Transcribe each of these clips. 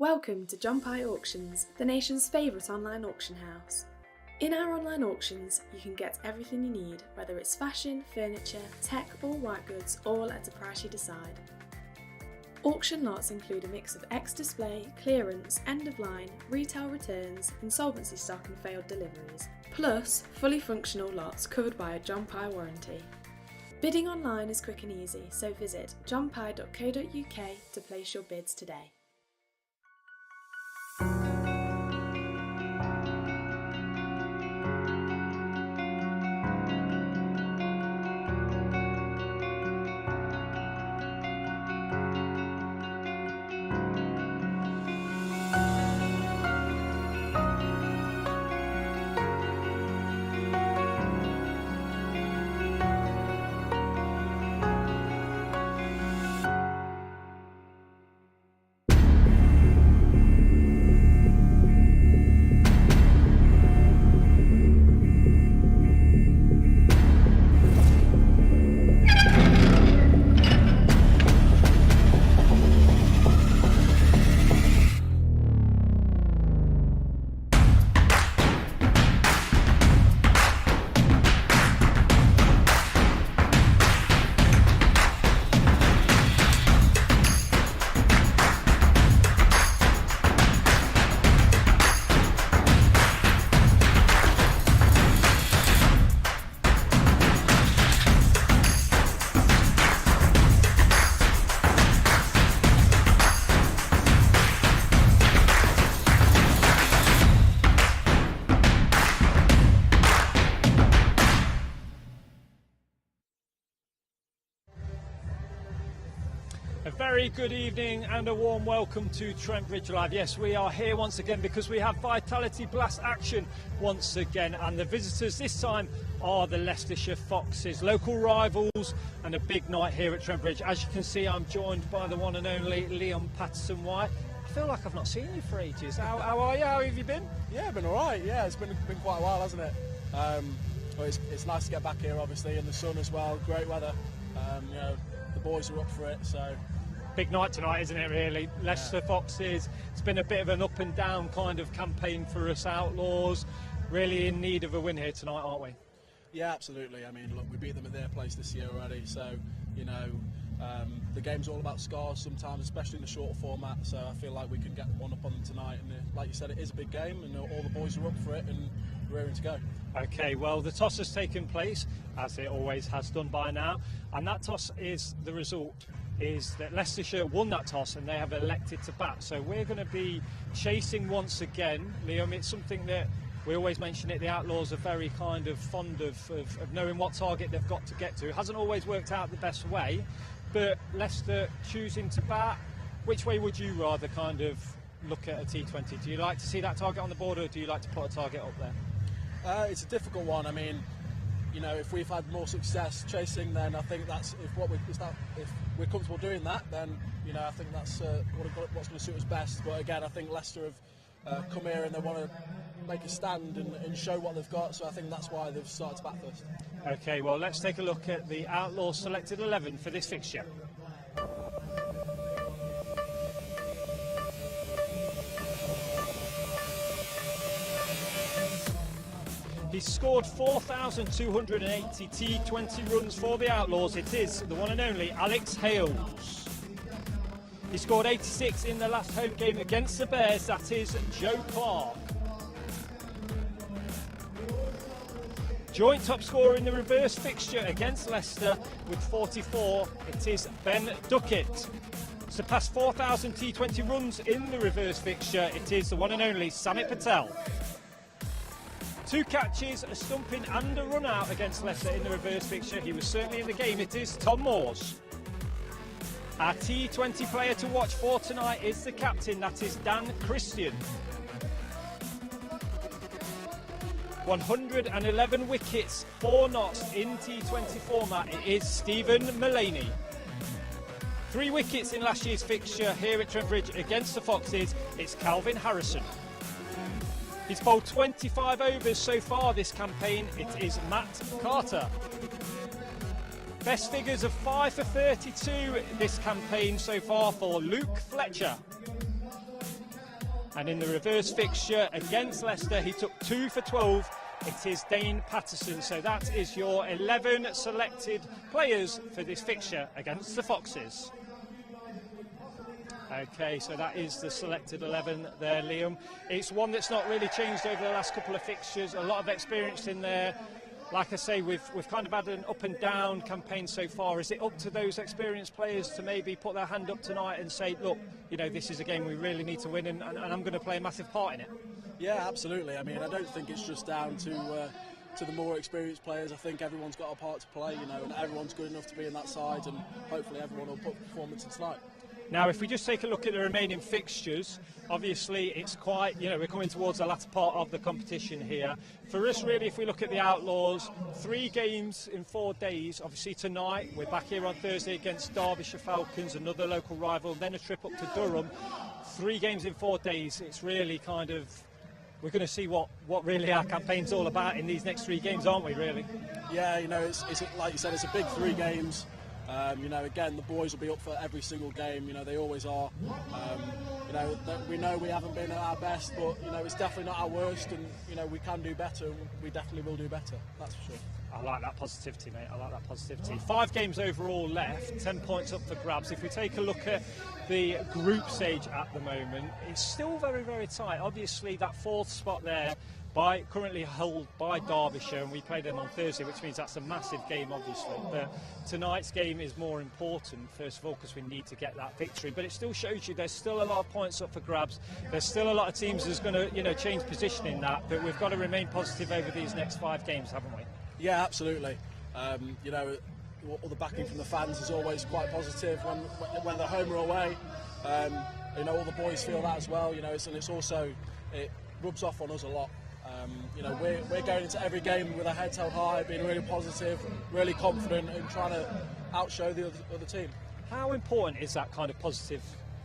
Welcome to John Pye Auctions, the nation's favourite online auction house. In our online auctions, you can get everything you need, whether it's fashion, furniture, tech or white goods, all at a price you decide. Auction lots include a mix of ex-display, clearance, end-of-line, retail returns, insolvency stock and failed deliveries, plus fully functional lots covered by a John Pye warranty. Bidding online is quick and easy, so visit johnpye.co.uk to place your bids today. A very good evening and a warm welcome to Trent Bridge Live. Yes, we are here once again because we have Vitality Blast action once again, and the visitors this time are the Leicestershire Foxes, local rivals, and a big night here at Trent Bridge. As you can see, I'm joined by the one and only Liam Patterson-White. I feel like I've not seen you for ages. How are you? How have you been? Yeah, been all right. Yeah, it's been quite a while, hasn't it? Well, it's nice to get back here, obviously, in the sun as well. Great weather. The boys are up for it, so. Big night tonight, isn't it, really? Leicester Foxes. It's been a bit of an up and down kind of campaign for us Outlaws. Really in need of a win here tonight, aren't we? Yeah, absolutely. I mean, look, we beat them at their place this year already, so, the game's all about scores sometimes, especially in the short format, so I feel like we can get one up on them tonight. And like you said, it is a big game, and all the boys are up for it, and we're ready to go. Okay, well, the toss has taken place, as it always has done by now, and that toss is the result. Is that Leicestershire won that toss and they have elected to bat. So we're going to be chasing once again, Liam. It's something that we always mention it. The Outlaws are very kind of fond of knowing what target they've got to get to. It hasn't always worked out the best way, but Leicester choosing to bat. Which way would you rather kind of look at a T20? Do you like to see that target on the board, or do you like to put a target up there? It's a difficult one. I mean, if we've had more success chasing, then I think that's if we're comfortable doing that, then I think that's what's going to suit us best. But again, I think Leicester have come here and they want to make a stand and show what they've got. So I think that's why they've started to bat first. Okay, well, let's take a look at the Outlaws selected 11 for this fixture. He scored 4,280 T20 runs for the Outlaws. It is the one and only Alex Hales. He scored 86 in the last home game against the Bears. That is Joe Clark. Joint top scorer in the reverse fixture against Leicester with 44. It is Ben Duckett. Surpassed 4,000 T20 runs in the reverse fixture. It is the one and only Samit Patel. 2 catches, a stumping and a run out against Leicester in the reverse fixture. He was certainly in the game. It is Tom Moores. Our T20 player to watch for tonight is the captain. That is Dan Christian. 111 wickets, 4 Notts in T20 format. It is Stephen Mullaney. 3 wickets in last year's fixture here at Trent Bridge against the Foxes. It's Calvin Harrison. He's bowled 25 overs so far this campaign. It is Matt Carter. Best figures of 5 for 32 this campaign so far for Luke Fletcher. And in the reverse fixture against Leicester, he took 2 for 12. It is Dane Patterson. So that is your 11 selected players for this fixture against the Foxes. Okay, so that is the selected 11 there, Liam. It's one that's not really changed over the last couple of fixtures. A lot of experience in there. Like I say, we've kind of had an up and down campaign so far. Is it up to those experienced players to maybe put their hand up tonight and say, look, you know, this is a game we really need to win, and I'm going to play a massive part in it? Yeah, absolutely. I mean, I don't think it's just down to the more experienced players. I think everyone's got a part to play, you know, and everyone's good enough to be in that side, and hopefully everyone will put performance in tonight. Now, if we just take a look at the remaining fixtures, obviously it's quite, you know, we're coming towards the latter part of the competition here. For us, really, if we look at the Outlaws, 3 games in 4 days. Obviously tonight, we're back here on Thursday against Derbyshire Falcons, another local rival, then a trip up to Durham. 3 games in 4 days. It's really kind of, we're going to see what really our campaign's all about in these next 3 games, aren't we, really? Yeah, you know, it's like you said, it's a big 3 games. You know, again, the boys will be up for every single game. You know, they always are. You know, we haven't been at our best, but you know, it's definitely not our worst, and you know, we can do better. And we definitely will do better. That's for sure. I like that positivity, mate. I like that positivity. 5 games overall left, 10 points up for grabs. If we take a look at the group stage at the moment, it's still very, very tight. Obviously, that 4th spot there, currently held by Derbyshire, and we play them on Thursday, which means that's a massive game, obviously. But tonight's game is more important, first of all, because we need to get that victory. But it still shows you there's still a lot of points up for grabs. There's still a lot of teams that's going to, you know, change position in that. But we've got to remain positive over these next 5 games, haven't we? Yeah, absolutely. You know, all the backing from the fans is always quite positive when they're home or away. You know, all the boys feel that as well. You know, and it's also, it rubs off on us a lot. You know, we're going into every game with our heads held high, being really positive, really confident, and trying to outshow the other team. How important is that kind of positive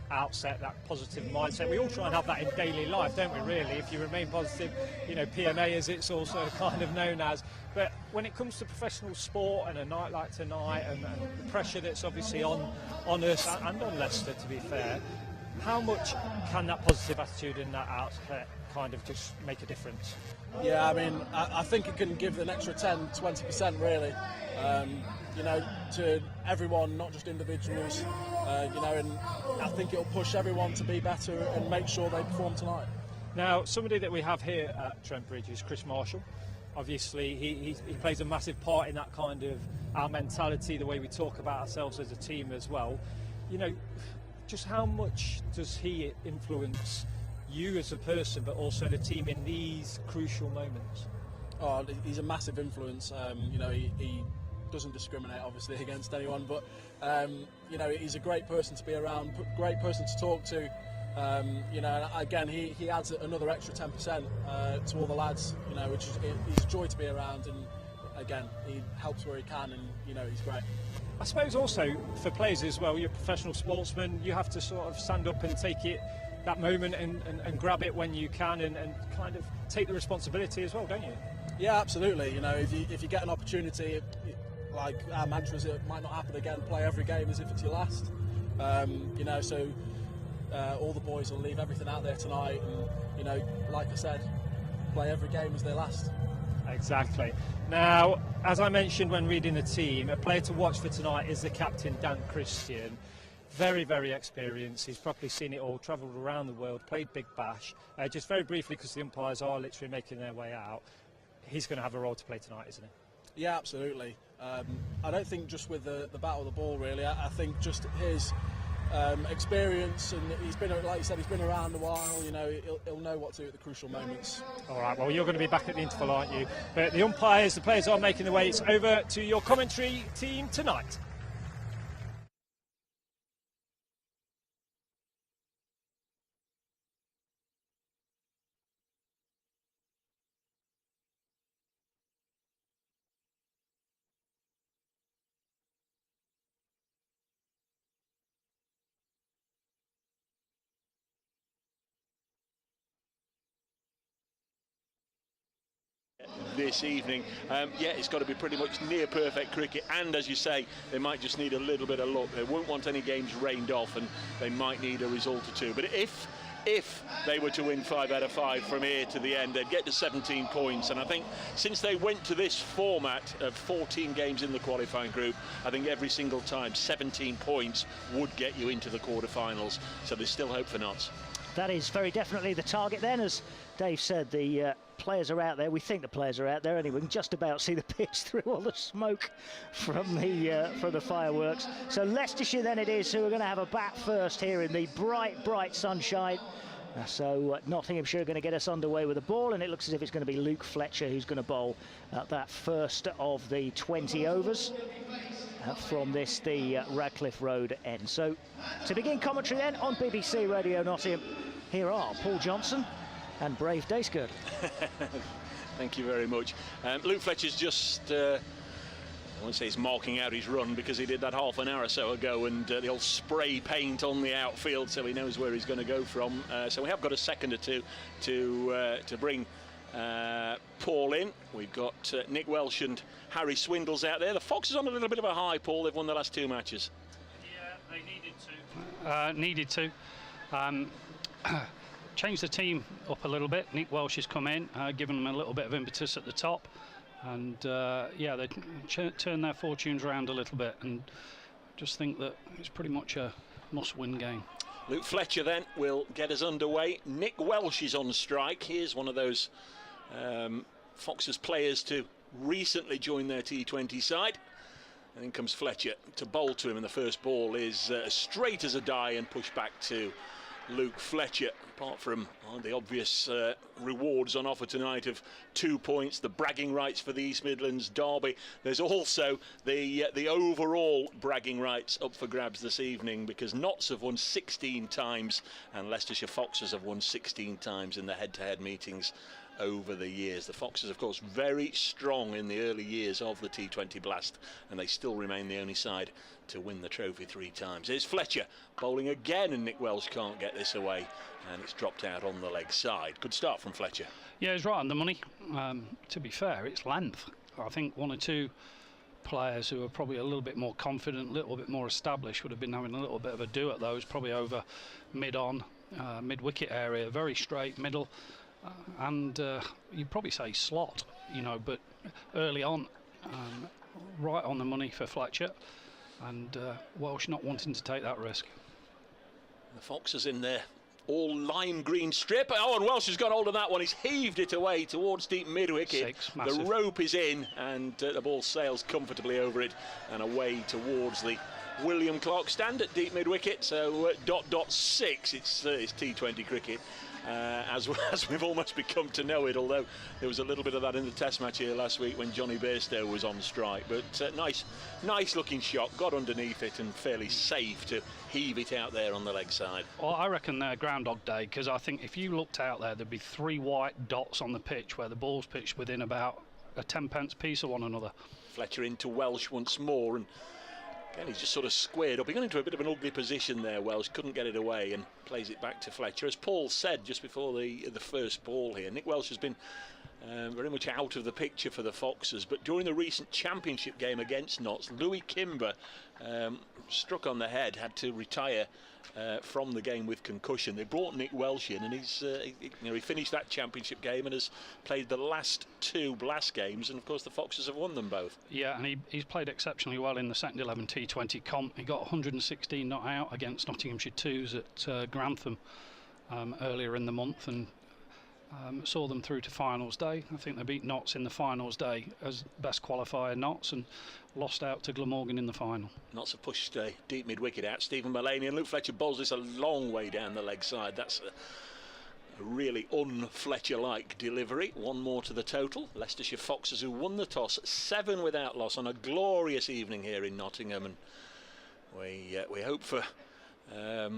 outset, that positive mindset? We all try and have that in daily life, don't we, really? If you remain positive, you know, PMA as it's also kind of known as. But when it comes to professional sport and a night like tonight, and the pressure that's obviously on us and on Leicester, to be fair, how much can that positive attitude and that outset kind of just make a difference? Yeah, I mean, I think it can give an extra 10-20% really, you know, to everyone, not just individuals, you know, and I think it'll push everyone to be better and make sure they perform tonight. Now, somebody that we have here at Trent Bridge is Chris Marshall. Obviously, he plays a massive part in that kind of our mentality, the way we talk about ourselves as a team as well. You know, just how much does he influence you as a person, but also the team in these crucial moments? Oh, he's a massive influence. You know, he doesn't discriminate, obviously, against anyone, but you know, he's a great person to be around, great person to talk to. You know, again, he adds another extra 10% to all the lads. You know, which is, he's a joy to be around, and again, he helps where he can, and you know, he's great. I suppose also for players as well, you're a professional sportsman, you have to sort of stand up and take that moment and grab it when you can, and kind of take the responsibility as well, don't you? Yeah, absolutely. You know, if you get an opportunity, like our mantra is, it might not happen again, play every game as if it's your last. You know, so all the boys will leave everything out there tonight, and you know, like I said, play every game as their last. Exactly. Now, as I mentioned when reading the team, a player to watch for tonight is the captain, Dan Christian. Very, very experienced. He's probably seen it all, travelled around the world, played Big Bash. Just very briefly, because the umpires are literally making their way out, he's going to have a role to play tonight, isn't he? Yeah, absolutely. I don't think just with the battle of the ball, really. I think just his experience, and he's been, like you said, he's been around a while. You know, he'll know what to do at the crucial moments. All right, well, you're going to be back at the interval, aren't you? But the umpires, the players are making their way. It's over to your commentary team tonight. This evening, yeah, it's got to be pretty much near perfect cricket, and as you say, they might just need a little bit of luck. They won't want any games rained off, and they might need a result or two. But if if they were to win 5 out of 5 from here to the end, they'd get to 17 points. And I think since they went to this format of 14 games in the qualifying group, I think every single time 17 points would get you into the quarterfinals. So there's still hope for Notts. That is very definitely the target then. As Dave said, the players are out there. We think the players are out there anyway. We can just about see the pitch through all the smoke from the fireworks. So Leicestershire then it is who are going to have a bat first here in the bright sunshine. So Nottinghamshire are going to get us underway with the ball, and it looks as if it's going to be Luke Fletcher who's going to bowl at that first of the 20 overs from the Radcliffe Road end. So to begin commentary then on BBC Radio Nottingham, here are Paul Johnson and Brave Dacegird. Thank you very much. Luke Fletcher's just, I won't say he's marking out his run because he did that half an hour or so ago, and the old spray paint on the outfield, so he knows where he's going to go from. So we have got a second or two to bring Paul in. We've got Nick Welsh and Harry Swindles out there. The Foxes on a little bit of a high, Paul. They've won the last 2 matches. Yeah, they needed to. Change the team up a little bit. Nick Welsh has come in, given them a little bit of impetus at the top, and yeah, they turned their fortunes around a little bit, and just think that it's pretty much a must-win game. Luke Fletcher then will get us underway. Nick Welsh is on strike. Here's one of those Foxes players to recently join their T20 side. And in comes Fletcher to bowl to him, and the first ball is straight as a die and pushed back to Luke Fletcher. Apart from the obvious rewards on offer tonight of 2 points, the bragging rights for the East Midlands Derby, there's also the overall bragging rights up for grabs this evening, because Notts have won 16 times and Leicestershire Foxes have won 16 times in the head-to-head meetings over the years. The Foxes, of course, very strong in the early years of the T20 Blast, and they still remain the only side to win the trophy 3 times. Here's Fletcher bowling again, and Nick Welsh can't get this away, and it's dropped out on the leg side. Good start from Fletcher. Yeah, he's right on the money. To be fair, it's length. I think 1 or 2 players who are probably a little bit more confident, a little bit more established, would have been having a little bit of a do at those, probably over mid-on, mid-wicket area, very straight middle. And you'd probably say slot, you know, but early on, right on the money for Fletcher, and Welsh not wanting to take that risk. The Foxes in there, all lime green strip. Oh, and Welsh has got hold of that one. He's heaved it away towards deep mid-wicket. The rope is in, and the ball sails comfortably over it and away towards the William Clark stand at deep mid-wicket. So .6, it's T20 cricket. As we've almost become to know it, although there was a little bit of that in the test match here last week when Johnny Bairstow was on strike. But nice looking shot, got underneath it and fairly safe to heave it out there on the leg side. Well, I reckon they're Groundhog Day, because I think if you looked out there, there'd be 3 white dots on the pitch where the ball's pitched within about a 10-pence piece of one another. Fletcher into Welsh once more, and again, he's just sort of squared up. He got into a bit of an ugly position there, Welsh, couldn't get it away, and plays it back to Fletcher. As Paul said just before the first ball here, Nick Welsh has been very much out of the picture for the Foxes, but during the recent championship game against Notts, Louis Kimber struck on the head, had to retire from the game with concussion. They brought Nick Welsh in, and he finished that championship game and has played the last 2 Blast games, and of course the Foxes have won them both. Yeah, and he's played exceptionally well in the second 11 T20 comp. He got 116 not out against Nottinghamshire 2s at Grantham earlier in the month, and saw them through to finals day. I think they beat Notts in the finals day as best qualifier Notts, and lost out to Glamorgan in the final. Notts have pushed deep mid-wicket out. Stephen Mullaney, and Luke Fletcher bowls this a long way down the leg side. That's a really un-Fletcher-like delivery. 1 more to the total. Leicestershire Foxes, who won the toss, 7 without loss on a glorious evening here in Nottingham, and we hope for a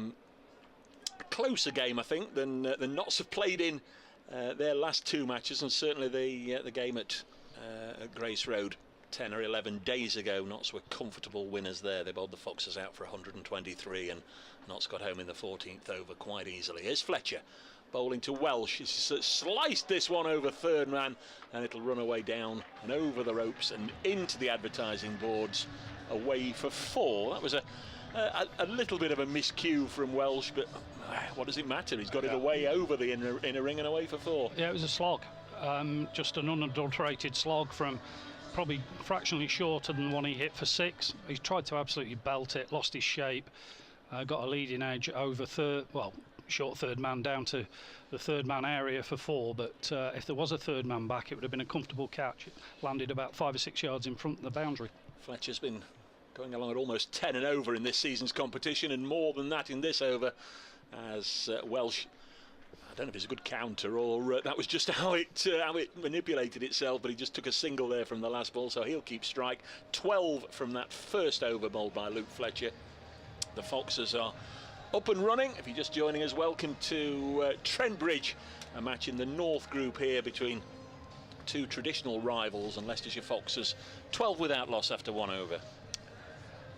closer game, I think, than Notts have played in their last 2 matches, and certainly the game at Grace Road 10 or 11 days ago. Notts were comfortable winners there. They bowled the Foxes out for 123, and Notts got home in the 14th over quite easily. Here's Fletcher bowling to Welsh. He's sliced this one over third man, and it'll run away down and over the ropes and into the advertising boards, away for 4. That was a a little bit of a miscue from Welsh, but what does it matter? He's got it away over the inner ring and away for 4. Yeah, it was a slog. Just an unadulterated slog from probably fractionally shorter than the one he hit for 6. He tried to absolutely belt it, lost his shape, got a leading edge over short third man down to the third man area for 4, but if there was a third man back, it would have been a comfortable catch. It landed about 5 or 6 yards in front of the boundary. Fletcher's been going along at almost 10 and over in this season's competition, and more than that in this over, as Welsh, I don't know if it's a good counter or that was just how it manipulated itself, but he just took a single there from the last ball, so he'll keep strike. 12 from that first over bowled by Luke Fletcher. The Foxes are up and running. If you're just joining us, welcome to Trent Bridge, a match in the North Group here between 2 traditional rivals, and Leicestershire Foxes 12 without loss after 1 over.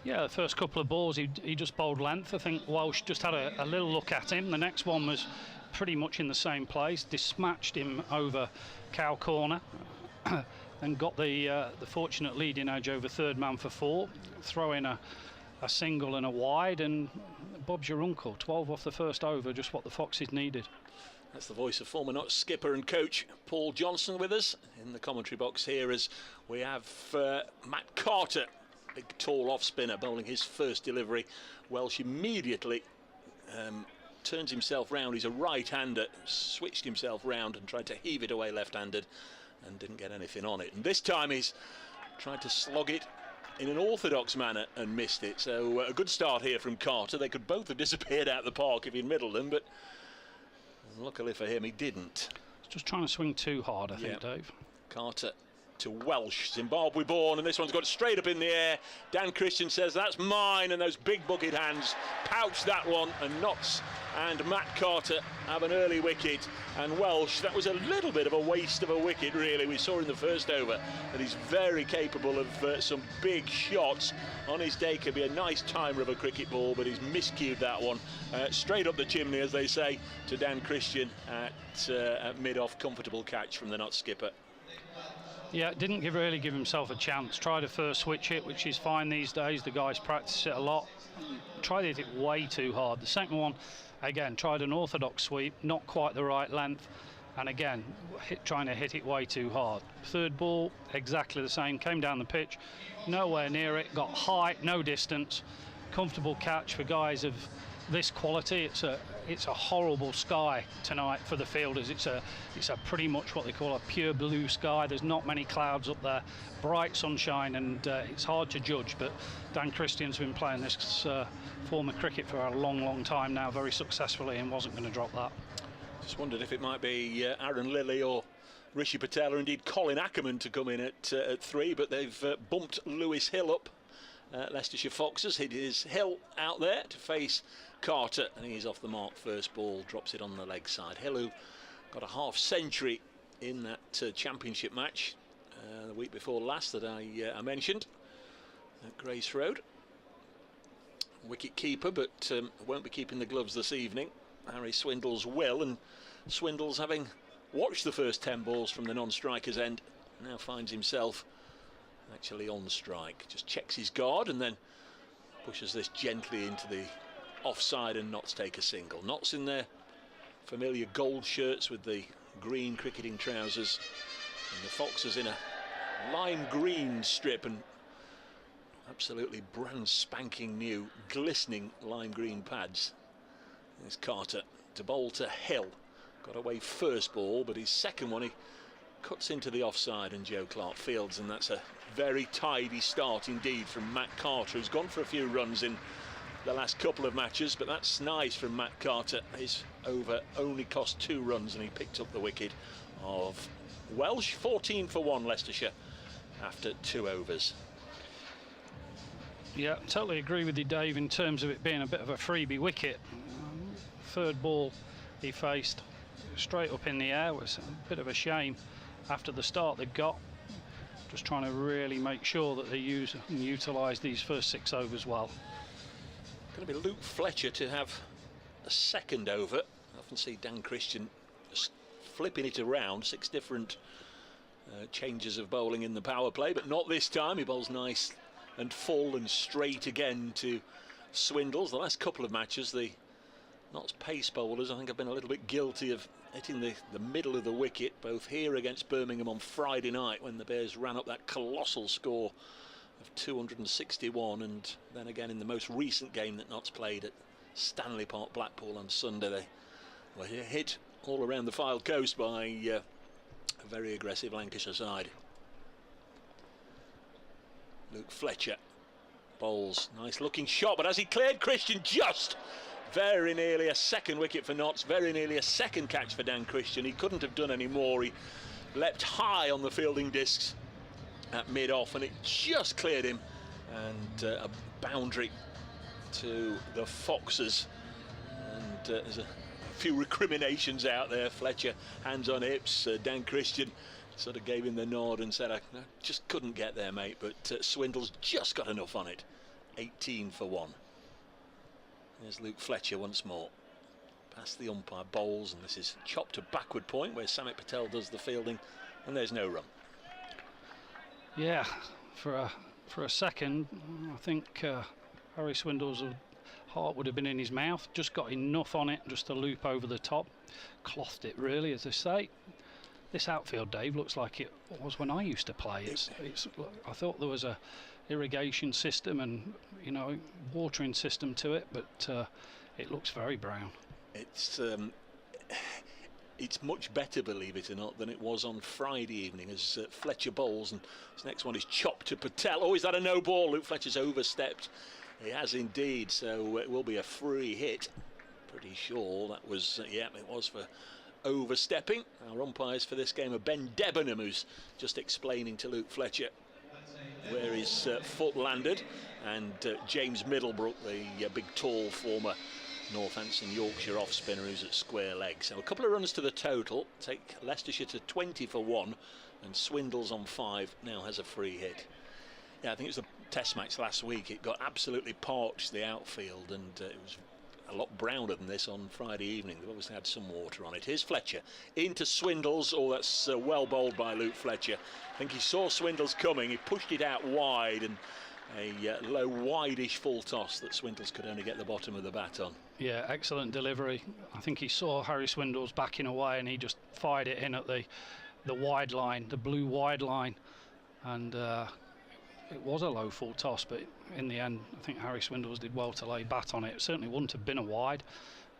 Yeah, the first couple of balls he just bowled length. I think Welsh just had a little look at him. The next one was pretty much in the same place, dispatched him over cow corner and got the fortunate leading edge over third man for 4, throw in a single and a wide, and Bob's your uncle. 12 off the first over, just what the Foxes needed. That's the voice of former Notts skipper and coach Paul Johnson with us in the commentary box here, as we have Matt Carter, big tall off spinner, bowling his first delivery. Welsh immediately turns himself round. He's a right-hander, switched himself round and tried to heave it away left-handed and didn't get anything on it. And this time he's tried to slog it in an orthodox manner and missed it. So a good start here from Carter. They could both have disappeared out the park if he'd middled them, but luckily for him he didn't. Just trying to swing too hard, I think, Dave. Carter to Welsh, Zimbabwe born, and this one's got straight up in the air. Dan Christian says that's mine, and those big bucket hands pouch that one, and Notts and Matt Carter have an early wicket. And Welsh, that was a little bit of a waste of a wicket, really. We saw in the first over that he's very capable of some big shots. On his day could be a nice timer of a cricket ball, but he's miscued that one straight up the chimney, as they say, to Dan Christian at mid-off. Comfortable catch from the Notts skipper. Yeah, didn't really give himself a chance. Tried a first switch hit, which is fine these days. The guys practice it a lot. Tried to hit it way too hard. The second one, again, tried an orthodox sweep, not quite the right length, and again, trying to hit it way too hard. Third ball, exactly the same. Came down the pitch, nowhere near it. Got height, no distance. Comfortable catch for guys of this quality. It's a horrible sky tonight for the fielders. It's a pretty much what they call a pure blue sky. There's not many clouds up there, bright sunshine, and it's hard to judge. But Dan Christian's been playing this form of cricket for a long time now, very successfully, and wasn't going to drop that. Just wondered if it might be Aaron Lilly or Rishi Patel, or indeed Colin Ackerman, to come in at 3, but they've bumped Lewis Hill up. Leicestershire Foxes hit his Hill out there to face Carter, and he's off the mark. First ball, drops it on the leg side. Hill, who got a half century in that championship match the week before last that I mentioned at Grace Road. Wicket keeper, but won't be keeping the gloves this evening. Harry Swindles will, and Swindles, having watched the first 10 balls from the non-striker's end, now finds himself actually on strike. Just checks his guard and then pushes this gently into the offside, and Notts take a single. Notts in their familiar gold shirts with the green cricketing trousers, and the Foxes in a lime green strip and absolutely brand spanking new glistening lime green pads. There's Carter to bowl to Hill. Got away first ball, but his second one he cuts into the offside, and Joe Clark fields, and that's a very tidy start indeed from Matt Carter, who's gone for a few runs in the last couple of matches, but that's nice from Matt Carter. His over only cost 2 runs, and he picked up the wicket of Welsh. 14 for 1 Leicestershire after 2 overs. Yeah, totally agree with you, Dave, in terms of it being a bit of a freebie wicket. Third ball he faced straight up in the air. It was a bit of a shame after the start they got. Just trying to really make sure that they use and utilise these first 6 overs well. Going to be Luke Fletcher to have a second over. I often see Dan Christian just flipping it around, 6 different changes of bowling in the power play, but not this time. He bowls nice and full and straight again to Swindles. The last couple of matches, the Notts pace bowlers, I think, have been a little bit guilty of hitting the middle of the wicket, both here against Birmingham on Friday night when the Bears ran up that colossal score of 261, and then again in the most recent game that Notts played at Stanley Park, Blackpool, on Sunday. They were hit all around the Fylde coast by a very aggressive Lancashire side. Luke Fletcher bowls, nice looking shot, but as he cleared Christian, just very nearly a second wicket for Notts, very nearly a second catch for Dan Christian. He couldn't have done any more. He leapt high on the fielding discs at mid-off, and it just cleared him, and a boundary to the Foxes. And there's a few recriminations out there. Fletcher, hands on hips. Dan Christian sort of gave him the nod and said, I just couldn't get there, mate. But Swindles just got enough on it. 18 for 1. There's Luke Fletcher once more. Past the umpire, bowls, and this is chopped to backward point where Samit Patel does the fielding, and there's no run. Yeah, for a second, I think Harry Swindles' heart would have been in his mouth. Just got enough on it just to loop over the top. Clothed it, really, as they say. This outfield, Dave, looks like it was when I used to play. I thought there was a irrigation system and, you know, watering system to it, but it looks very brown. It's much better, believe it or not, than it was on Friday evening as Fletcher bowls, and this next one is chopped to Patel. Oh, is that a no ball? Luke Fletcher's overstepped. He has indeed, so it will be a free hit. Pretty sure that was, yeah, it was for overstepping. Our umpires for this game are Ben Debenham, who's just explaining to Luke Fletcher where his foot landed, and James Middlebrook, the big tall former Northampton Yorkshire off spinner, who's at square leg. So a couple of runs to the total take Leicestershire to 20 for 1, and Swindles on 5 now has a free hit. Yeah, I think it was the test match last week. It got absolutely parched, the outfield, and it was a lot browner than this on Friday evening. They've obviously had some water on it. Here's Fletcher into Swindles. Oh, that's well bowled by Luke Fletcher. I think he saw Swindles coming. He pushed it out wide, and a low, wide-ish full toss that Swindles could only get the bottom of the bat on. Yeah, excellent delivery. I think he saw Harry Swindles backing away, and he just fired it in at the wide line, the blue wide line, and it was a low full toss, but in the end I think Harry Swindles did well to lay bat on it. It certainly wouldn't have been a wide,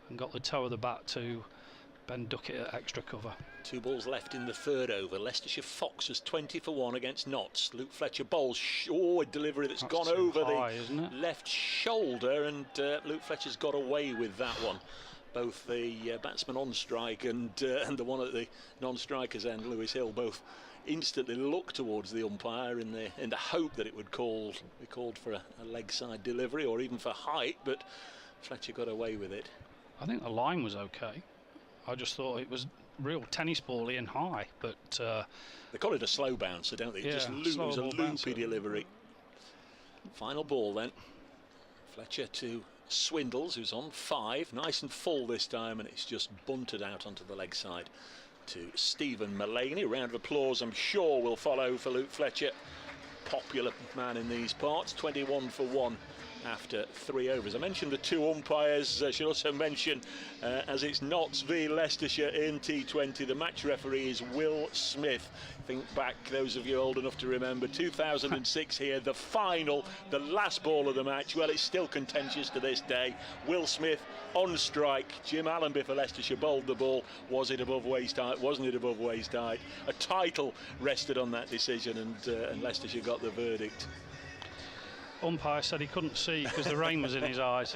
and got the toe of the bat to Ben Duckett at extra cover. 2 balls left in the third over. Leicestershire Foxes 20 for 1 against Notts. Luke Fletcher bowls, a delivery that's gone over high, the left shoulder, and Luke Fletcher's got away with that one. Both the batsman on strike and the one at the non-strikers end, Lewis Hill, both instantly looked towards the umpire in the hope that it would be called for a leg side delivery or even for height, but Fletcher got away with it. I think the line was okay. I just thought it was real tennis bally and high, but they call it a slow bouncer, don't they? Yeah, Just it was a loopy delivery. Final ball then. Fletcher to Swindles, who's on 5, nice and full this time, and it's just bunted out onto the leg side to Stephen Mullaney. A round of applause, I'm sure, will follow for Luke Fletcher. Popular man in these parts. 21 for 1 after 3 overs. I mentioned the 2 umpires. I should also mention, as it's Notts v Leicestershire in T20, the match referee is Will Smith. Think back, those of you old enough to remember, 2006 here, the final, the last ball of the match. Well, it's still contentious to this day. Will Smith on strike. Jim Allenby for Leicestershire bowled the ball. Was it above waist height? Wasn't it above waist height? A title rested on that decision, and Leicestershire got the verdict. Umpire said he couldn't see because the rain was in his eyes.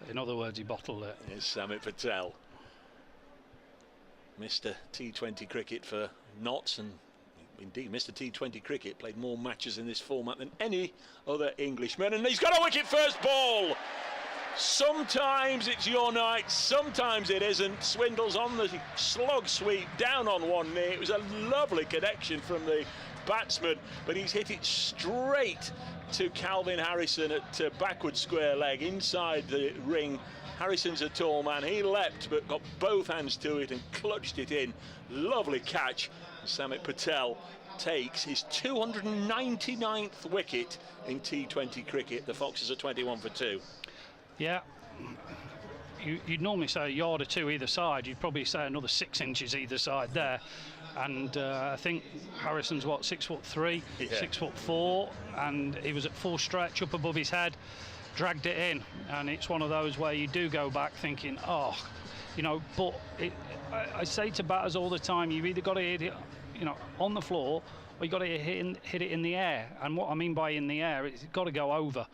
In other words, he bottled it. Here's Samit Patel. Mr. T20 cricket for Notts, and indeed Mr. T20 cricket played more matches in this format than any other Englishman, and he's got a wicket first ball. Sometimes it's your night, sometimes it isn't. Swindles on the slog sweep, down on one knee. It was a lovely connection from the batsman, but he's hit it straight to Calvin Harrison at backward square leg inside the ring. Harrison's a tall man. He leapt but got both hands to it and clutched it in. Lovely catch. Samit Patel takes his 299th wicket in T20 cricket. The Foxes are 21 for 2. Yeah. You'd normally say a yard or two either side. You'd probably say another 6 inches either side there. And I think Harrison's 6'3", yeah. 6'4", and he was at full stretch up above his head, dragged it in, and it's one of those where you do go back thinking, oh, you know. But I say to batters all the time, you've either got to hit it, you know, on the floor, or you got to hit it in the air. And what I mean by in the air, it's got to go over.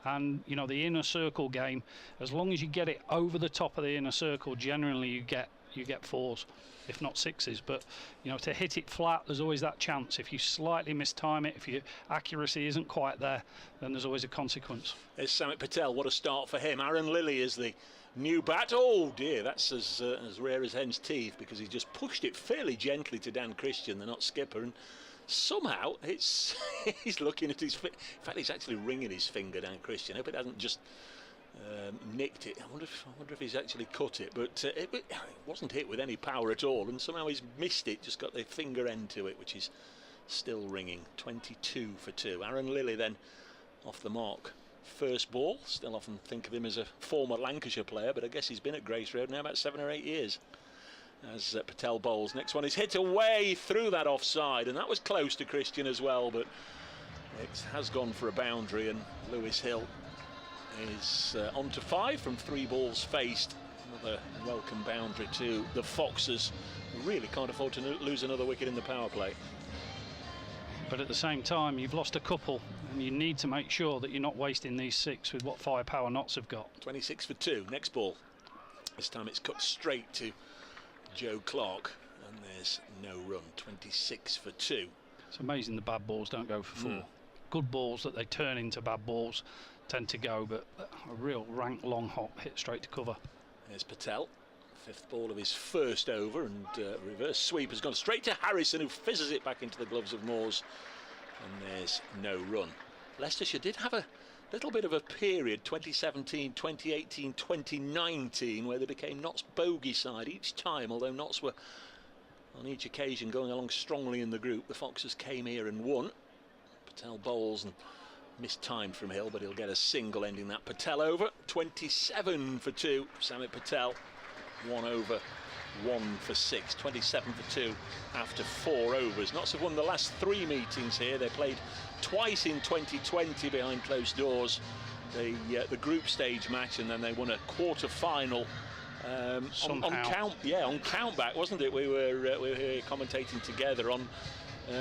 And you know, the inner circle game, as long as you get it over the top of the inner circle, generally you get 4s, if not 6s. But you know, to hit it flat, there's always that chance. If you slightly mistime it, if your accuracy isn't quite there, then there's always a consequence. There's Samit Patel. What a start for him. Aaron Lilly is the new bat. Oh dear, that's as rare as hen's teeth, because he just pushed it fairly gently to Dan Christian, the Notts skipper, and somehow it's he's looking at his in fact he's actually wringing his finger, Dan Christian. I hope it hasn't just nicked it. I wonder if he's actually cut it, but it wasn't hit with any power at all, and somehow he's missed it, just got the finger end to it, which is still ringing. 22 for 2. Aaron Lilly then off the mark. First ball. Still often think of him as a former Lancashire player, but I guess he's been at Grace Road now about 7 or 8 years. As Patel bowls. Next one is hit away through that offside, and that was close to Christian as well, but it has gone for a boundary, and Lewis Hill is on to 5 from 3 balls faced. Another welcome boundary to the Foxes, who really can't afford to lose another wicket in the power play. But at the same time, you've lost a couple, and you need to make sure that you're not wasting these 6 with what firepower Notts have got. 26 for 2. Next ball. This time it's cut straight to Joe Clark, and there's no run. 26 for 2. It's amazing the bad balls don't go for 4. Good balls that they turn into bad balls tend to go, but a real rank long hop hit straight to cover. There's Patel. 5th ball of his first over, and reverse sweep has gone straight to Harrison, who fizzes it back into the gloves of Moores, and there's no run. Leicestershire did have a little bit of a period, 2017, 2018, 2019, where they became Notts' bogey side each time, although Notts were on each occasion going along strongly in the group. The Foxes came here and won. Patel bowls and mistimed from Hill, but he'll get a single ending that Patel over. 27 for 2. Samit Patel, 1 over, 1 for 6. 27 for 2 after 4 overs. Notts have won the last 3 meetings here. They played twice in 2020 behind closed doors, the group stage match, and then they won a quarter final on countback, wasn't it? We were here commentating together on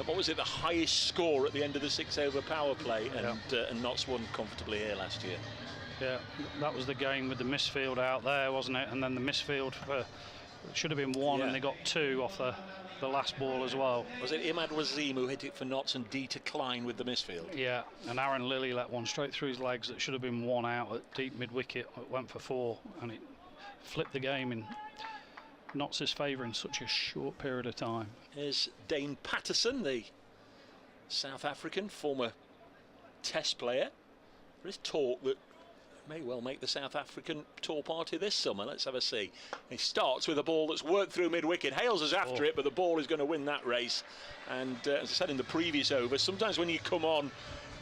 what was it, the highest score at the end of the 6-over power play, and Notts won comfortably here last year. Yeah, that was the game with the misfield out there, wasn't it? And then the misfield it should have been 1, and they got 2 off the last ball as well. Was it Imad Wasim who hit it for Notts and Dieter Klein with the misfield? Yeah, and Aaron Lilly let one straight through his legs that should have been 1 out at deep mid-wicket. It went for 4, and it flipped the game in Notts' favour in such a short period of time. Here's Dane Patterson, the South African former Test player. There is talk that may well make the South African tour party this summer. Let's have a see. He starts with a ball that's worked through mid-wicket. Hales is after it, but the ball is going to win that race. And as I said in the previous over, sometimes when you come on,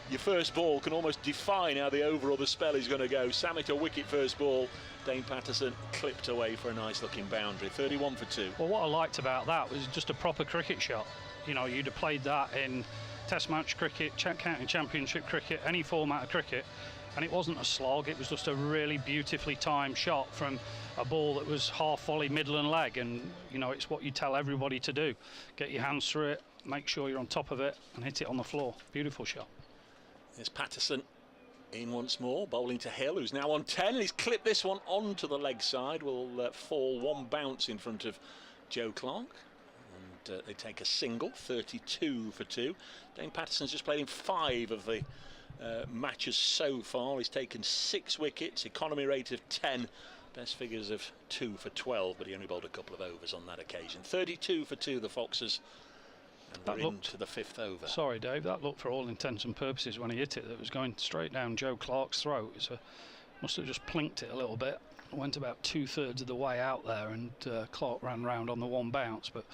your first ball can almost define how the over or the spell is going to go. Samit a wicket first ball. Dane Patterson clipped away for a nice looking boundary. 31 for 2. Well, what I liked about that was just a proper cricket shot. You know, you'd have played that in Test match cricket, county championship cricket, any format of cricket, and it wasn't a slog. It was just a really beautifully timed shot from a ball that was half volley, middle and leg, and you know, it's what you tell everybody to do. Get your hands through it, make sure you're on top of it, and hit it on the floor. Beautiful shot. There's Patterson in once more, bowling to Hill, who's now on 10. He's clipped this one onto the leg side. Will fall 1 bounce in front of Joe Clark. And they take a single. 32 for 2. Dane Patterson's just played in 5 of the matches so far. He's taken 6 wickets, economy rate of 10, best figures of 2 for 12, but he only bowled a couple of overs on that occasion. 32 for 2, the Foxes. And we're into the 5th over. Sorry, Dave, that looked for all intents and purposes when he hit it, that was going straight down Joe Clark's throat. Must have just plinked it a little bit. Went about 2/3 of the way out there, and Clark ran round on the 1 bounce. But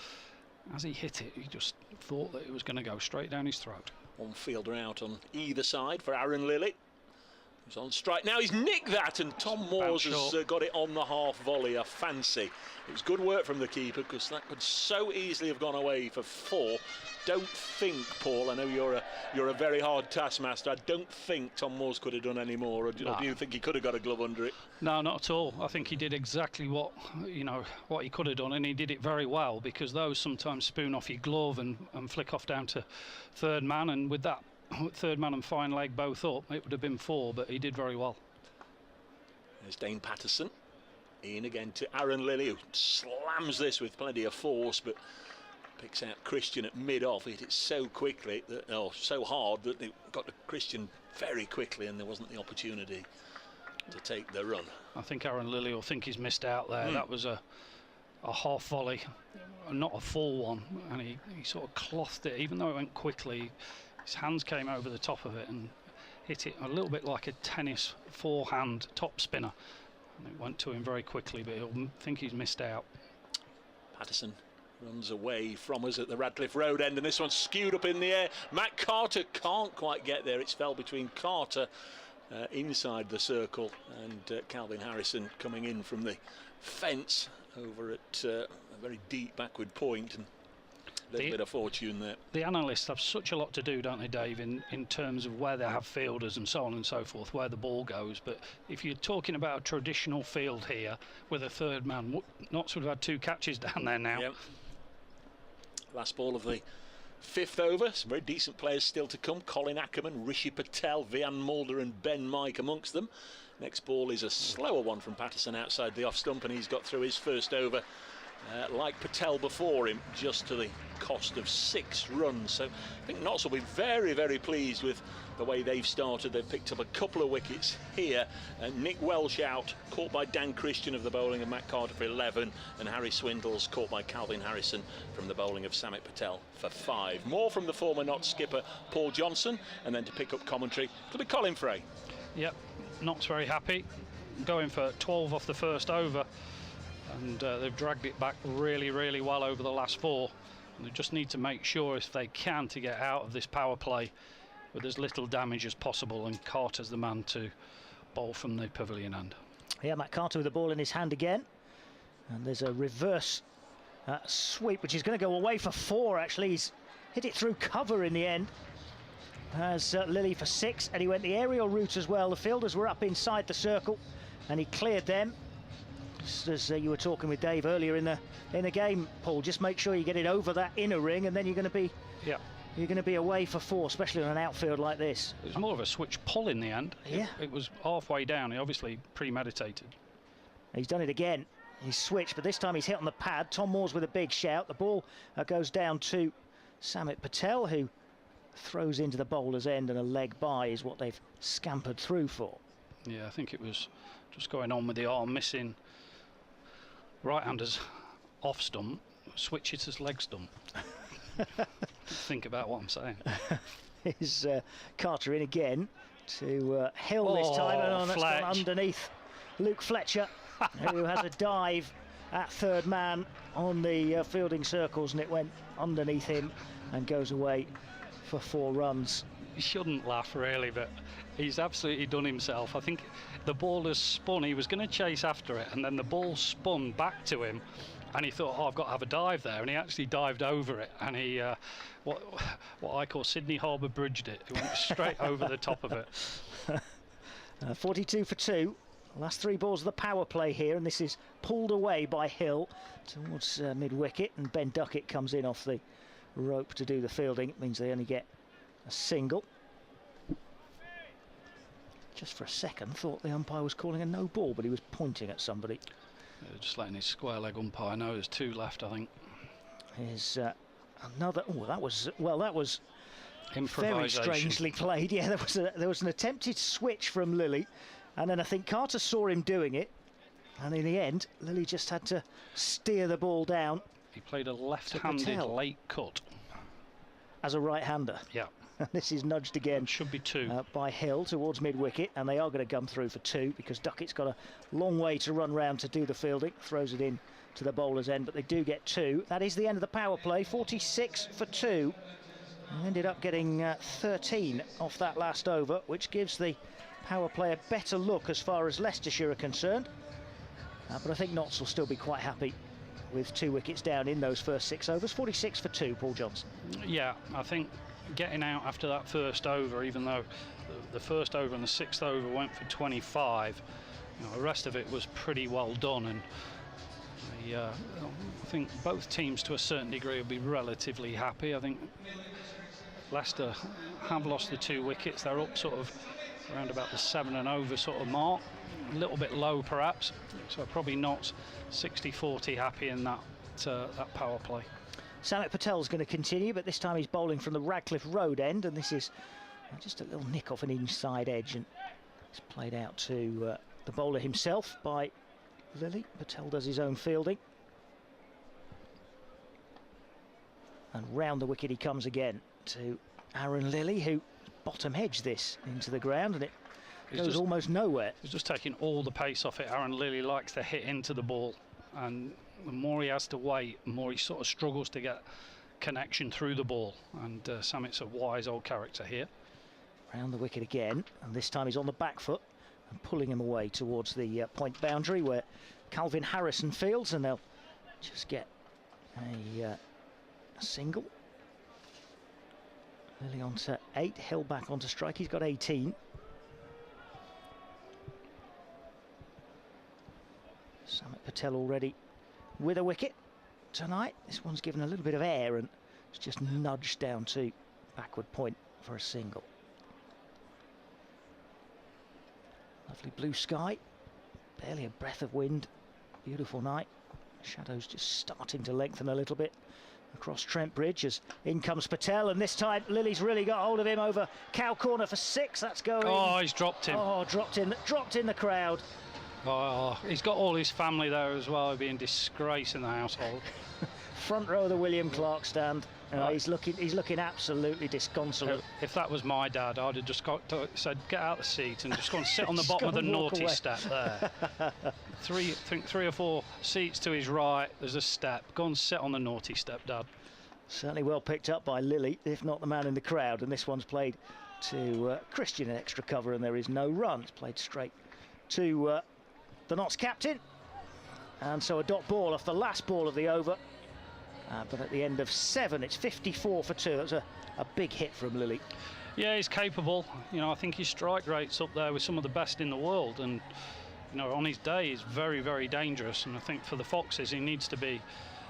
as he hit it, he just thought that it was going to go straight down his throat. One fielder out on either side for Aaron Lilly. He's on strike now. He's nicked that, and Tom Moores has got it on the half volley. A fancy. It was good work from the keeper, because that could so easily have gone away for 4. Don't think, Paul, I know you're a very hard taskmaster. I don't think Tom Moores could have done any more, or do you think he could have got a glove under it? No, not at all. I think he did exactly what he could have done, and he did it very well, because those sometimes spoon off your glove and flick off down to third man, and with that third man and fine leg both up, it would have been 4, but he did very well. There's Dane Patterson. In again to Aaron Lilly, who slams this with plenty of force, but picks out Christian at mid-off. He hit it so quickly, so hard, that it got to Christian very quickly, and there wasn't the opportunity to take the run. I think Aaron Lilly will think he's missed out there. That was a half volley, not a full one, and he sort of clothed it, even though it went quickly. His hands came over the top of it and hit it a little bit like a tennis forehand top spinner. And it went to him very quickly, but he'll think he's missed out. Patterson runs away from us at the Radcliffe Road end, and this one's skewed up in the air. Matt Carter can't quite get there. It's fell between Carter inside the circle and Calvin Harrison coming in from the fence over at a very deep backward point, and a little bit of fortune there. The analysts have such a lot to do, don't they, Dave, in terms of where they have fielders and so on and so forth, where the ball goes. But if you're talking about a traditional field here with a third man, Notts would have had 2 catches down there now. Yep. Last ball of the 5th over. Some very decent players still to come. Colin Ackerman, Rishi Patel, Vian Mulder and Ben Mike amongst them. Next ball is a slower one from Patterson outside the off stump, and he's got through his first over like Patel before him, just to the cost of 6 runs. So I think Notts will be very, very pleased with the way they've started. They've picked up a couple of wickets here. Nick Welsh out, caught by Dan Christian of the bowling of Matt Carter for 11, and Harry Swindles caught by Calvin Harrison from the bowling of Samit Patel for 5. More from the former Notts skipper Paul Johnson, and then to pick up commentary, it'll be Colin Frey. Yep, Notts very happy, going for 12 off the first over. And they've dragged it back really, really well over the last 4. And they just need to make sure, if they can, to get out of this power play with as little damage as possible. And Carter's the man to bowl from the pavilion end. Yeah, Matt Carter with the ball in his hand again. And there's a reverse sweep, which is going to go away for 4, actually. He's hit it through cover in the end. As Lilly for 6, and he went the aerial route as well. The fielders were up inside the circle, and he cleared them. Just as you were talking with Dave earlier in the game, Paul, just make sure you get it over that inner ring, and then you're going to be away for 4, especially on an outfield like this. It was more of a switch pull in the end. Yeah, it was halfway down. He obviously premeditated. He's done it again. He's switched, but this time he's hit on the pad. Tom Moores with a big shout. The ball goes down to Samit Patel, who throws into the bowler's end, and a leg by is what they've scampered through for. Yeah, I think it was just going on with the arm missing. Right-handers off stump, switch it as leg stump. Think about what I'm saying. Is Carter in again to Hill this time, and that's gone underneath Luke Fletcher, who has a dive at third man on the fielding circles, and it went underneath him and goes away for 4 runs. You shouldn't laugh, really, but he's absolutely done himself. I think the ball has spun. He was going to chase after it, and then the ball spun back to him, and he thought, I've got to have a dive there, and he actually dived over it, and he what I call Sydney Harbour bridged it. He went straight over the top of it. 42 for 2. Last 3 balls of the power play here, and this is pulled away by Hill towards mid-wicket, and Ben Duckett comes in off the rope to do the fielding. It means they only get a single. Just for a second thought the umpire was calling a no ball, but he was pointing at somebody. Yeah, just letting his square leg umpire know there's 2 left, I think. Here's another. Oh, that was very strangely played. Yeah, there was an attempted switch from Lilly, and then I think Carter saw him doing it, and in the end Lilly just had to steer the ball down. He played a left-handed late cut as a right-hander. Yeah. This is nudged again. Should be 2. By Hill towards mid-wicket, and they are going to come through for 2 because Duckett's got a long way to run round to do the fielding. Throws it in to the bowler's end, but they do get 2. That is the end of the power play, 46 for 2. And ended up getting 13 off that last over, which gives the power play a better look as far as Leicestershire are concerned. But I think Notts will still be quite happy with 2 wickets down in those first 6 overs. 46 for 2, Paul Johnson. Yeah, I think getting out after that first over, even though the first over and the 6th over went for 25, the rest of it was pretty well done. And I think both teams to a certain degree will be relatively happy. I think Leicester have lost the 2 wickets. They're up sort of around about the 7 and over sort of mark, a little bit low perhaps, so probably not 60-40 happy in that power play. Samit Patel's going to continue, but this time he's bowling from the Radcliffe Road end, and this is just a little nick off an inside edge, and it's played out to the bowler himself by Lilly. Patel does his own fielding, and round the wicket he comes again to Aaron Lilly, who bottom hedged this into the ground, and it goes almost nowhere. He's just taking all the pace off it. Aaron Lilly likes to hit into the ball, and the more he has to wait, the more he sort of struggles to get connection through the ball. And Samit's a wise old character here. Round the wicket again, and this time he's on the back foot and pulling him away towards the point boundary where Calvin Harrison fields, and they'll just get a single. Lilly on to 8, Hill back onto strike, he's got 18. Samit Patel already with a wicket tonight. This one's given a little bit of air and it's just nudged down to backward point for a single. Lovely blue sky, barely a breath of wind, beautiful night. Shadows just starting to lengthen a little bit across Trent Bridge as in comes Patel, and this time Lilly's really got hold of him over cow corner for 6. That's going. Oh, he's dropped him. Oh, dropped in the crowd. Oh, he's got all his family there as well, being disgrace in the household. Front row of the William Clark stand. He's looking absolutely disconsolate. If that was my dad, I'd have just said, get out of the seat and just go and sit on the bottom of the naughty step there. I think 3 or 4 seats to his right, there's a step. Go and sit on the naughty step, Dad. Certainly well picked up by Lilly, if not the man in the crowd. And this one's played to Christian in extra cover, and there is no run. It's played straight to the Notts captain. And so a dot ball off the last ball of the over. But at the end of 7, it's 54 for 2. That's a big hit from Lilly. Yeah, he's capable. I think his strike rate's up there with some of the best in the world. And, on his day, he's very, very dangerous. And I think for the Foxes, he needs to be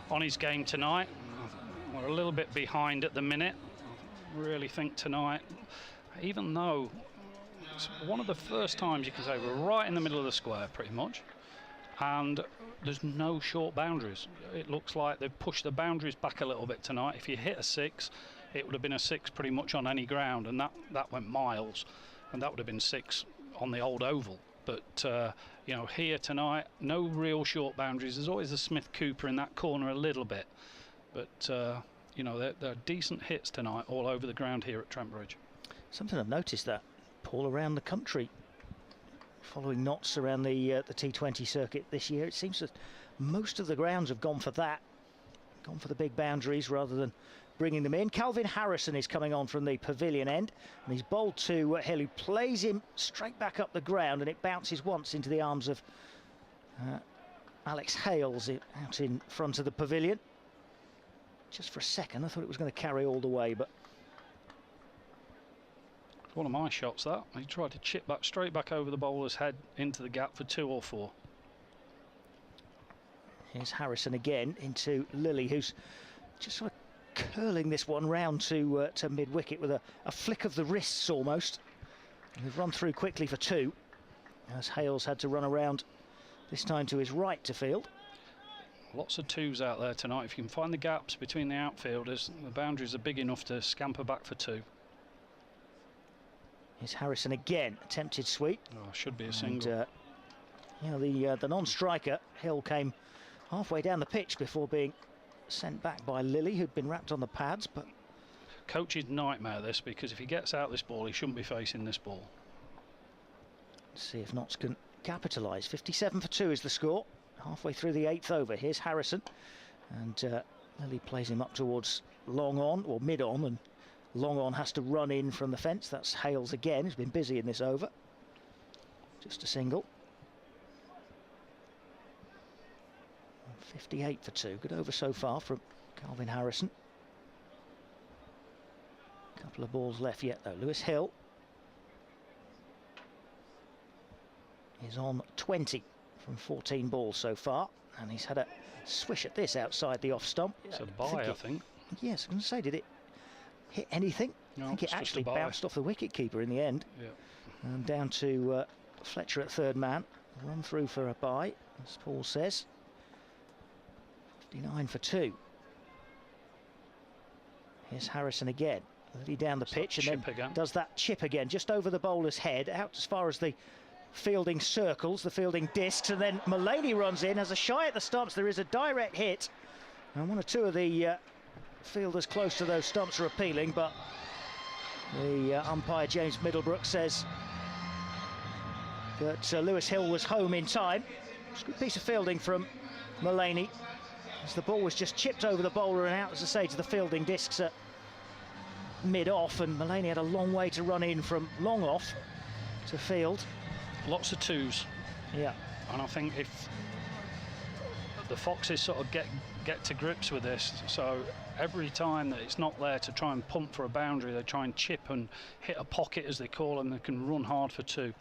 on his game tonight. We're a little bit behind at the minute. I really think tonight, even though it's one of the first times you can say we're right in the middle of the square, pretty much. And there's no short boundaries. It looks like they've pushed the boundaries back a little bit tonight. If you hit a 6, it would have been a 6 pretty much on any ground, and that went miles, and that would have been 6 on the old oval. But here tonight, no real short boundaries. There's always a Smith Cooper in that corner a little bit, but they're decent hits tonight all over the ground here at Trent Bridge. Something I've noticed that all around the country, following Notts around the T20 circuit this year, it seems that most of the grounds have gone for the big boundaries rather than bringing them in. Calvin Harrison is coming on from the pavilion end, and he's bowled to Hill, who plays him straight back up the ground, and it bounces once into the arms of Alex Hales out in front of the pavilion. Just for a second I thought it was going to carry all the way, but one of my shots, that he tried to chip back straight back over the bowler's head into the gap for 2 or 4. Here's Harrison again into Lilly, who's just sort of curling this one round to mid-wicket with a flick of the wrists almost. And they've run through quickly for 2, as Hales had to run around this time to his right to field. Lots of 2s out there tonight. If you can find the gaps between the outfielders, the boundaries are big enough to scamper back for 2. Here's Harrison again, attempted sweep. Oh, should be a single. The non-striker Hill came halfway down the pitch before being sent back by Lilly, who'd been wrapped on the pads. But coach's nightmare, this, because if he gets out this ball, he shouldn't be facing this ball. Let's see if Notts can capitalise. 57 for 2 is the score. Halfway through the 8th over. Here's Harrison. And Lilly plays him up towards long on, or mid on, and long on has to run in from the fence. That's Hales again, who's been busy in this over. Just a single. 58 for 2. Good over so far from Calvin Harrison. Couple of balls left yet though. Lewis Hill is on 20 from 14 balls so far, and he's had a swish at this outside the off stump. It's a bye, I think. Yes, I was going to say, did it hit anything? No, I think it actually bounced off the wicket keeper in the end. Yeah. And down to Fletcher at third man. Run through for a bye, as Paul says. 59 for 2. Here's Harrison again. Lilly down the pitch and then again. Does that chip again, just over the bowler's head, out as far as the fielding circles, the fielding discs, and then Mullaney runs in, has a shy at the stumps. There is a direct hit, and one or two of the fielders close to those stumps are appealing, but the umpire James Middlebrook says that Lewis Hill was home in time. It's a good piece of fielding from Mullaney, as the ball was just chipped over the bowler and out, as I say, to the fielding discs at mid-off, and Mullaney had a long way to run in from long off to field. Lots of twos. Yeah. And I think if the Foxes sort of get to grips with this, so every time that it's not there to try and pump for a boundary, they try and chip and hit a pocket, as they call them. They can run hard for 2.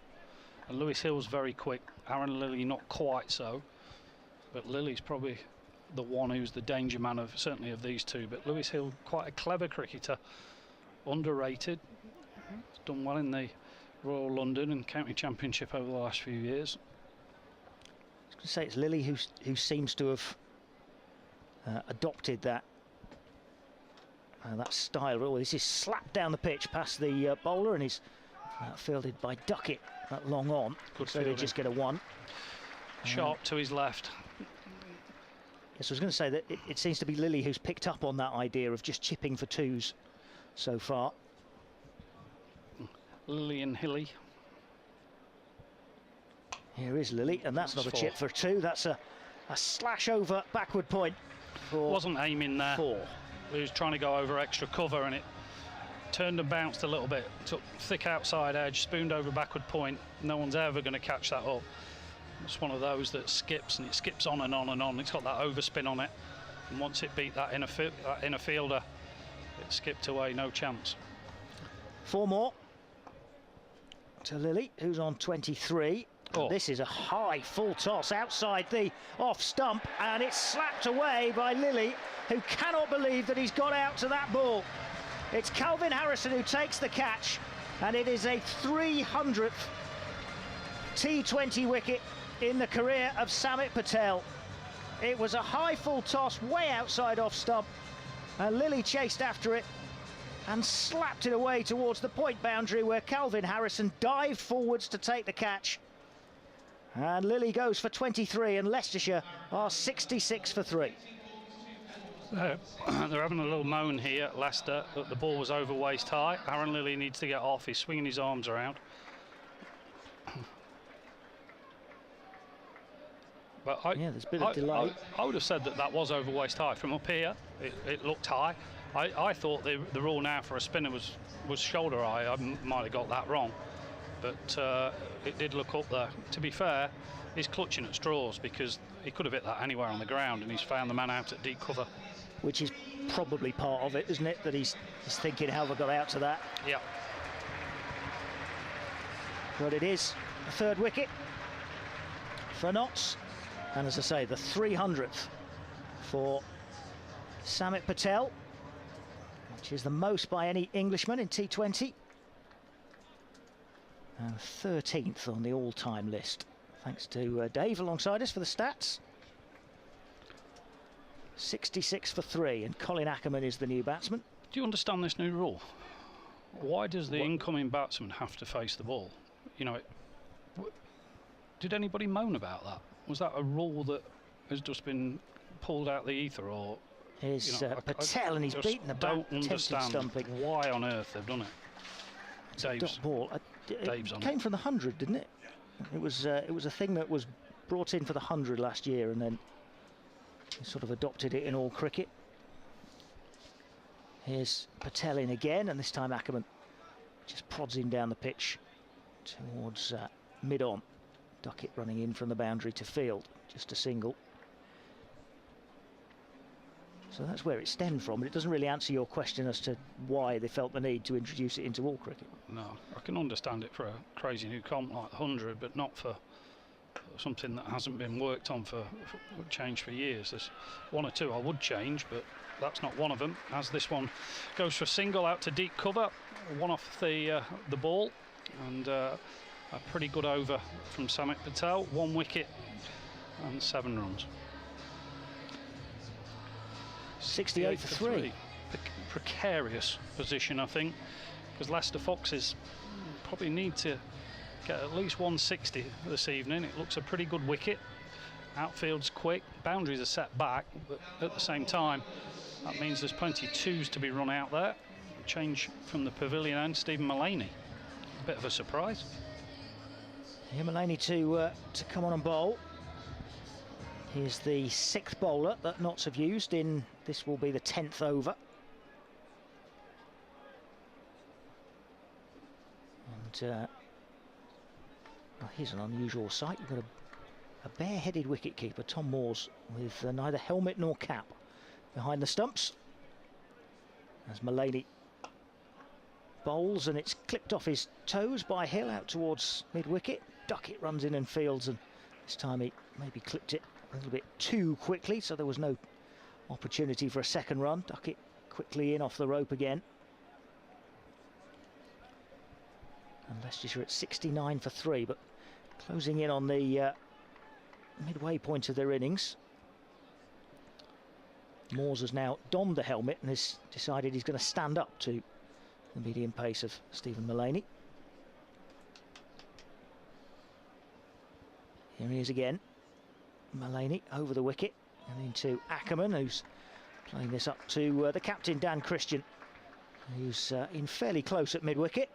And Lewis Hill's very quick. Aaron Lilly not quite so, but Lilly's probably the one who's the danger man of certainly of these two. But Lewis Hill, quite a clever cricketer, underrated. He's done well in the Royal London and County Championship over the last few years. I was going to say it's Lilly who seems to have adopted that style. Oh, this is slapped down the pitch past the bowler, and he's fielded by Duckett at long on. Good so they just get a 1. Sharp to his left. Yes, I was going to say that it seems to be Lilly who's picked up on that idea of just chipping for 2s so far. Lilly and Hilly. Here is Lilly, and that's not a chip for 2. That's a slash over backward point for Wasn't aiming there. 4. He was trying to go over extra cover, and it turned and bounced a little bit. Took thick outside edge, spooned over backward point. No one's ever going to catch that up. It's one of those that skips, and it skips on and on and on. It's got that overspin on it, and once it beat that inner fielder, it skipped away, no chance. 4 more to Lilly, who's on 23. Oh. This is a high full toss outside the off stump, and it's slapped away by Lilly, who cannot believe that he's got out to that ball. It's Calvin Harrison who takes the catch, and it is a 300th T20 wicket in the career of Samit Patel. It was a high full toss way outside off stump, and Lilly chased after it and slapped it away towards the point boundary, where Calvin Harrison dived forwards to take the catch. And Lilly goes for 23, and Leicestershire are 66 for 3. They're having a little moan here at Leicester that the ball was over waist high. Aaron Lilly needs to get off. He's swinging his arms around. But there's a bit of delay. I would have said that was over waist high. From up here, it looked high. I thought the rule now for a spinner was shoulder high. I might have got that wrong, but it did look up there. To be fair, he's clutching at straws, because he could have hit that anywhere on the ground, and he's found the man out at deep cover. Which is probably part of it, isn't it? That he's thinking how they got out to that. Yeah. But it is the 3rd wicket for Notts. And as I say, the 300th for Samit Patel, which is the most by any Englishman in T20. And 13th on the all-time list. Thanks to Dave alongside us for the stats. 66 for 3, and Colin Ackerman is the new batsman. Do you understand this new rule? Why does the incoming batsman have to face the ball? You know, did anybody moan about that? Was that a rule that has just been pulled out the ether, or is Patel, and he's beaten the bat. Don't understand stumping. why on earth they've done it. Dot ball. It came from the 100, didn't it? It was a thing that was brought in for the 100 last year, and then they sort of adopted it in all cricket. Here's Patel in again, and this time Ackerman just prods him down the pitch towards mid-on. Duckett running in from the boundary to field, just a single. So that's where it stemmed from, but it doesn't really answer your question as to why they felt the need to introduce it into all cricket. No, I can understand it for a crazy new comp like 100, but not for something that hasn't been worked on for change for years. There's one or two I would change, but that's not one of them. As this one goes for a single out to deep cover, one off the ball, and a pretty good over from Samit Patel. 1 wicket and 7 runs. 68 for 3. Precarious position, I think, because Leicester Foxes probably need to get at least 160 this evening. It looks a pretty good wicket. Outfield's quick, boundaries are set back, but at the same time that means there's plenty of twos to be run out there. Change from the pavilion end, Stephen Mullaney. A bit of a surprise. Yeah, Mullaney to come on and bowl. Here's the 6th bowler that Notts have used in, this will be the 10th over. And well, here's an unusual sight. You've got a bare-headed wicket-keeper, Tom Moores, with neither helmet nor cap behind the stumps. As Mullaney bowls, and it's clipped off his toes by Hill out towards mid-wicket. Duckett runs in and fields, and this time he maybe clipped it a little bit too quickly, so there was no opportunity for a second run. Duckett quickly in off the rope again. And Leicestershire at 69 for 3, but closing in on the midway point of their innings. Moores has now donned the helmet and has decided he's going to stand up to the medium pace of Stephen Mullaney. Here he is again. Mullaney over the wicket and into Ackerman, who's playing this up to the captain, Dan Christian, who's in fairly close at mid-wicket.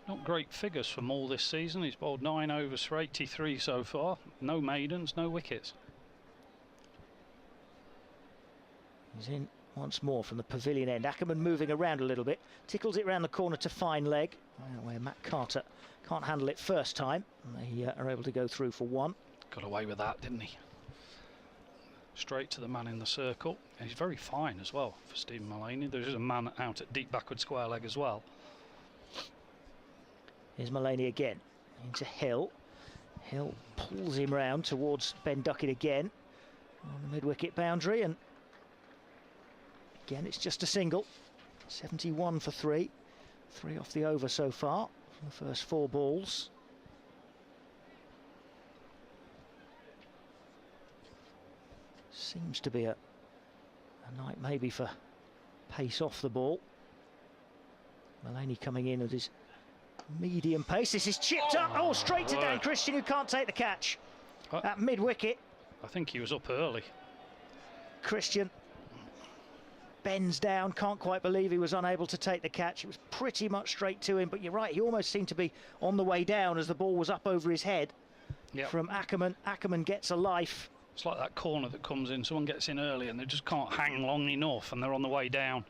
Not great figures for Moore this season. He's bowled 9 overs for 83 so far. No maidens, no wickets. He's in once more from the pavilion end. Ackerman moving around a little bit, tickles it round the corner to fine leg, where Matt Carter can't handle it first time. And they are able to go through for 1. Got away with that, didn't he? Straight to the man in the circle. And he's very fine as well for Stephen Mullaney. There's a man out at deep backward square leg as well. Here's Mullaney again into Hill. Hill pulls him round towards Ben Duckett again on the mid-wicket boundary, and again it's just a single. 71 for 3. 3 off the over so far from the first 4 balls. Seems to be a night maybe for pace off the ball. Mullaney coming in with his medium pace. This is chipped up. Oh, straight to Dan Christian, who can't take the catch at mid-wicket. I think he was up early. Christian bends down, can't quite believe he was unable to take the catch. It was pretty much straight to him, but you're right, he almost seemed to be on the way down as the ball was up over his head. Yep. From Ackerman. Ackerman gets a life. It's like that corner that comes in, someone gets in early and they just can't hang long enough and they're on the way down.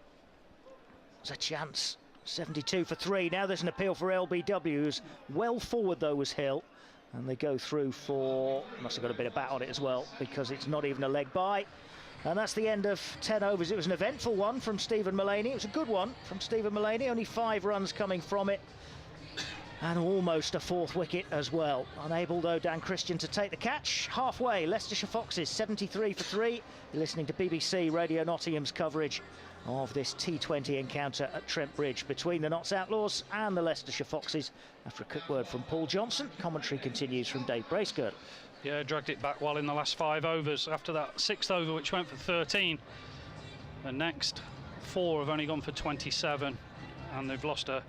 There's a chance. 72 for 3. Now there's an appeal for LBW, who's well forward though was Hill, and they go through for, must have got a bit of bat on it as well, because it's not even a leg by. And that's the end of 10 overs. It was an eventful one from Stephen Mullaney. It was a good one from Stephen Mullaney, only 5 runs coming from it, and almost a 4th wicket as well. Unable though Dan Christian to take the catch. Halfway, Leicestershire Foxes 73 for 3. You're listening to BBC Radio Nottingham's coverage of this T20 encounter at Trent Bridge between the Notts Outlaws and the Leicestershire Foxes. After a quick word from Paul Johnson, commentary continues from Dave Bracegirdle. Yeah, dragged it back well in the last 5 overs. After that 6th over, which went for 13, the next 4 have only gone for 27, and they've lost a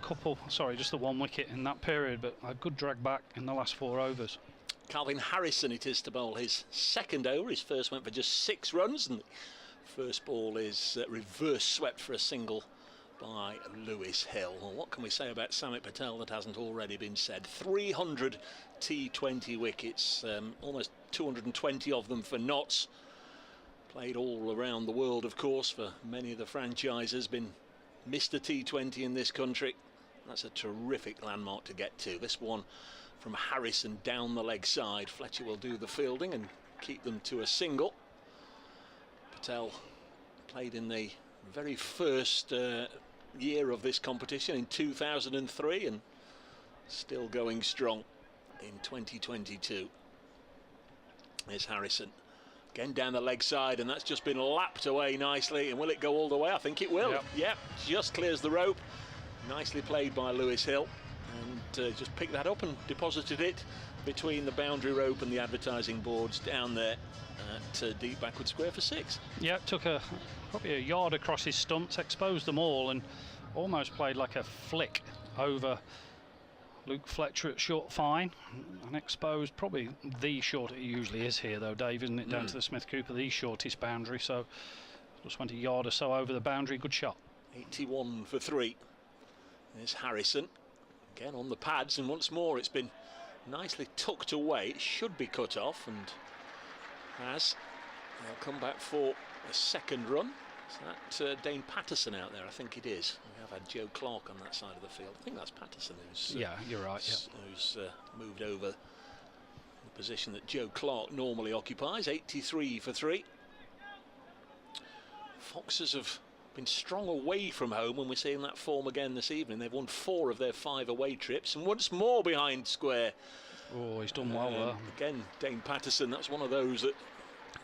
couple, sorry, just the 1 wicket in that period, but a good drag back in the last 4 overs. Calvin Harrison it is to bowl his 2nd over. His first went for just 6 runs, and First ball is reverse swept for a single by Lewis Hill. Well, what can we say about Samit Patel that hasn't already been said? 300 T20 wickets, almost 220 of them for Notts. Played all around the world, of course, for many of the franchises. Been Mr. T20 in this country. That's a terrific landmark to get to. This one from Harrison down the leg side. Fletcher will do the fielding and keep them to a single. Patel played in the very first year of this competition in 2003 and still going strong in 2022. There's Harrison again down the leg side, and that's just been lapped away nicely. And will it go all the way? I think it will. Yep, just clears the rope. Nicely played by Lewis Hill, and just picked that up and deposited it between the boundary rope and the advertising boards down there at deep backward square for 6. Yeah, it took probably a yard across his stumps, exposed them all, and almost played like a flick over Luke Fletcher at short fine, and exposed probably the short. It usually is here though, Dave, isn't it? Down to the Smith Cooper, the shortest boundary, so just went a yard or so over the boundary. Good shot. 81 for 3. There's Harrison again on the pads, and once more it's been nicely tucked away. It should be cut off, and has. They'll come back for a second run. Is that Dane Patterson out there? I think it is. We have had Joe Clark on that side of the field. I think that's Patterson who's yeah, you're right. Who's moved over the position that Joe Clark normally occupies. 83 for 3. Foxes have been strong away from home, and we're seeing that form again this evening. They've won 4 of their 5 away trips, and once more behind square. Oh, he's done well there. Again, Dane Patterson, that's one of those that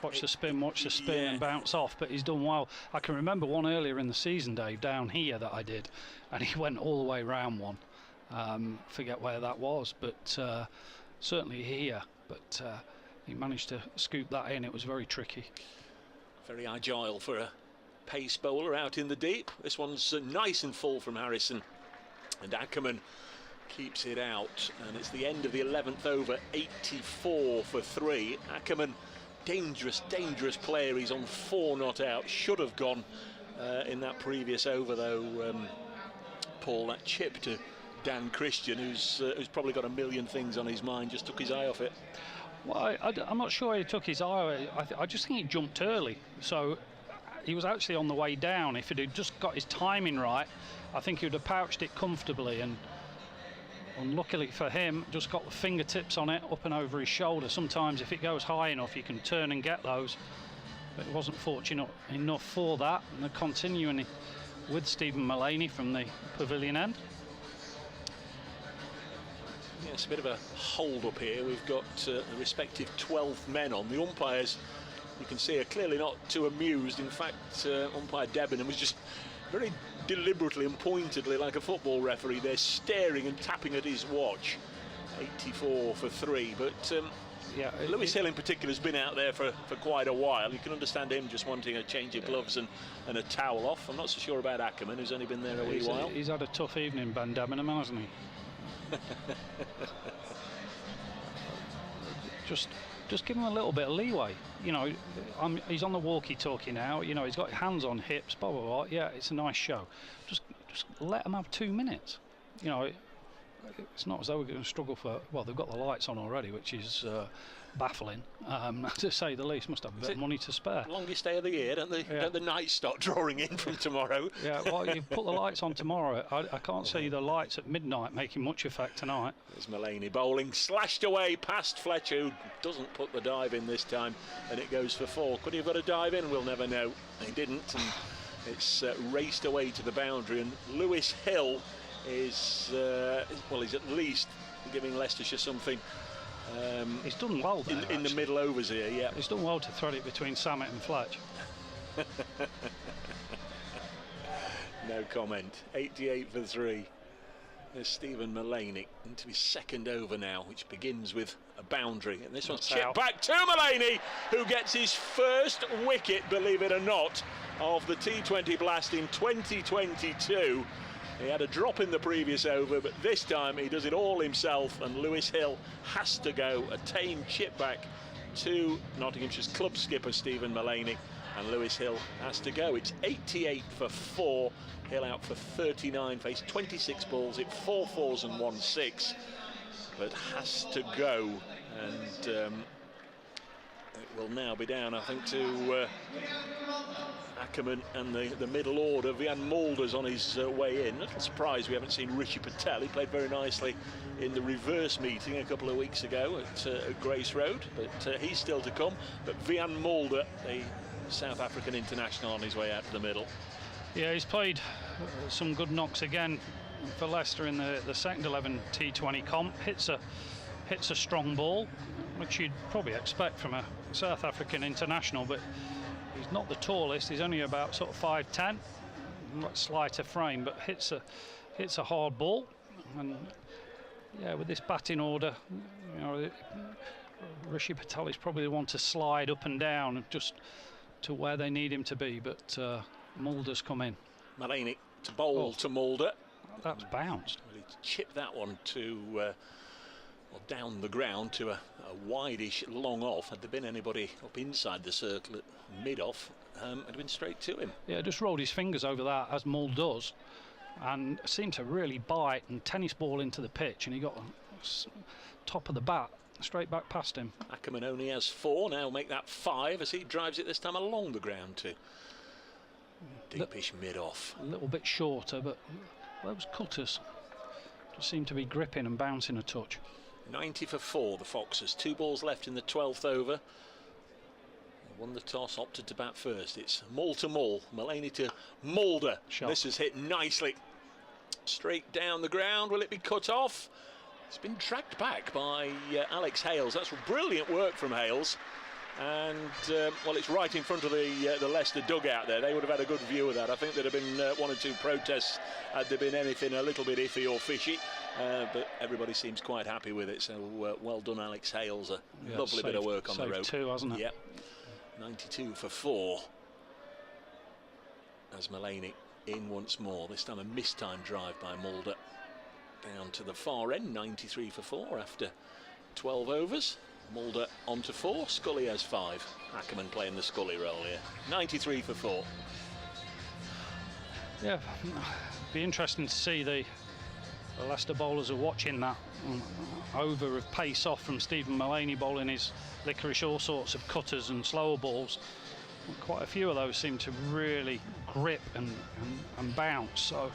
watch the spin and bounce off, but he's done well. I can remember one earlier in the season, Dave, down here that I did, and he went all the way round one. Forget where that was, but certainly here. But he managed to scoop that in. It was very tricky. Very agile for a pace bowler out in the deep. This one's nice and full from Harrison, and Ackerman keeps it out, and it's the end of the 11th over. 84 for 3. Ackerman, dangerous player. He's on 4 not out. Should have gone in that previous over though, Paul. That chip to Dan Christian, who's probably got a million things on his mind, just took his eye off it. Well, I'm not sure he took his eye off it. I just think he jumped early, so he was actually on the way down. If he'd just got his timing right, I think he would have pouched it comfortably, and unluckily for him, just got the fingertips on it up and over his shoulder. Sometimes if it goes high enough, you can turn and get those, but it wasn't fortunate enough for that. And they're continuing with Stephen Mullaney from the pavilion end. Yeah, it's a bit of a hold up here. We've got the respective 12 men on. The umpires, you can see, are clearly not too amused. In fact, umpire Debenham was just very deliberately and pointedly, like a football referee, they're staring and tapping at his watch. 84 for 3, but yeah, Lewis Hill in particular has been out there for quite a while. You can understand him just wanting a change of gloves and a towel off. I'm not so sure about Ackerman, who's only been there a wee while. He's had a tough evening, Ben Debenham, hasn't he? Just give him a little bit of leeway. You know, he's on the walkie-talkie now. You know, he's got hands on hips, blah, blah, blah. Yeah, it's a nice show. Just let him have 2 minutes. You know, it's not as though we're going to struggle for... Well, they've got the lights on already, which is baffling, to say the least. Must have a bit of money to spare. Longest day of the year, don't they? Yeah. Don't the nights start drawing in from tomorrow? Yeah, well, you put the lights on tomorrow. I can't see the lights at midnight making much effect tonight. There's Mullaney bowling, slashed away past Fletcher, who doesn't put the dive in this time, and it goes for 4. Could he have got a dive in? We'll never know. He didn't, and it's raced away to the boundary, and Lewis Hill is, well, he's at least giving Leicestershire something. He's done well there, in the middle overs here, yeah. He's done well to thread it between Samit and Fletch. No comment. 88 for 3. There's Stephen Mullaney into his second over now, which begins with a boundary. And this one's chipped back to Mullaney, who gets his first wicket, believe it or not, of the T20 Blast in 2022. He had a drop in the previous over, but this time he does it all himself, and Lewis Hill has to go. A tame chip back to Nottinghamshire's club skipper Stephen Mullaney, and Lewis Hill has to go. It's 88 for 4. Hill out for 39, faced 26 balls, hit 4 4s and 1 6, but has to go. And it will now be down, I think, to Ackerman and the middle order. Vian Mulder's on his way in. Little surprised we haven't seen Rishi Patel. He played very nicely in the reverse meeting a couple of weeks ago at Grace Road, but he's still to come. But Vian Mulder, the South African international, on his way out to the middle. Yeah, he's played some good knocks again for Leicester in the second 11 T20 comp. Hits a strong ball, which you'd probably expect from a South African international, but he's not the tallest. He's only about sort of 5'10", much slighter frame, but hits a hard ball. And yeah, with this batting order, you know, Rishi Patel is probably the one to slide up and down just to where they need him to be, but Mulder's come in. Mullaney to bowl to Mulder. That's bounced. Well, he chipped that one to down the ground to a wide-ish long off. Had there been anybody up inside the circle at mid-off, had been straight to him. Yeah, just rolled his fingers over that, as Mull does, and seemed to really bite and tennis ball into the pitch, and he got top of the bat straight back past him. Ackerman only has 4, now make that 5 as he drives it this time along the ground to deepish mid-off. A little bit shorter, but those cutters just seem to be gripping and bouncing a touch. 90 for 4, the Foxes. 2 balls left in the 12th over. Won the toss, opted to bat first. It's Mull to Mull, Mullaney to Mulder. Shot. This is hit nicely. Straight down the ground. Will it be cut off? It's been tracked back by Alex Hales. That's brilliant work from Hales. And, well, it's right in front of the Leicester dugout there. They would have had a good view of that. I think there'd have been 1 or 2 protests had there been anything a little bit iffy or fishy. But everybody seems quite happy with it. So, well done, Alex Hales. A lovely bit of work on the road. 2, hasn't it? Yep. 92 for 4. As Mullaney in once more. This time a mistime drive by Mulder. Down to the far end, 93 for 4 after 12 overs. Mulder on to 4, Scully has 5. Ackerman playing the Scully role here. 93 for 4. Yeah, be interesting to see the Leicester bowlers are watching that over of pace off from Stephen Mullaney bowling his licorice all sorts of cutters and slower balls. Quite a few of those seem to really grip and bounce, so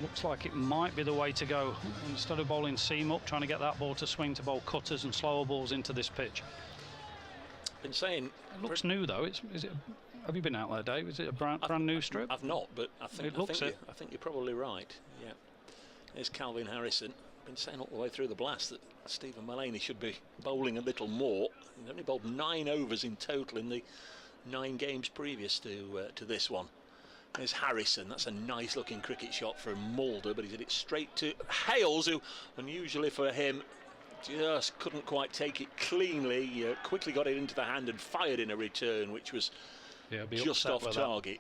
looks like it might be the way to go. Instead of bowling seam up, trying to get that ball to swing, to bowl cutters and slower balls into this pitch. Been saying it looks new though. Have you been out there, Dave? Is it a brand new strip? I've not, but I think you're probably right. Yeah. There's Calvin Harrison. Been saying all the way through the blast that Stephen Mullaney should be bowling a little more. He's only bowled 9 overs in total in the 9 games previous to this one. There's Harrison. That's a nice looking cricket shot from Mulder, but he did it straight to Hales, who unusually for him just couldn't quite take it cleanly. Quickly got it into the hand and fired in a return, which was just off target.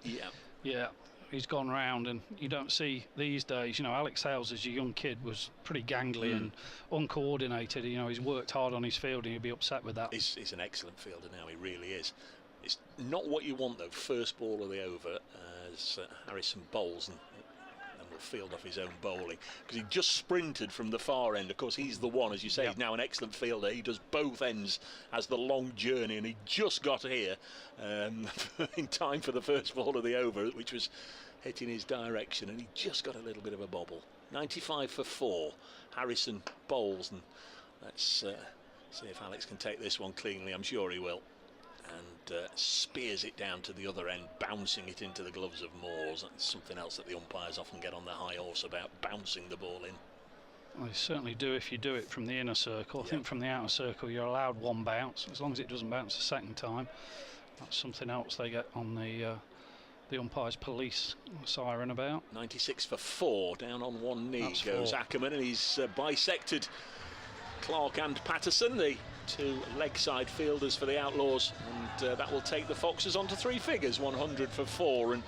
Yeah, he's gone round, and you don't see these days. You know, Alex Hales as a young kid was pretty gangly and uncoordinated. You know, he's worked hard on his field, and he'd be upset with that. He's an excellent fielder now. He really is. It's not what you want though. First ball of the over as Harrison bowls and will field off his own bowling, because he just sprinted from the far end. Of course, he's the one, as you say, he's now an excellent fielder. He does both ends as the long journey, and he just got here in time for the first ball of the over, which was hitting his direction, and he just got a little bit of a bobble. 95 for 4. Harrison bowls, and let's see if Alex can take this one cleanly. I'm sure he will. And spears it down to the other end, bouncing it into the gloves of Moores. That's something else that the umpires often get on their high horse about, bouncing the ball in. Well, they certainly do if you do it from the inner circle. I think from the outer circle you're allowed 1 bounce, as long as it doesn't bounce a second time. That's something else they get on the umpire's police siren about. 96 for 4, down on one knee goes Ackerman, and he's bisected Clark and Patterson, the 2 leg side fielders for the Outlaws, and that will take the Foxes on to 3 figures, 100 for 4. And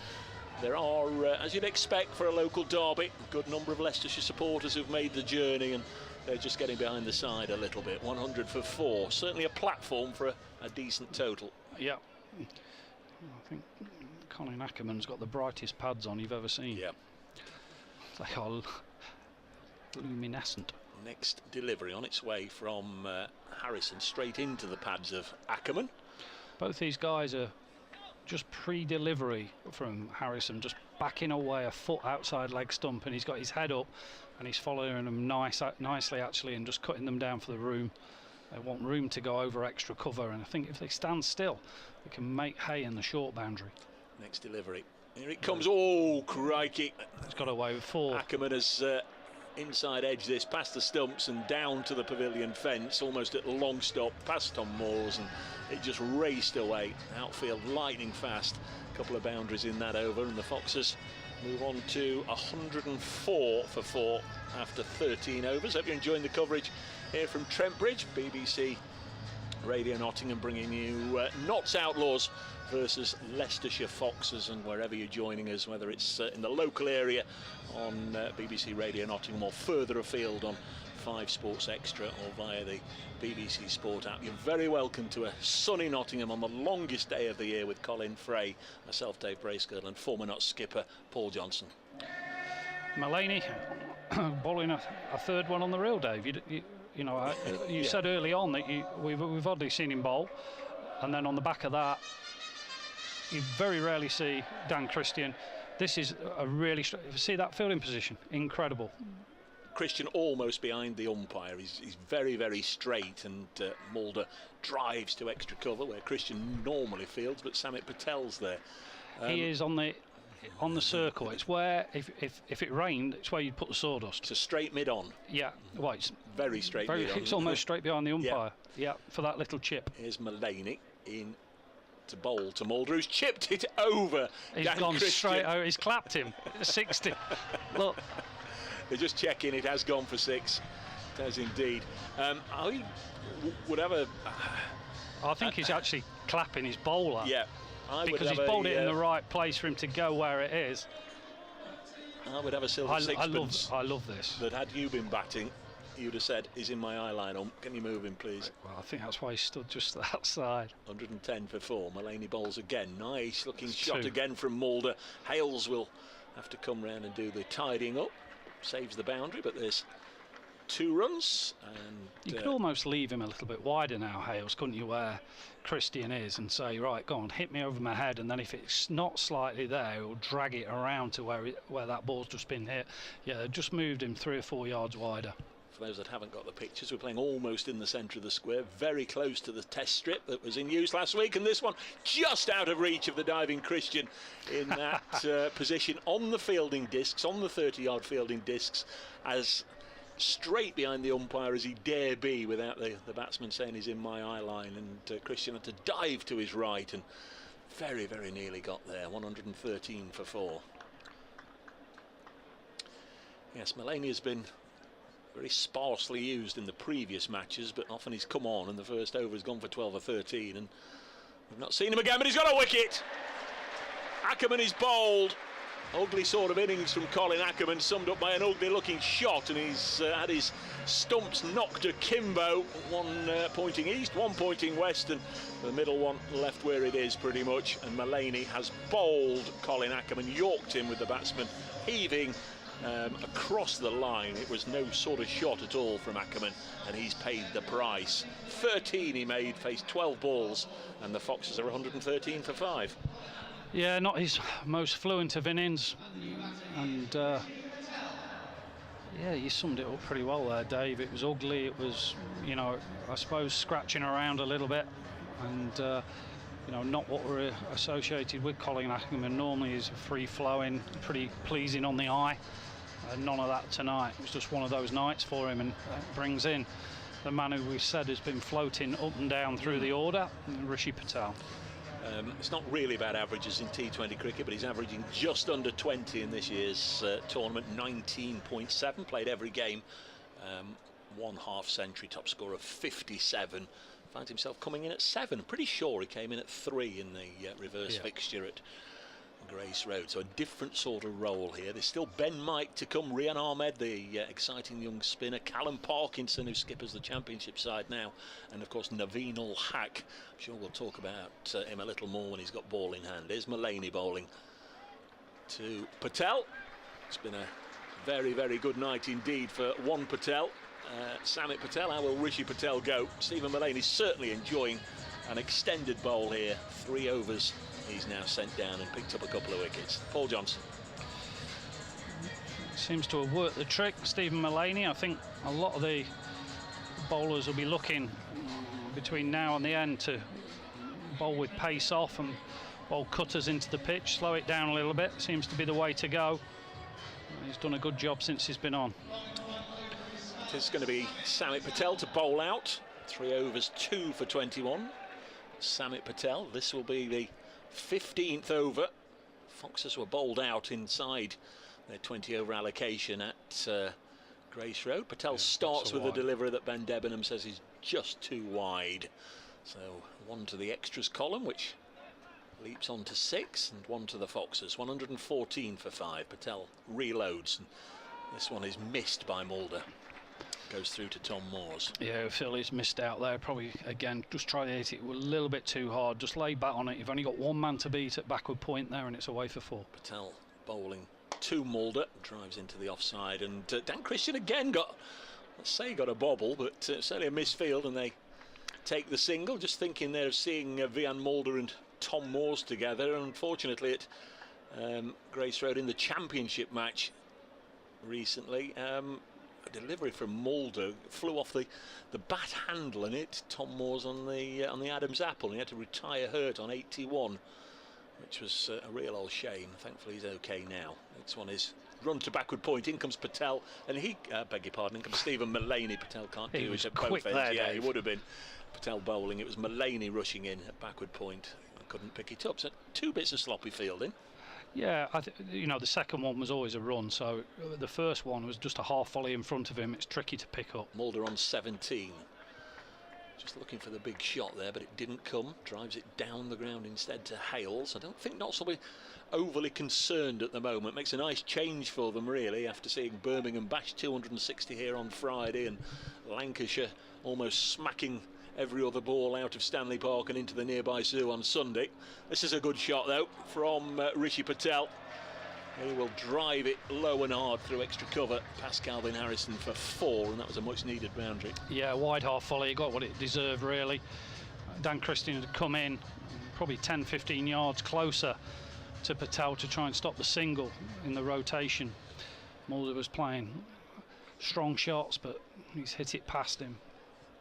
there are, as you'd expect for a local derby, a good number of Leicestershire supporters who've made the journey, and they're just getting behind the side a little bit. 100 for 4, certainly a platform for a decent total. Yeah, I think Colin Ackerman's got the brightest pads on you've ever seen. Yeah. They are luminescent. Next delivery on its way from Harrison straight into the pads of Ackerman. Both these guys are just pre-delivery from Harrison, just backing away a foot outside leg stump, and he's got his head up and he's following them nicely actually, and just cutting them down for the room. They want room to go over extra cover, and I think if they stand still they can make hay in the short boundary. Next delivery, here it comes. Oh crikey, He's got away with 4. Ackerman has inside edge this past the stumps and down to the pavilion fence, almost at long stop, past Tom Moore's, and it just raced away. Outfield lightning fast. A couple of boundaries in that over, and the Foxes move on to 104 for 4 after 13 overs. Hope you're enjoying the coverage here from Trent Bridge, BBC Radio Nottingham, bringing you Notts Outlaws versus Leicestershire Foxes, and wherever you're joining us, whether it's in the local area on BBC Radio Nottingham or further afield on 5 Sports Extra or via the BBC Sport app, you're very welcome to a sunny Nottingham on the longest day of the year with Colin Fray, myself Dave Bracegirdle, and former Notts skipper Paul Johnson. Mullaney bowling a third one on the reel, Dave. You know, you said early on that we've oddly seen him bowl, and then on the back of that you very rarely see Dan Christian. This is a really see that fielding position, incredible. Christian almost behind the umpire. He's very, very straight, and Mulder drives to extra cover where Christian normally fields, but Samit Patel's there. He is on the circle. It's where if it rained, it's where you'd put the sawdust. It's a straight mid on. Yeah, well, it's very straight mid on. It's almost straight behind the umpire. Yeah, for that little chip. Here's Mullaney in to bowl to Mulder, who's chipped it over. He's Dan gone Christian. straight over. He's clapped him. 60. Look. They're just checking. It has gone for 6. It has indeed. I would have a. I think he's actually clapping his bowler. Yeah. Because he's bowled it in the right place for him to go where it is. I would have a silver sixpence. I love this. That had you been batting, you'd have said, he's in my eye line. Can you move him, please? Well, I think that's why he stood just outside. 110 for 4. Mullaney bowls again. Nice looking It's shot 2. again from Mulder. Hales will have to come round and do the tidying up. Saves the boundary, but there's 2 runs. And you could almost leave him a little bit wider now, Hales, couldn't you, where Christian is, and say, right, go on, hit me over my head, and then if it's not slightly there, he'll drag it around to where that ball's just been hit. Yeah, just moved him 3 or 4 yards wider. For those that haven't got the pictures, we're playing almost in the centre of the square, very close to the test strip that was in use last week, and this one just out of reach of the diving Christian in that position on the fielding discs, on the 30-yard fielding discs, as straight behind the umpire as he dare be without the batsman saying he's in my eye line, and Christian had to dive to his right and very, very nearly got there. 113 for 4. Yes, Mullaney has been very sparsely used in the previous matches, but often he's come on and the first over has gone for 12 or 13, and we've not seen him again, but he's got a wicket. Ackerman is bowled. Ugly sort of innings from Colin Ackerman, summed up by an ugly looking shot, and he's had his stumps knocked akimbo, one pointing east, one pointing west, and the middle one left where it is pretty much. And Mullaney has bowled Colin Ackerman, yorked him with the batsman heaving across the line. It was no sort of shot at all from Ackerman, and he's paid the price. 13 he made, faced 12 balls, and the Foxes are 113 for 5. Yeah, not his most fluent of innings, and yeah, you summed it up pretty well there, Dave. It was ugly, it was, you know, I suppose scratching around a little bit, and you know, not what we're associated with Colin Ackerman. Normally is free-flowing, pretty pleasing on the eye. None of that tonight. It was just one of those nights for him, and brings in the man who we said has been floating up and down through the order, Rishi Patel. It's not really bad averages in T20 cricket, but he's averaging just under 20 in this year's tournament. 19.7, played every game, 1 half-century, top score of 57. Found himself coming in at 7. Pretty sure he came in at 3 in the reverse fixture at Grace Road. So a different sort of role here. There's still Ben Mike to come, Rian Ahmed, the exciting young spinner, Callum Parkinson, who skippers the championship side now, and of course Naveen ul Haq. I'm sure we'll talk about him a little more when he's got ball in hand. Here's Mullaney bowling to Patel. It's been a very, very good night indeed for one Patel. Samit Patel. How will Rishi Patel go? Stephen Mullaney certainly enjoying an extended bowl here. 3 overs. He's now sent down and picked up a couple of wickets. Paul Johnson. Seems to have worked the trick, Stephen Mullaney. I think a lot of the bowlers will be looking between now and the end to bowl with pace off and bowl cutters into the pitch, slow it down a little bit. Seems to be the way to go. He's done a good job since he's been on. It's going to be Samit Patel to bowl out. 3 overs, 2 for 21. Samit Patel. This will be the 15th over. Foxes were bowled out inside their 20 over allocation at Grace Road. Patel starts with a delivery that Ben Debenham says is just too wide. So 1 to the extras column, which leaps on to 6, and 1 to the Foxes. 114 for 5. Patel reloads, and this one is missed by Mulder. Goes through to Tom Moores. Yeah, Phil is missed out there. Probably, again, just try to hit it a little bit too hard. Just lay back on it. You've only got 1 man to beat at backward point there, and it's away for 4. Patel bowling to Mulder. Drives into the offside, and Dan Christian again got, let's say, got a bobble, but certainly a misfield, and they take the single. Just thinking there of seeing Vian Mulder and Tom Moores together. And unfortunately, at Grace Road in the championship match recently, a delivery from Mulder flew off the bat handle and hit Tom Moores on the Adam's apple, and he had to retire hurt on 81, which was a real old shame. Thankfully he's okay now. This one is run to backward point. In comes Patel, and he beg your pardon, in comes Stephen Mullaney. Patel can't do it at both ends. Yeah, he would have been. Patel bowling. It was Mullaney rushing in at backward point. Couldn't pick it up. So 2 bits of sloppy fielding. Yeah, you know, the second one was always a run, so the first one was just a half volley in front of him. It's tricky to pick up. Mulder on 17. Just looking for the big shot there, but it didn't come. Drives it down the ground instead to Hales. I don't think Notts will be overly concerned at the moment. Makes a nice change for them, really, after seeing Birmingham bash 260 here on Friday, and Lancashire almost smacking every other ball out of Stanley Park and into the nearby zoo on Sunday. This is a good shot, though, from Rishi Patel. He will drive it low and hard through extra cover past Calvin Harrison for 4, and that was a much needed boundary. Yeah, wide half volley, got what it deserved, really. Dan Christian had come in probably 10-15 yards closer to Patel to try and stop the single in the rotation. Mulder was playing strong shots, but he's hit it past him.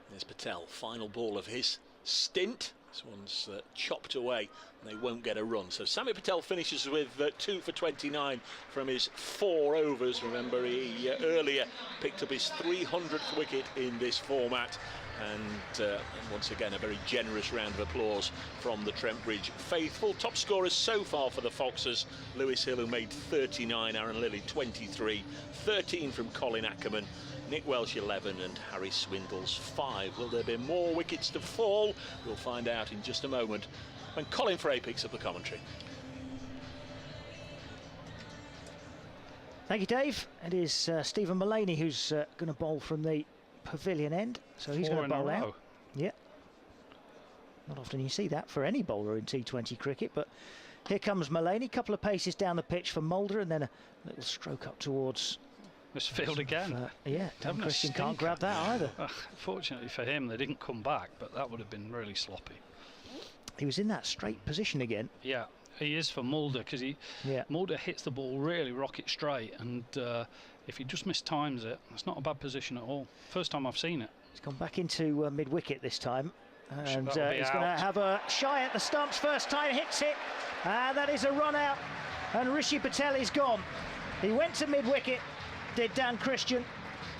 There's Patel, final ball of his stint. This one's chopped away, and they won't get a run. So Samit Patel finishes with 2 for 29 from his 4 overs. Remember, he earlier picked up his 300th wicket in this format. And once again, a very generous round of applause from the Trent Bridge faithful. Top scorers so far for the Foxes: Lewis Hill, who made 39, Aaron Lilly 23, 13 from Colin Ackerman, Nick Welsh 11, and Harry Swindles 5. Will there be more wickets to fall? We'll find out in just a moment when Colin Fray picks up the commentary. Thank you, Dave. It is Stephen Mullaney who's going to bowl from the pavilion end, so he's going to bowl out. Yeah, not often you see that for any bowler in T20 cricket, but here comes Mullaney. Couple of paces down the pitch for Mulder, and then a little stroke up towards misfield again. Yeah, Dan Christian can't grab that either. Fortunately for him, they didn't come back, but that would have been really sloppy. He was in that straight position again. Yeah, he is for Mulder, because Mulder hits the ball really rocket straight, and if he just mistimes it, it's not a bad position at all. First time I've seen it. He's gone back into mid-wicket this time, and he's going to have a shy at the stumps. First time hits it, and that is a run out, and Rishi Patel is gone. He went to mid-wicket, did Dan Christian,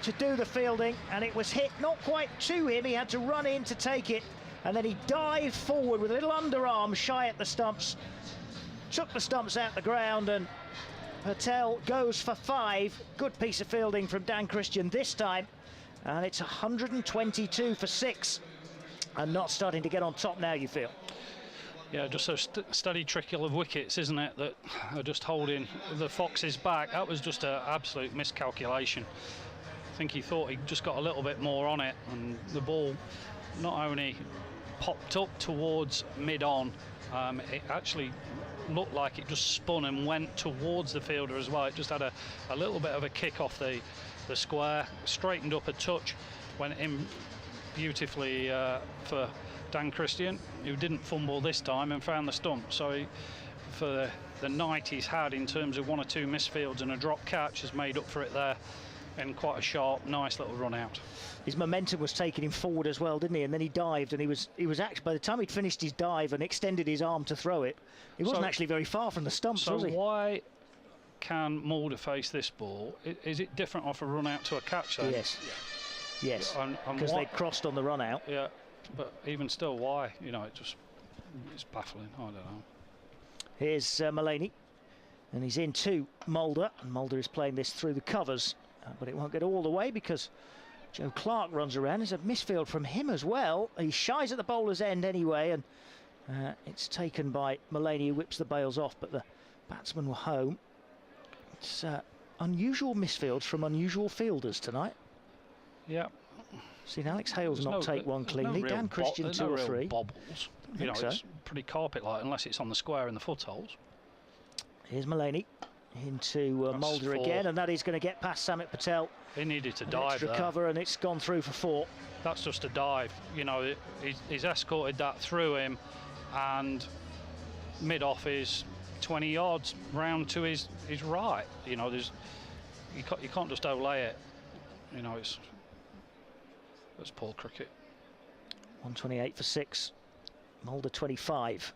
to do the fielding, and it was hit not quite to him. He had to run in to take it, and then he dived forward with a little underarm shy at the stumps, took the stumps out the ground, and Patel goes for 5. Good piece of fielding from Dan Christian this time, and it's 122 for 6, and not starting to get on top now, you feel? Yeah, just a steady trickle of wickets, isn't it, that are just holding the Foxes back. That was just an absolute miscalculation. I think he thought he just got a little bit more on it, and the ball not only popped up towards mid-on, it actually looked like it just spun and went towards the fielder as well. It just had a little bit of a kick off the square, straightened up a touch, went in beautifully for Dan Christian, who didn't fumble this time and found the stump. So for the night he's had in terms of 1 or 2 misfields and a drop catch, has made up for it there in quite a sharp, nice little run out. His momentum was taking him forward as well, didn't he? And then he dived, and he was actually, by the time he'd finished his dive and extended his arm to throw it, he wasn't actually very far from the stumps, was he? So why can Mulder face this ball? Is it different off a run out to a catch then? Yes, because they crossed on the run out. Yeah, but even still, why? You know, it's baffling. I don't know. Here's Mullaney, and he's into Mulder, and Mulder is playing this through the covers, but it won't get all the way because Joe Clark runs around. There's a misfield from him as well. He shies at the bowler's end anyway, and it's taken by Mullaney, who whips the bails off, but the batsmen were home. It's unusual misfields from unusual fielders tonight. Yeah. Seen Alex Hales not take one cleanly. Dan Christian 2 or 3. Bobbles. You know, it's pretty carpet-like unless it's on the square in the footholes. Here's Mullaney into Mulder again, and that is going to get past Samit Patel. He needed to dive extra there. Cover, and it's gone through for 4. That's just a dive. You know, he's escorted that through him, and mid-off is 20 yards round to his right. You know, you can't just olay it. You know, it's poor cricket. 128 for 6. Mulder 25.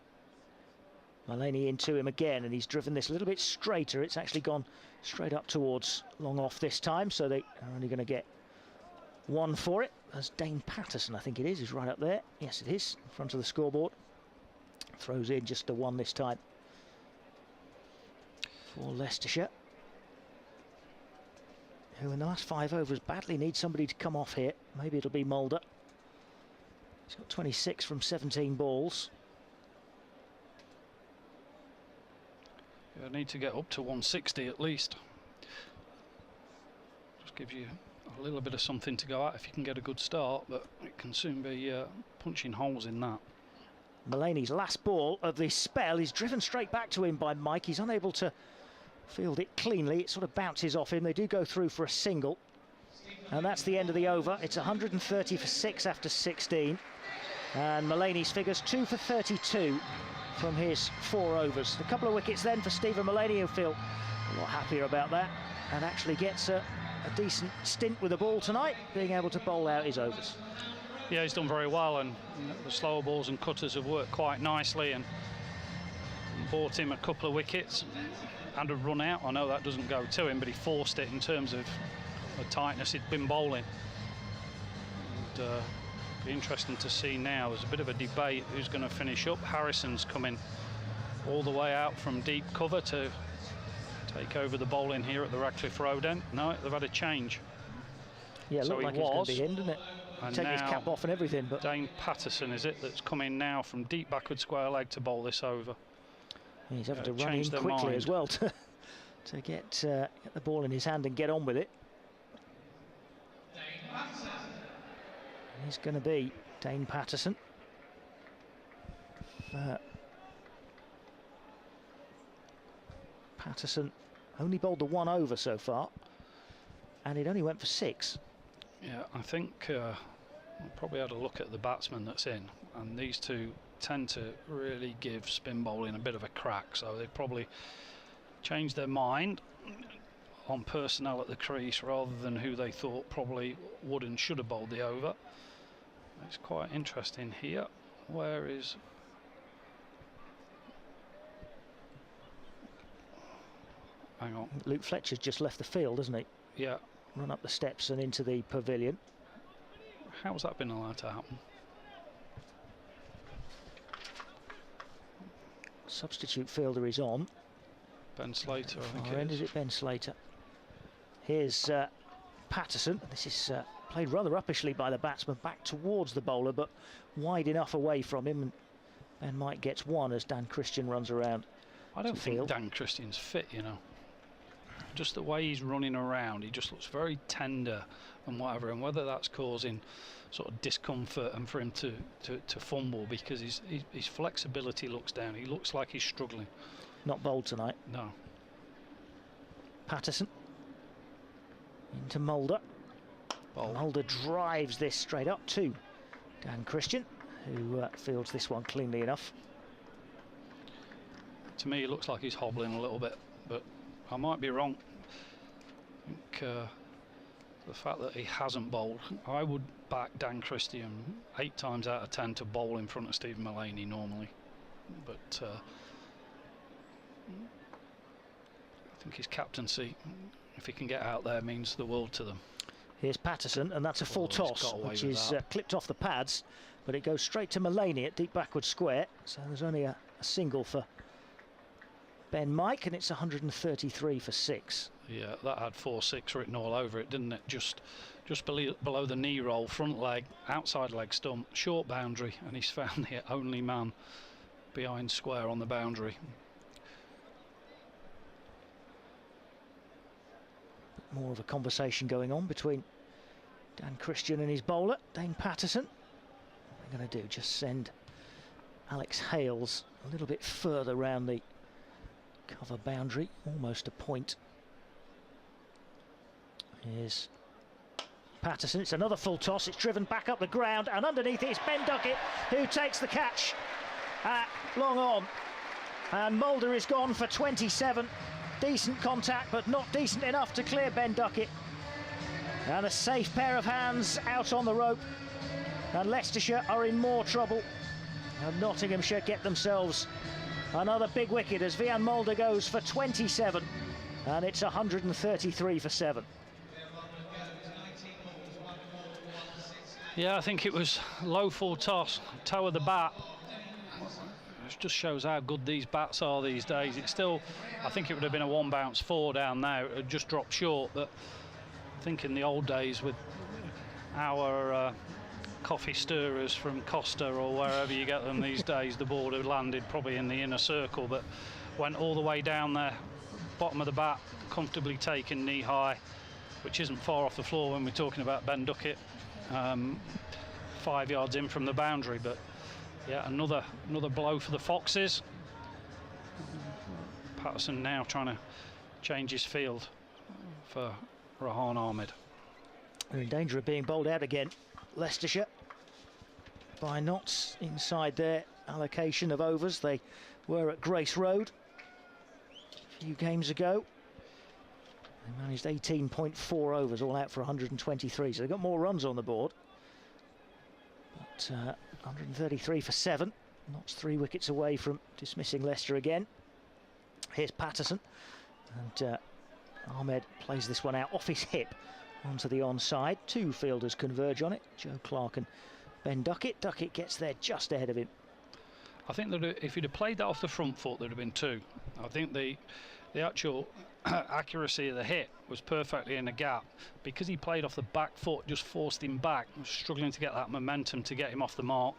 Mullaney into him again, and he's driven this a little bit straighter. It's actually gone straight up towards long off this time, so they are only going to get 1 for it. As Dane Patterson, I think it is right up there. Yes, it is, in front of the scoreboard. Throws in just the 1 this time for Leicestershire, who in the last 5 overs badly need somebody to come off here. Maybe it'll be Mulder. He's got 26 from 17 balls. You need to get up to 160 at least. Just gives you a little bit of something to go at if you can get a good start, but it can soon be punching holes in that. Mullaney's last ball of this spell is driven straight back to him by Mike. He's unable to field it cleanly. It sort of bounces off him. They do go through for a single, and that's the end of the over. It's 130 for 6 after 16, and Mullaney's figures 2 for 32 from his 4 overs. A couple of wickets then for Stephen Mullaney, who feel a lot happier about that, and actually gets a decent stint with the ball tonight, being able to bowl out his overs. Yeah, he's done very well, and the slower balls and cutters have worked quite nicely and bought him a couple of wickets and a run out. I know that doesn't go to him, but he forced it in terms of the tightness he'd been bowling. And, be interesting to see now. There's a bit of a debate who's going to finish up. Harrison's coming all the way out from deep cover to take over the bowling here at the Radcliffe Road end. No, they've had a change. Yeah, so looked like it was going to be him, didn't it? And taking his cap off and everything. But Dane Patterson is it that's coming now from deep backward square leg to bowl this over. He's having to run in quickly as well to get the ball in his hand and get on with it. He's going to be Dane Patterson. Patterson only bowled the 1 over so far, and it only went for 6. Yeah, I think we'll probably had a look at the batsman that's in, and these two tend to really give spin bowling a bit of a crack, so they probably changed their mind on personnel at the crease rather than who they thought probably would and should have bowled the over. It's quite interesting here. Where is... Hang on. Luke Fletcher's just left the field, hasn't he? Yeah. Run up the steps and into the pavilion. How's that been allowed to happen? Substitute fielder is on. Ben Slater, I think Far end, is it Ben Slater? Here's Patterson. This is played rather uppishly by the batsman, back towards the bowler, but wide enough away from him. And Ben Mike gets one as Dan Christian runs around. I don't think field. Dan Christian's fit, you know. Just the way he's running around, he just looks very tender and whatever, and whether that's causing sort of discomfort and for him to fumble, because his flexibility looks down. He looks like he's struggling. Not bold tonight. No. Patterson into Mulder. Mulder drives this straight up to Dan Christian, who fields this one cleanly enough. To me, it looks like he's hobbling a little bit, but I might be wrong. I think the fact that he hasn't bowled, I would back Dan Christian 8 times out of 10 to bowl in front of Stephen Mullaney normally, but I think his captaincy, if he can get out there, means the world to them. Here's Patterson, and that's a full toss, which is clipped off the pads, but it goes straight to Mullaney at deep backward square, so there's only a single for Ben Mike, and it's 133 for 6. Yeah, that had 4-6 written all over it, didn't it? Just below the knee roll, front leg, outside leg stump, short boundary, and he's found the only man behind square on the boundary. More of a conversation going on between Dan Christian and his bowler, Dane Patterson. What they're going to do, just send Alex Hales a little bit further round the cover boundary, almost a point. Here's Patterson, it's another full toss, it's driven back up the ground, and underneath it is Ben Duckett, who takes the catch at long on. And Mulder is gone for 27. Decent contact, but not decent enough to clear Ben Duckett. And a safe pair of hands out on the rope. And Leicestershire are in more trouble. And Nottinghamshire get themselves another big wicket as Vian Mulder goes for 27. And it's 133 for 7. Yeah, I think it was low full toss, toe of the bat. It just shows how good these bats are these days. It's still, I think it would have been a 1 bounce 4 down now. It had just dropped short, but I think in the old days with our coffee stirrers from Costa or wherever you get them these days, the ball had landed probably in the inner circle, but went all the way down there, bottom of the bat, comfortably taken knee high, which isn't far off the floor when we're talking about Ben Duckett, 5 yards in from the boundary. But yeah, another blow for the Foxes. Patterson now trying to change his field for Rahan Ahmed. They're in danger of being bowled out again, Leicestershire, by Notts inside their allocation of overs. They were at Grace Road a few games ago. They managed 18.4 overs, all out for 123, so they got more runs on the board. But 133 for 7. Notts 3 wickets away from dismissing Leicester again. Here's Patterson, and Ahmed plays this one out off his hip onto the onside. 2 fielders converge on it, Joe Clark and Ben Duckett. Duckett gets there just ahead of him. I think that if he'd have played that off the front foot, there'd have been 2. I think the actual accuracy of the hit was perfectly in the gap. Because he played off the back foot, just forced him back, struggling to get that momentum to get him off the mark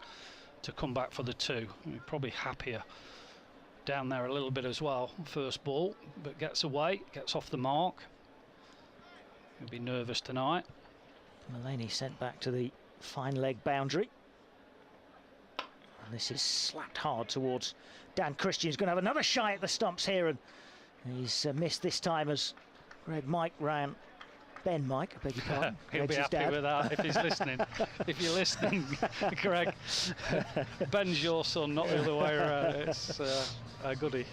to come back for the 2. Probably happier down there a little bit as well, first ball, but gets away, gets off the mark. He'll be nervous tonight. Mullaney sent back to the fine leg boundary. And this is slapped hard towards Dan Christian. He's going to have another shy at the stumps here, and he's missed this time as Greg Mike ran. Ben Mike, I beg your pardon. He'll be happy with that if he's listening. If you're listening, Greg, Ben's your son, not the other way around. It's a goodie.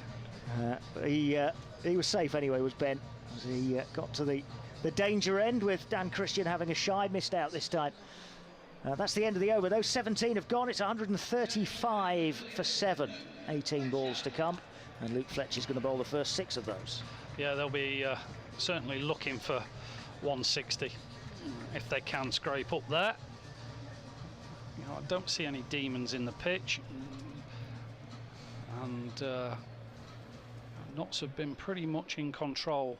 He was safe anyway, was Ben, as he got to the danger end with Dan Christian having a shy, missed out this time. That's the end of the over. Those 17 have gone. It's 135 for 7. 18 balls to come, and Luke Fletcher's going to bowl the first 6 of those. Yeah, they'll be certainly looking for 160 if they can scrape up there. You know, I don't see any demons in the pitch, and Notts have been pretty much in control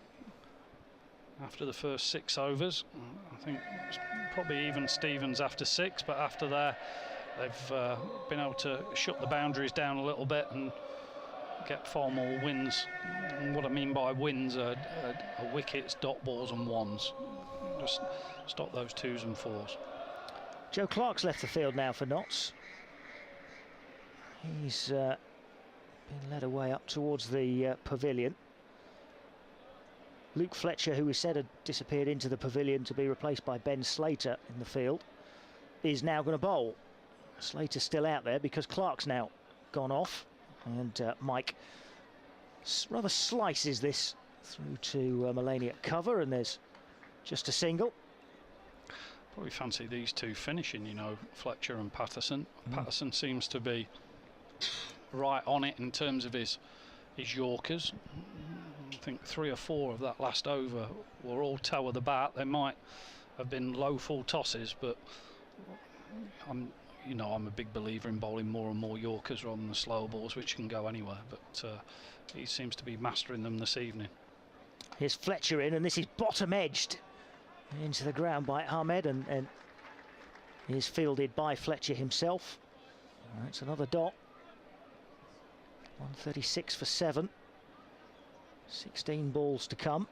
after the first 6 overs. I think it's probably even Stevens after 6, but after there they've been able to shut the boundaries down a little bit and get far more wins. And what I mean by wins are wickets, dot balls and ones. Just stop those 2s and 4s. Joe Clark's left the field now for Notts. He's been led away up towards the pavilion. Luke Fletcher, who we said had disappeared into the pavilion to be replaced by Ben Slater in the field, is now going to bowl. Slater's still out there because Clark's now gone off, and Mike rather slices this through to Mullaney at cover, and there's just a single. Probably fancy these two finishing, you know, Fletcher and Patterson. Patterson seems to be right on it in terms of his Yorkers. I think 3 or 4 of that last over were all toe of the bat. They might have been low full tosses, but I'm a big believer in bowling more and more Yorkers rather than the slower balls, which can go anywhere. But he seems to be mastering them this evening. Here's Fletcher in, and this is bottom edged into the ground by Ahmed, and is fielded by Fletcher himself. All right, it's another dot. 136 for 7. 16 balls to come.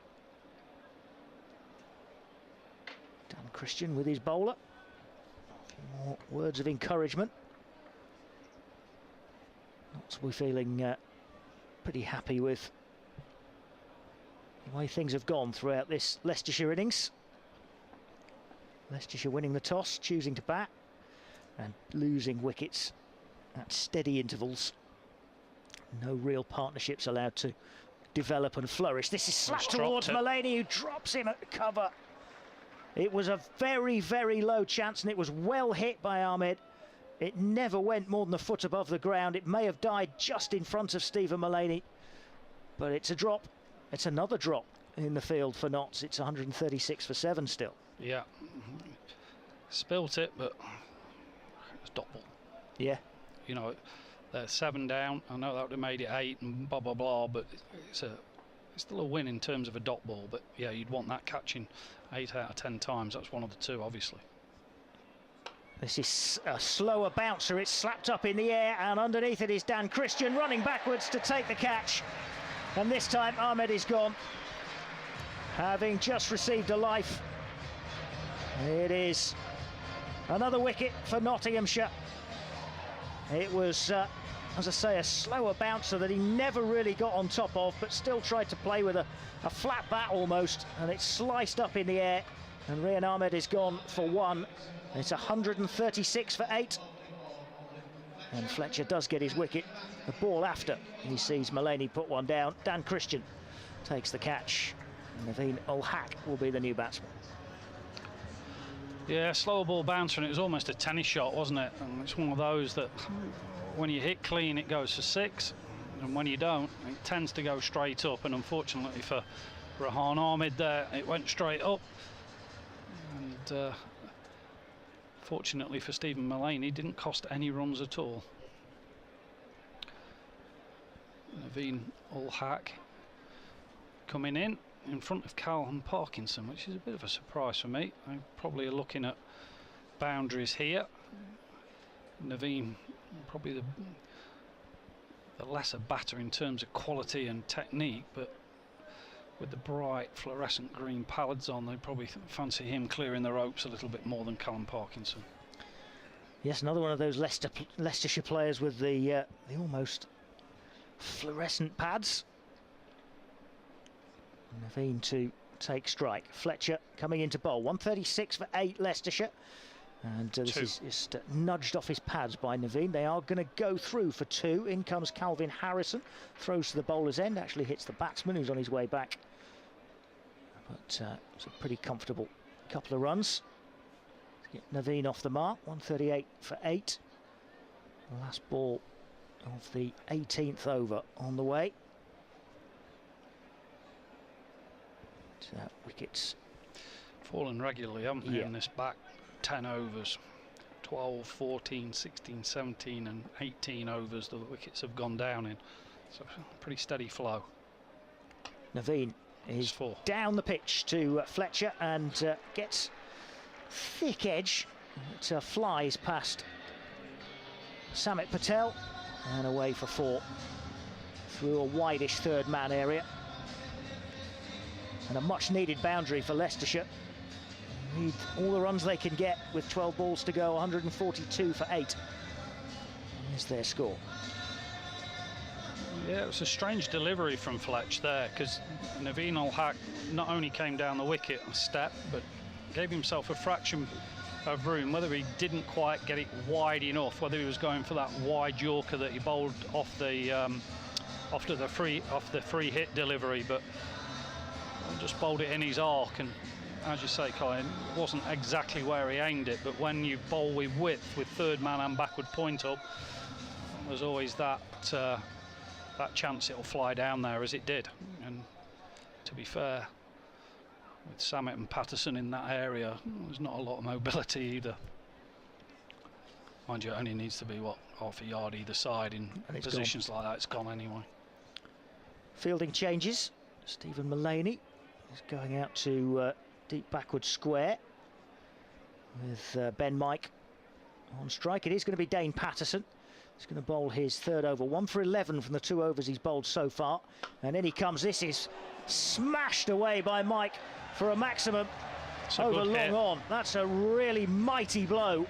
Dan Christian with his bowler. A few more words of encouragement. Notts will be feeling pretty happy with the way things have gone throughout this Leicestershire innings. Leicestershire winning the toss, choosing to bat, and losing wickets at steady intervals. No real partnerships allowed to develop and flourish. This is slapped towards Mullaney, who drops him at cover. It was a very, very low chance, and it was well hit by Ahmed. It never went more than a foot above the ground. It may have died just in front of Stephen Mullaney, but it's a drop. It's another drop in the field for Notts. It's 136 for 7 still. Yeah, spilt it, but it's dot ball. Yeah. You know, they're 7 down. I know that would have made it 8 and blah, blah, blah, but it's still a win in terms of a dot ball. But yeah, you'd want that catching 8 out of 10 times. That's one of the 2, obviously. This is a slower bouncer. It's slapped up in the air, and underneath it is Dan Christian running backwards to take the catch. And this time Ahmed is gone, having just received a life. It is another wicket for Nottinghamshire. It was, as I say, a slower bouncer that he never really got on top of, but still tried to play with a flat bat almost, and it's sliced up in the air, and Rian Ahmed is gone for 1. It's 136 for 8. And Fletcher does get his wicket. The ball after he sees Mullaney put one down. Dan Christian takes the catch. And Naveen Ul-Haq will be the new batsman. Yeah, slower ball bouncer, and it was almost a tennis shot, wasn't it? And it's one of those that when you hit clean, it goes for 6. And when you don't, it tends to go straight up. And unfortunately for Rehan Ahmed there, it went straight up. And fortunately for Stephen Mullaney, didn't cost any runs at all. Naveen Ul-Haq coming in front of Callum Parkinson, which is a bit of a surprise for me. I probably are looking at boundaries here. Naveen probably the lesser batter in terms of quality and technique, but with the bright fluorescent green pads on, they probably fancy him clearing the ropes a little bit more than Callum Parkinson. Yes, another one of those Leicestershire players with the almost fluorescent pads. Naveen to take strike. Fletcher coming into bowl. 136 for 8 Leicestershire. And this is just nudged off his pads by Naveen. They are going to go through for 2. In comes Calvin Harrison. Throws to the bowler's end. Actually hits the batsman, who's on his way back. But it's a pretty comfortable couple of runs to get Naveen off the mark. 138 for 8. The last ball of the 18th over on the way. Wickets fallen regularly, haven't they, in this back 10 overs. 12, 14, 16, 17 and 18 overs the wickets have gone down in. So pretty steady flow. Naveen is down the pitch to Fletcher and gets thick edge. It flies past Samit Patel, and away for 4 through a wideish third man area. And a much needed boundary for Leicestershire. Need all the runs they can get with 12 balls to go. 142 for 8 is their score. Yeah, it was a strange delivery from Fletch there, because Naveen Ul-Haq not only came down the wicket a step, but gave himself a fraction of room. Whether he didn't quite get it wide enough, whether he was going for that wide Yorker that he bowled off the free hit delivery, but just bowled it in his arc. And as you say, Colin, it wasn't exactly where he aimed it, but when you bowl with width, with third man and backward point up, there's always that that chance it'll fly down there, as it did. And to be fair, with Samit and Patterson in that area, there's not a lot of mobility either. Mind you, it only needs to be, what, half a yard either side. In positions like that, it's gone anyway. Fielding changes. Stephen Mullaney is going out to deep backward square with Ben Mike on strike. It is going to be Dane Patterson. He's going to bowl his third over. 1 for 11 from the 2 overs he's bowled so far. And in he comes. This is smashed away by Mike for a maximum over long on. That's a really mighty blow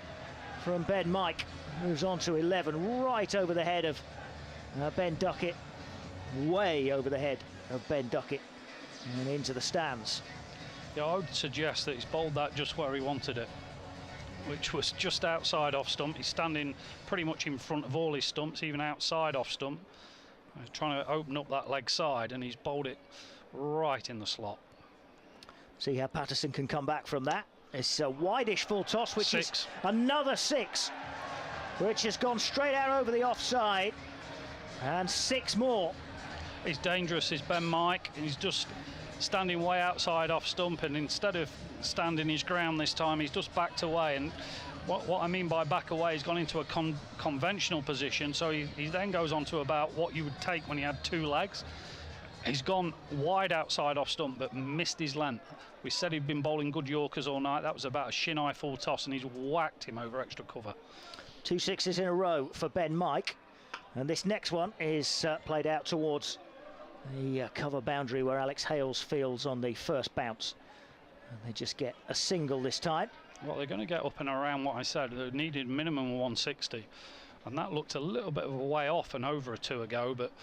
from Ben Mike. Moves on to 11, right over the head of Ben Duckett. Way over the head of Ben Duckett and into the stands. Yeah, I would suggest that he's bowled that just where he wanted it, which was just outside off stump. He's standing pretty much in front of all his stumps, even outside off stump. He's trying to open up that leg side, and he's bowled it right in the slot. See how Patterson can come back from that. It's a wideish full toss, which is another 6, which has gone straight out over the offside, and 6 more. He's dangerous, is Ben Mike, and he's just standing way outside off stump, and instead of standing his ground this time, he's just backed away. And what I mean by back away, he's gone into a conventional position, so he then goes on to about what you would take when he had 2 legs. He's gone wide outside off stump, but missed his length. We said he'd been bowling good Yorkers all night. That was about a shin-high full toss, and he's whacked him over extra cover. 2 6s in a row for Ben Mike, and this next one is played out towards the cover boundary where Alex Hales fields on the first bounce. And they just get a single this time. Well, they're going to get up and around what I said. They needed minimum 160, and that looked a little bit of a way off and over a 2 ago, but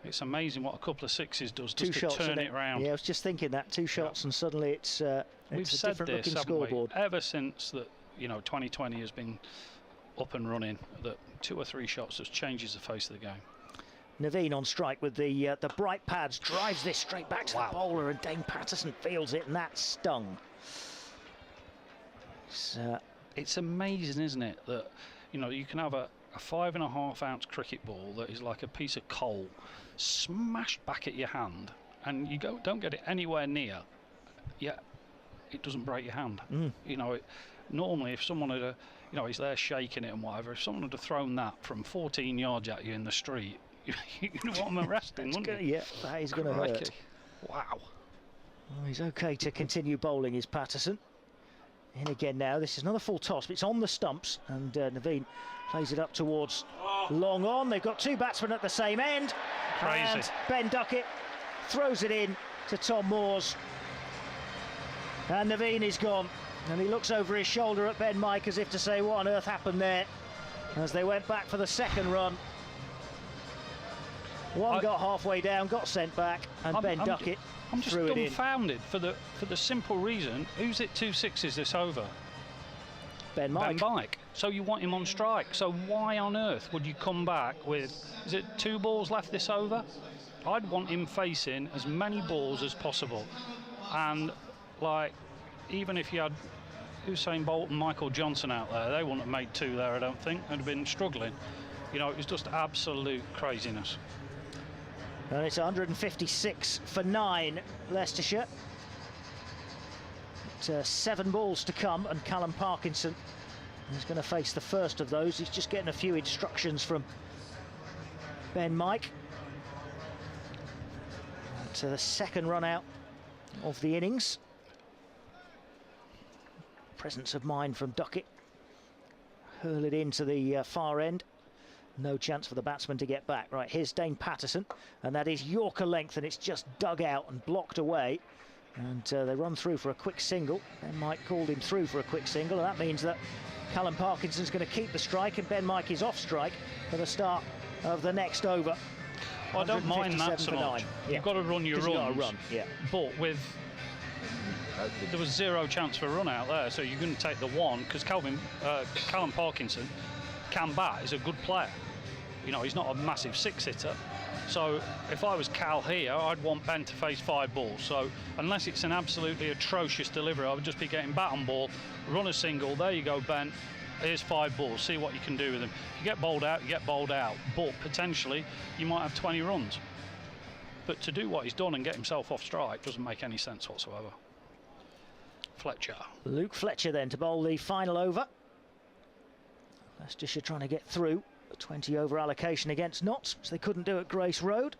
it's amazing what a couple of 6s does just to turn it round. Yeah, I was just thinking that 2 shots and suddenly it's a different looking scoreboard. Ever since that, 2020 has been up and running, that 2 or 3 shots just changes the face of the game. Naveen on strike with the bright pads, drives this straight back to the bowler, and Dane Patterson fields it, and that stung. It's amazing, isn't it, that you can have a 5.5 ounce cricket ball that is like a piece of coal smashed back at your hand, and you don't get it anywhere near, yet it doesn't break your hand. Normally if someone had he's there shaking it and whatever, if someone had have thrown that from 14 yards at you in the street, you'd want them arresting, wouldn't you? Yeah, that is going to hurt. Wow. Well, he's okay to continue bowling, is Patterson. In again now. This is another full toss, but it's on the stumps, and Naveen plays it up towards long on. They've got 2 batsmen at the same end. Crazy. And Ben Duckett throws it in to Tom Moores. And Naveen is gone. And he looks over his shoulder at Ben Mike as if to say, what on earth happened there? As they went back for the second run. One got halfway down, got sent back, and Ben Duckett I'm just threw it in. dumbfounded for the simple reason, who's it 2 6s this over? Ben Mike. Ben Mike. So you want him on strike. So why on earth would you come back with, is it 2 balls left this over? I'd want him facing as many balls as possible. And even if you had Usain Bolt and Michael Johnson out there, they wouldn't have made 2 there, I don't think. They'd have been struggling. It was just absolute craziness. And it's 156 for 9, Leicestershire. 7 balls to come, and Callum Parkinson is going to face the first of those. He's just getting a few instructions from Ben Mike. To the second run out of the innings. Presence of mind from Duckett. Hurl it into the far end. No chance for the batsman to get back. Right, here's Dane Patterson, and that is Yorker length, and it's just dug out and blocked away. And they run through for a quick single. Ben Mike called him through for a quick single, and that means that Callum Parkinson's going to keep the strike, and Ben Mike is off strike for the start of the next over. I don't mind that so much. Yeah. You've got to run your runs. Run, yeah. But with there was zero chance for a run out there, so you're going to take the one because Callum Parkinson can bat. He's a good player. You know, he's not a massive six-hitter. So if I was Cal here, I'd want Ben to face 5 balls. So unless it's an absolutely atrocious delivery, I would just be getting bat on ball, run a single. There you go, Ben. Here's 5 balls. See what you can do with them. If you get bowled out, you get bowled out. But potentially, you might have 20 runs. But to do what he's done and get himself off strike doesn't make any sense whatsoever. Fletcher. Luke Fletcher then to bowl the final over. Leicestershire trying to get through. 20 over allocation against Notts, which they couldn't do at Grace Road.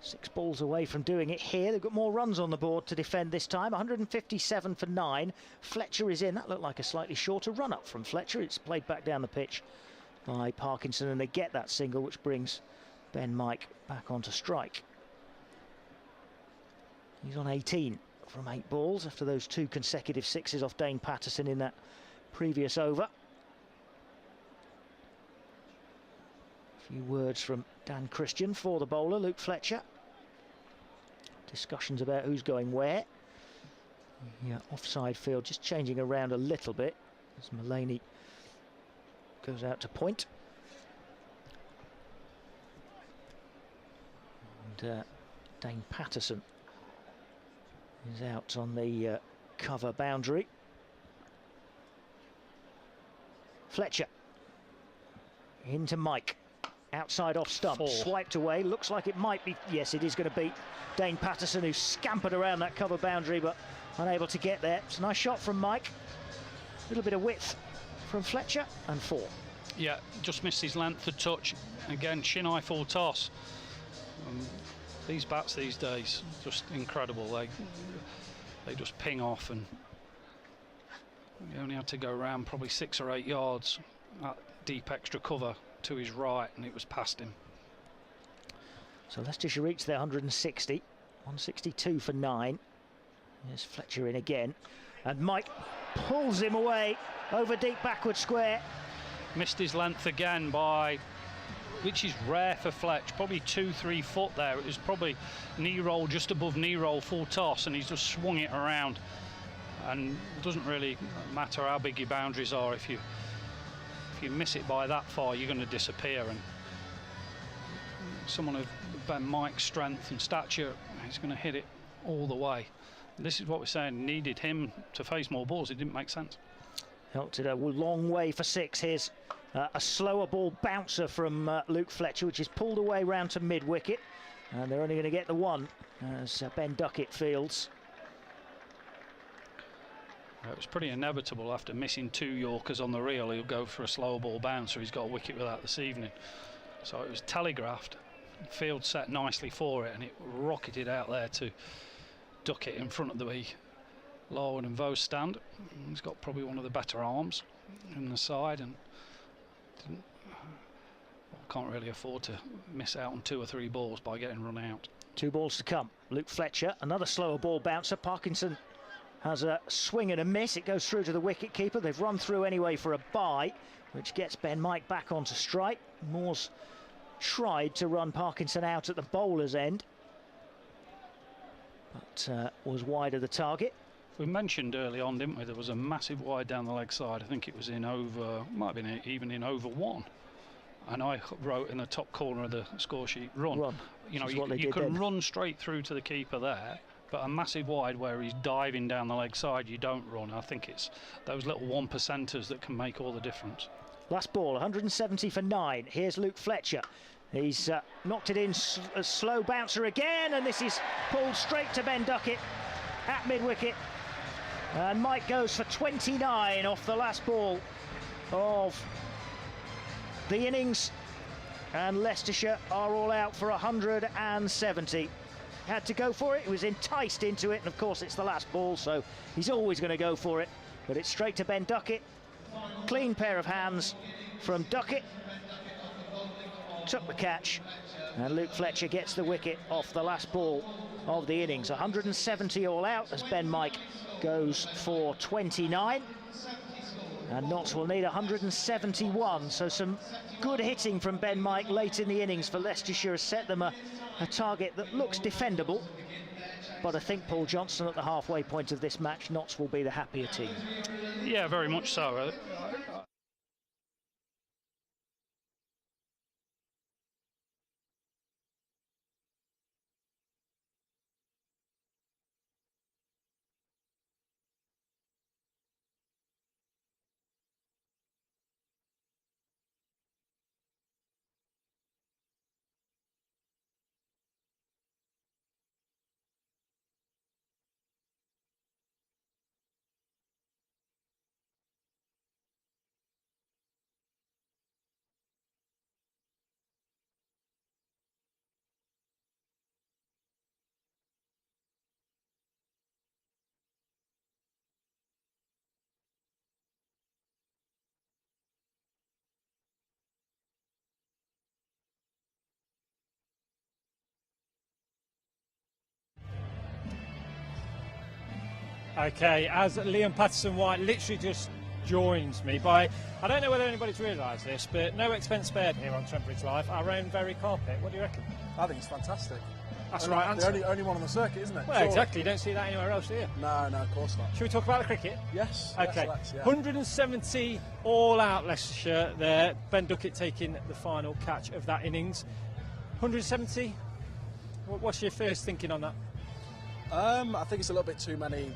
6 balls away from doing it here. They've got more runs on the board to defend this time. 157 for 9. Fletcher is in. That looked like a slightly shorter run up from Fletcher. It's played back down the pitch by Parkinson, and they get that single, which brings Ben Mike back onto strike. He's on 18 from 8 balls after those 2 consecutive sixes off Dane Patterson in that previous over. A few words from Dan Christian for the bowler, Luke Fletcher. Discussions about who's going where. Yeah, offside field just changing around a little bit as Mullaney goes out to point. And Dane Patterson is out on the cover boundary. Fletcher into Mike. Outside off stump, 4. Swiped away. Looks like it might be. Yes, it is going to beat Dane Patterson, who scampered around that cover boundary but unable to get there. It's a nice shot from Mike. A little bit of width from Fletcher, and 4. Yeah, just missed his length, a touch. Again, shin-high full toss. These bats these days, just incredible. They just ping off, and he only had to go around probably 6 or 8 yards at deep extra cover to his right, and it was past him. So Leicestershire reached their 160, 162 for 9. There's Fletcher in again, and Mike pulls him away over deep backward square. Missed his length again by, which is rare for Fletch, probably 2-3 foot there. It was probably knee roll, just above knee roll, full toss, and he's just swung it around. And it doesn't really matter how big your boundaries are. If you miss it by that far, you're going to disappear. And someone of Ben Mike's strength and stature, he's going to hit it all the way. This is what we're saying, needed him to face more balls. It didn't make sense. Helped it a long way for 6. Here's a slower ball bouncer from Luke Fletcher, which is pulled away round to mid-wicket. And they're only going to get the 1 as Ben Duckett fields. It was pretty inevitable after missing 2 Yorkers on the reel. He'll go for a slower ball bouncer. He's got a wicket with that this evening. So it was telegraphed. Field set nicely for it, and it rocketed out there to Duckett in front of the Larwood and Vose stand. He's got probably one of the better arms in the side, and can't really afford to miss out on 2 or 3 balls by getting run out. 2 balls to come. Luke Fletcher, another slower ball bouncer. Parkinson has a swing and a miss. It goes through to the wicket keeper. They've run through anyway for a bye, which gets Ben Mike back onto strike. Moore's tried to run Parkinson out at the bowler's end, but was wide of the target. We mentioned early on, didn't we, there was a massive wide down the leg side. I think it was in over, might have been even in over 1. And I wrote in the top corner of the score sheet, run. You know, you can run straight through to the keeper there, but a massive wide where he's diving down the leg side, you don't run. I think it's those little 1%ers that can make all the difference. Last ball, 170 for 9. Here's Luke Fletcher. He's knocked it in, a slow bouncer again, and this is pulled straight to Ben Duckett at mid-wicket. And Mike goes for 29 off the last ball of the innings, and Leicestershire are all out for 170. Had to go for it, he was enticed into it, and of course it's the last ball, so he's always going to go for it. But it's straight to Ben Duckett. Clean pair of hands from Duckett. took the catch, and Luke Fletcher gets the wicket off the last ball of the innings. 170 all out as Ben Mike goes for 29. And Notts will need 171, so some good hitting from Ben Mike late in the innings for Leicestershire has set them a target that looks defendable. But I think Paul Johnson at the halfway point of this match, Notts will be the happier team. Yeah, very much so. Okay, as Liam Patterson-White literally just joins me by, I don't know whether anybody's realised this, but no expense spared here on Trent Bridge Live, our own very carpet. What do you reckon? I think it's fantastic. That's the right answer. The only one on the circuit, isn't it? Well, exactly. You don't see that anywhere else, do you? No, of course not. Should we talk about the cricket? Yes. Okay. Yes, yeah. 170 all out Leicestershire there. Ben Duckett taking the final catch of that innings. 170. What's your first thinking on that? I think it's a little bit too many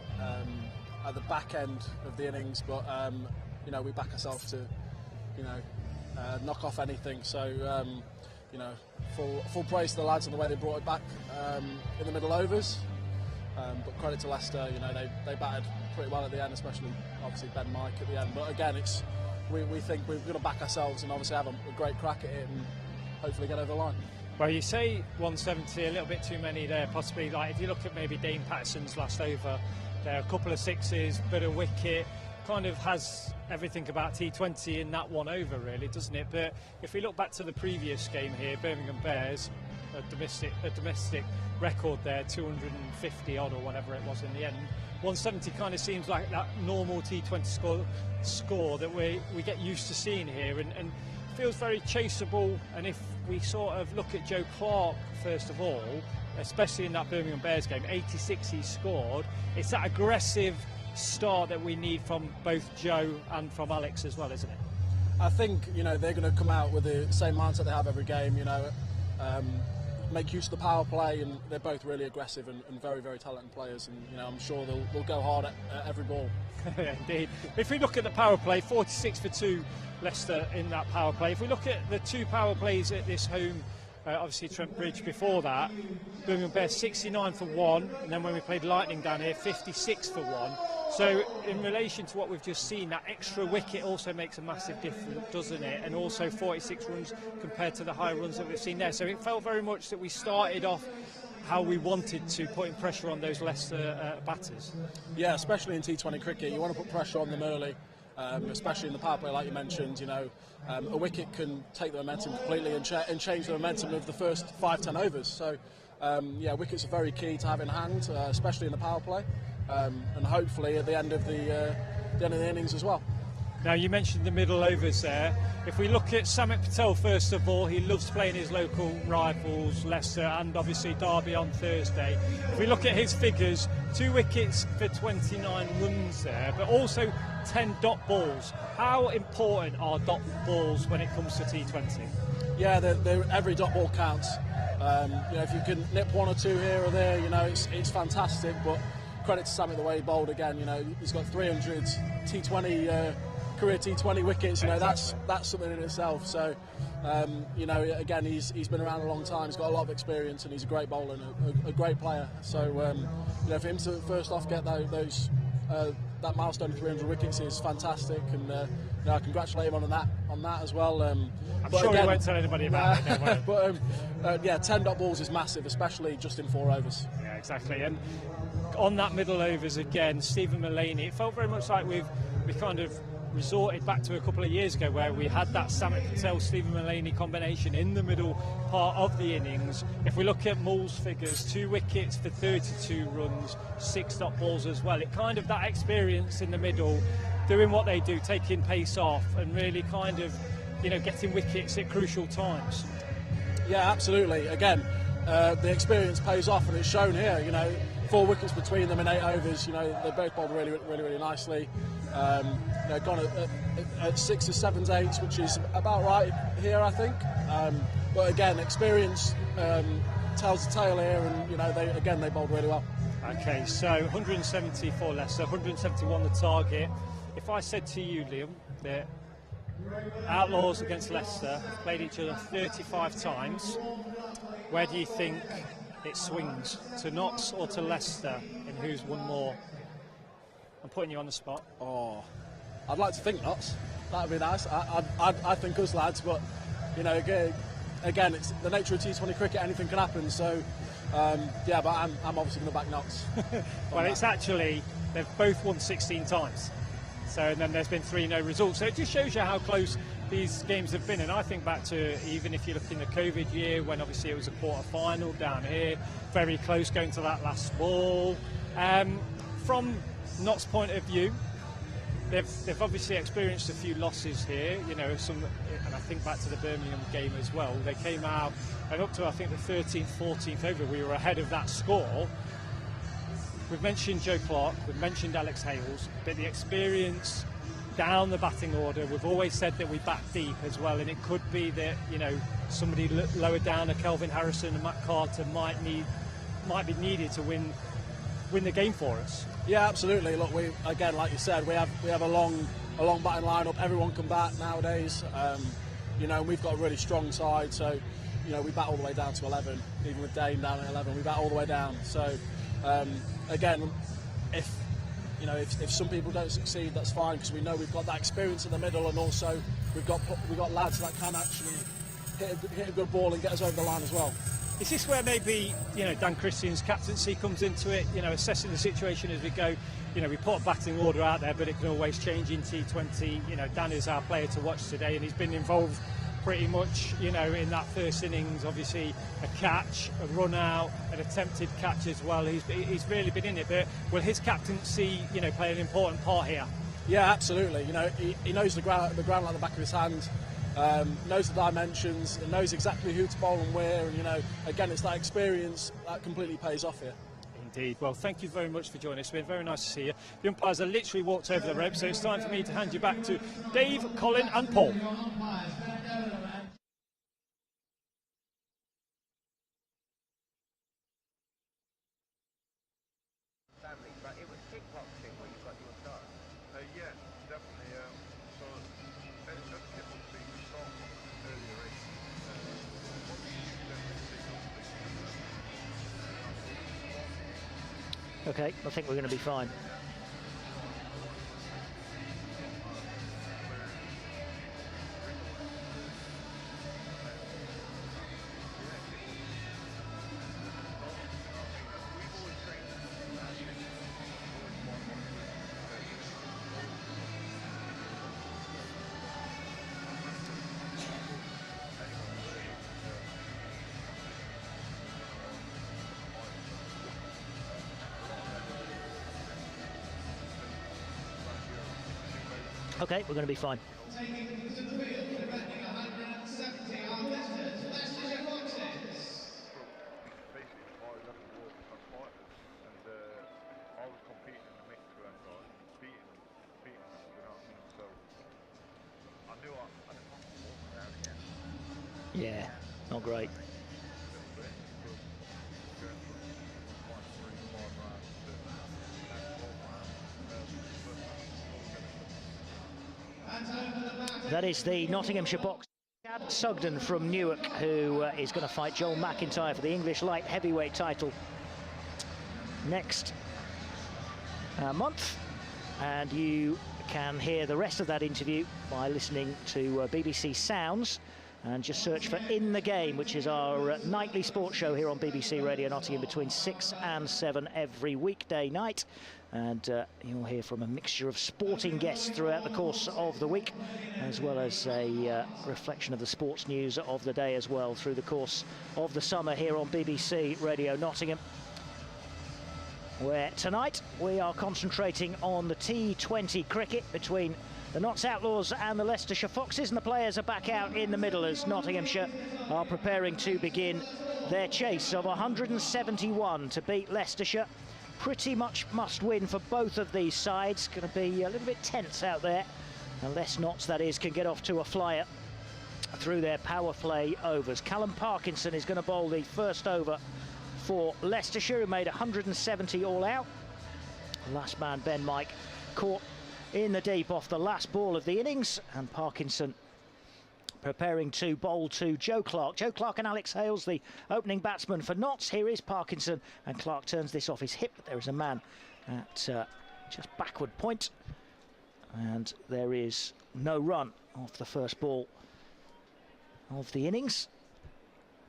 at the back end of the innings, but we back ourselves to knock off anything. So full praise to the lads on the way they brought it back in the middle overs. But credit to Leicester, they batted pretty well at the end, especially obviously Ben Mike at the end. But again, we think we're going to back ourselves and obviously have a great crack at it and hopefully get over the line. Well, you say 170, a little bit too many there, possibly. Like if you look at maybe Dane Patterson's last over, there are a couple of sixes, bit of wicket, kind of has everything about T20 in that one over, really, doesn't it? But if we look back to the previous game here, Birmingham Bears, a domestic record there, 250 odd or whatever it was in the end. 170 kind of seems like that normal T20 score that we get used to seeing here, and feels very chaseable. And if we sort of look at Joe Clark first of all, especially in that Birmingham Bears game, 86 he scored, it's that aggressive start that we need from both Joe and from Alex as well, isn't it? I think they're going to come out with the same mindset they have every game, make use of the power play, and they're both really aggressive and very, very talented players, and I'm sure they'll go hard at every ball. Indeed. If we look at the power play, 46 for 2 Leicester in that power play. If we look at the 2 power plays at this home, obviously Trent Bridge before that, Birmingham Bears 69 for 1, and then when we played Lightning down here, 56 for 1. So in relation to what we've just seen, that extra wicket also makes a massive difference, doesn't it? And also 46 runs compared to the high runs that we've seen there. So it felt very much that we started off how we wanted to, putting pressure on those Leicester batters. Yeah, especially in T20 cricket, you want to put pressure on them early, especially in the power play, like you mentioned. A wicket can take the momentum completely and change the momentum of the first 5-10 overs. So, wickets are very key to have in hand, especially in the power play, and hopefully at the end of the innings as well. Now, you mentioned the middle overs there. If we look at Samit Patel, first of all, he loves playing his local rivals, Leicester, and obviously Derby on Thursday. If we look at his figures, 2 wickets for 29 runs there, but also 10 dot balls. How important are dot balls when it comes to T20? Yeah, every dot ball counts. If you can nip 1 or 2 here or there, it's fantastic, but credit to Samit the way he bowled again. He's got 300 T20 career T20 wickets. That's something in itself. So, again, he's been around a long time. He's got a lot of experience, and he's a great bowler and a great player. So, for him to first off get that milestone of 300 wickets is fantastic, and I congratulate him on that as well. I'm sure he won't tell anybody about it. But 10 dot balls is massive, especially just in 4 overs. Yeah, exactly. And on that middle overs again, Stephen Mullaney, it felt very much like we kind of resorted back to a couple of years ago where we had that Samit Patel, Stephen Mulaney combination in the middle part of the innings. If we look at Mull's figures, 2 wickets for 32 runs, 6 dot balls as well. It kind of that experience in the middle, doing what they do, taking pace off and really kind of, getting wickets at crucial times. Yeah, absolutely. Again, the experience pays off, and it's shown here. 4 wickets between them in 8 overs. They both bowled really, really, really nicely. Gone at 6s, 7s, 8s, which is about right here, I think. But again, experience tells the tale here, and they bowled really well. Okay, so 170 for Leicester, 171 the target. If I said to you, Liam, that Outlaws against Leicester have played each other 35 times, where do you think it swings? To Notts or to Leicester, and who's won more? I'm putting you on the spot. Oh, I'd like to think Notts. That'd be nice. I think us lads, but again, it's the nature of T20 cricket. Anything can happen. So, but I'm obviously going to back Notts. Well, it's actually they've both won 16 times. So, and then there's been 3 no results. So it just shows you how close these games have been. And I think back to even if you look in the COVID year when obviously it was a quarter final down here, very close going to that last ball. From Notts' point of view, they've obviously experienced a few losses here, and I think back to the Birmingham game as well. They came out and up to I think the 13th, 14th over, we were ahead of that score. We've mentioned Joe Clark, we've mentioned Alex Hales, but the experience down the batting order, we've always said that we bat deep as well, and it could be that somebody lower down, a Kelvin Harrison and Matt Carter might be needed to win the game for us. Yeah, absolutely. Look, we again, like you said, we have a long batting lineup. Everyone can bat nowadays. And we've got a really strong side, so we bat all the way down to 11. Even with Dane down at 11, we bat all the way down. So again, if some people don't succeed, that's fine, because we know we've got that experience in the middle, and also we've got lads that can actually hit a good ball and get us over the line as well. Is this where maybe Dan Christian's captaincy comes into it? Assessing the situation as we go. We put a batting order out there, but it can always change in T20. Dan is our player to watch today, and he's been involved pretty much, in that first innings. Obviously, a catch, a run out, an attempted catch as well. He's really been in it. But will his captaincy, play an important part here? Yeah, absolutely. He knows the ground like the back of his hand. Knows the dimensions, and knows exactly who to bowl and where, and again, it's that experience that completely pays off here. Indeed. Well, thank you very much for joining us. It's been very nice to see you. The umpires have literally walked over the rope, so it's time for me to hand you back to Dave, Colin and Paul. Okay, I think we're going to be fine. Okay, we're going to be fine. Taking to the field, defending 170 are Leicestershire Foxes. Basically, I was having to walk past fighters, and I was competing in the mix with them guys, beating them, you know what I mean? So I knew I didn't want to walk around again. Yeah, not great. That is the Nottinghamshire box. Chad Sugden from Newark, who is going to fight Joel McIntyre for the English light heavyweight title next month. And you can hear the rest of that interview by listening to BBC Sounds and just search for In the Game, which is our nightly sports show here on BBC Radio Nottingham between 6 and 7 every weekday night. And you'll hear from a mixture of sporting guests throughout the course of the week, as well as a reflection of the sports news of the day as well through the course of the summer here on BBC Radio Nottingham, where tonight we are concentrating on the T20 cricket between the Notts Outlaws and the Leicestershire Foxes, and the players are back out in the middle as Nottinghamshire are preparing to begin their chase of 171 to beat Leicestershire. Pretty much must win for both of these sides. Going to be a little bit tense out there, unless Notts, that is, can get off to a flyer through their power play overs. Callum Parkinson is going to bowl the first over for Leicestershire, who made 170 all out. Last man, Ben Mike, caught in the deep off the last ball of the innings, and Parkinson preparing to bowl to Joe Clark. Joe Clark and Alex Hales, the opening batsman for Notts. Here is Parkinson, and Clark turns this off his hip, but there is a man at just backward point, and there is no run off the first ball of the innings.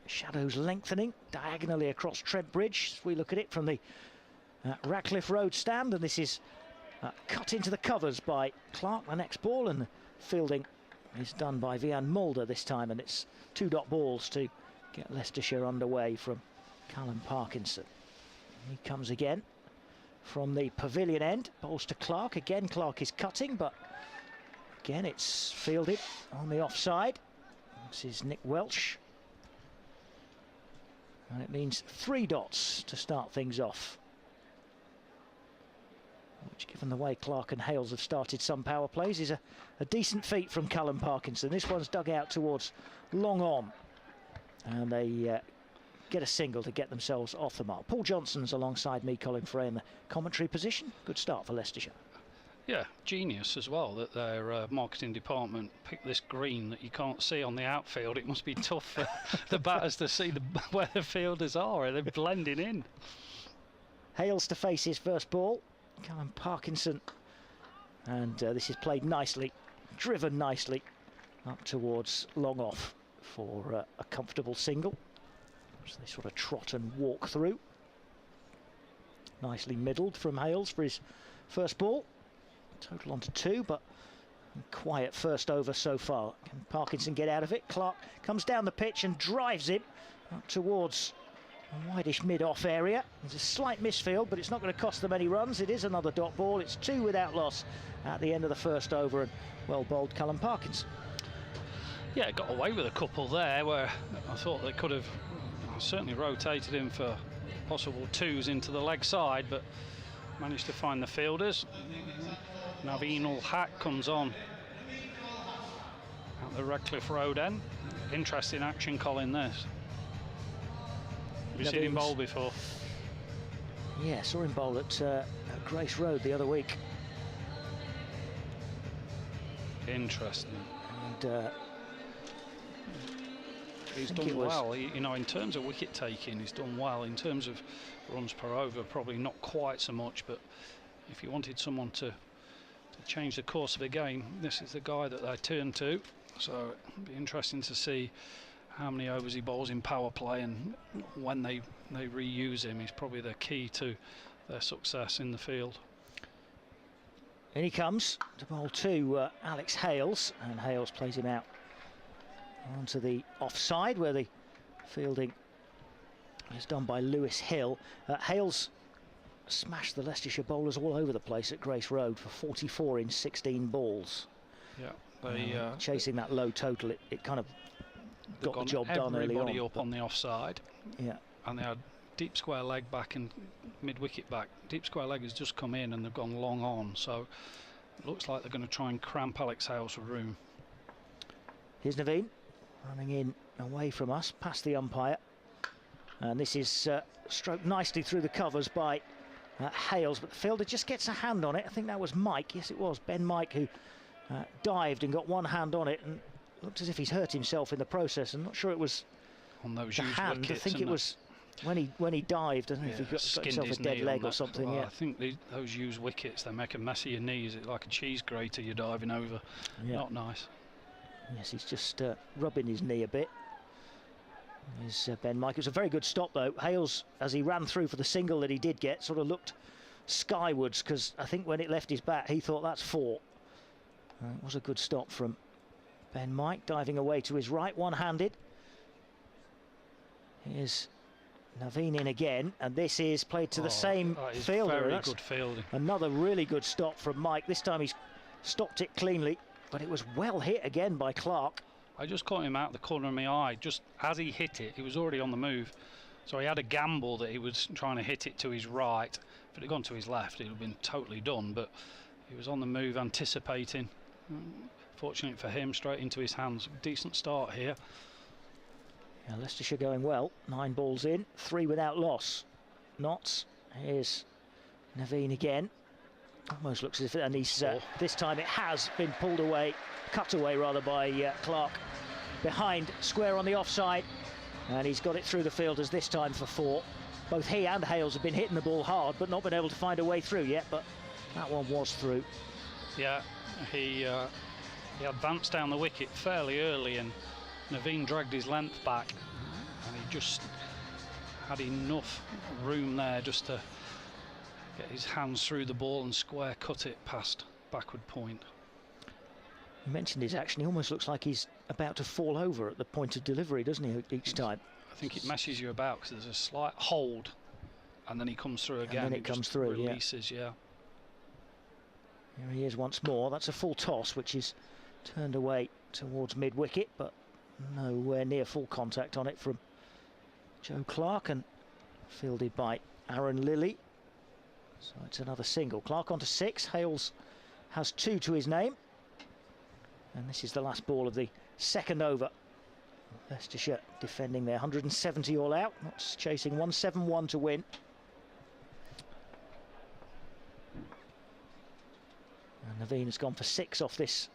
Shadows lengthening diagonally across Trent Bridge as we look at it from the Radcliffe Road stand, and this is cut into the covers by Clark, the next ball, and the fielding is done by Vian Mulder this time, and it's 2 dot balls to get Leicestershire underway from Callum Parkinson. He comes again from the pavilion end, bowls to Clark. Again, Clark is cutting, but again it's fielded on the offside. This is Nick Welsh, and it means 3 dots to start things off, which, given the way Clark and Hales have started some power plays, is a decent feat from Callum Parkinson. This one's dug out towards long on, and they get a single to get themselves off the mark. Paul Johnson's alongside me, Colin Fray, in the commentary position. Good start for Leicestershire. Yeah, genius as well that their marketing department picked this green that you can't see on the outfield. It must be tough for the batters to see where the fielders are. They're blending in. Hales to face his first ball. Callum Parkinson, and this is played nicely, driven nicely up towards long off for a comfortable single, which they sort of trot and walk through. Nicely middled from Hales for his first ball. Total onto 2, but quiet first over so far. Can Parkinson get out of it? Clark comes down the pitch and drives him up towards a wideish mid-off area. There's a slight misfield, but it's not going to cost them any runs. It is another dot ball. It's 2 without loss at the end of the first over, and well bowled Callum Parkinson. Yeah, got away with a couple there where I thought they could have certainly rotated him for possible 2s into the leg side, but managed to find the fielders. Naveen ul Haq comes on at the Radcliffe Road end. Interesting action, Colin, this. Have you seen him bowl before? Yeah, saw him bowl at Grace Road the other week. Interesting. And he's done well. You know, in terms of wicket taking, he's done well. In terms of runs per over, probably not quite so much. But if you wanted someone to change the course of the game, this is the guy that they turn to. So it'll be interesting to see how many overs he bowls in power play, and when they reuse him, he's probably the key to their success in the field. In he comes to bowl to Alex Hales, and Hales plays him out onto the offside, where the fielding is done by Lewis Hill. Hales smashed the Leicestershire bowlers all over the place at Grace Road for 44 in 16 balls. Yeah, they chasing that low total, it kind of got the job done early on. Everybody up on the offside. Yeah, and they had deep square leg back and mid wicket back. Deep square leg has just come in and they've gone long on, so it looks like they're going to try and cramp Alex Hales for room. Here's Naveen running in away from us, past the umpire, and this is stroked nicely through the covers by Hales, but the fielder just gets a hand on it. I think that was Mike. Yes, it was Ben Mike who dived and got one hand on it, and looked as if he's hurt himself in the process. I'm not sure it was on those the hand. Wickets, I think it was when he dived. I don't know if he got himself a dead leg or something. Well, yeah, I think those used wickets, they make a mess of your knees. It's like a cheese grater you're diving over. Yeah. Not nice. Yes, he's just rubbing his knee a bit. Is Ben Mike. It was a very good stop though. Hales, as he ran through for the single that he did get, sort of looked skywards, because I think when it left his bat he thought that's 4. It was a good stop from Ben Mike, diving away to his right, one-handed. Here's Naveen in again, and this is played to the same fielder. Very good fielding. Another really good stop from Mike. This time he's stopped it cleanly, but it was well hit again by Clark. I just caught him out of the corner of my eye. Just as he hit it, he was already on the move. So he had a gamble that he was trying to hit it to his right. If it had gone to his left, it would have been totally done. But he was on the move, anticipating. Fortunate for him, straight into his hands. Decent start here. Yeah, Leicestershire going well. 9 balls in, 3 without loss. Notts. Here's Naveen again. Almost looks as if, and he's this time it has been pulled away, cut away rather, by Clark. Behind, square on the offside, and he's got it through the fielders this time for 4. Both he and Hales have been hitting the ball hard, but not been able to find a way through yet. But that one was through. Yeah, he advanced down the wicket fairly early, and Naveen dragged his length back, and he just had enough room there just to get his hands through the ball and square cut it past backward point. You mentioned his action. He almost looks like he's about to fall over at the point of delivery, doesn't he, each time? I think it messes you about because there's a slight hold, and then he comes through again. And then it comes through, releases, yeah. Here he is once more. That's a full toss, which is turned away towards mid-wicket, but nowhere near full contact on it from Joe Clark, and fielded by Aaron Lilly. So it's another single. Clark on to 6. Hales has 2 to his name. And this is the last ball of the second over. Leicestershire defending their 170 all out. Notts chasing 171 to win. And Naveen has gone for 6 off this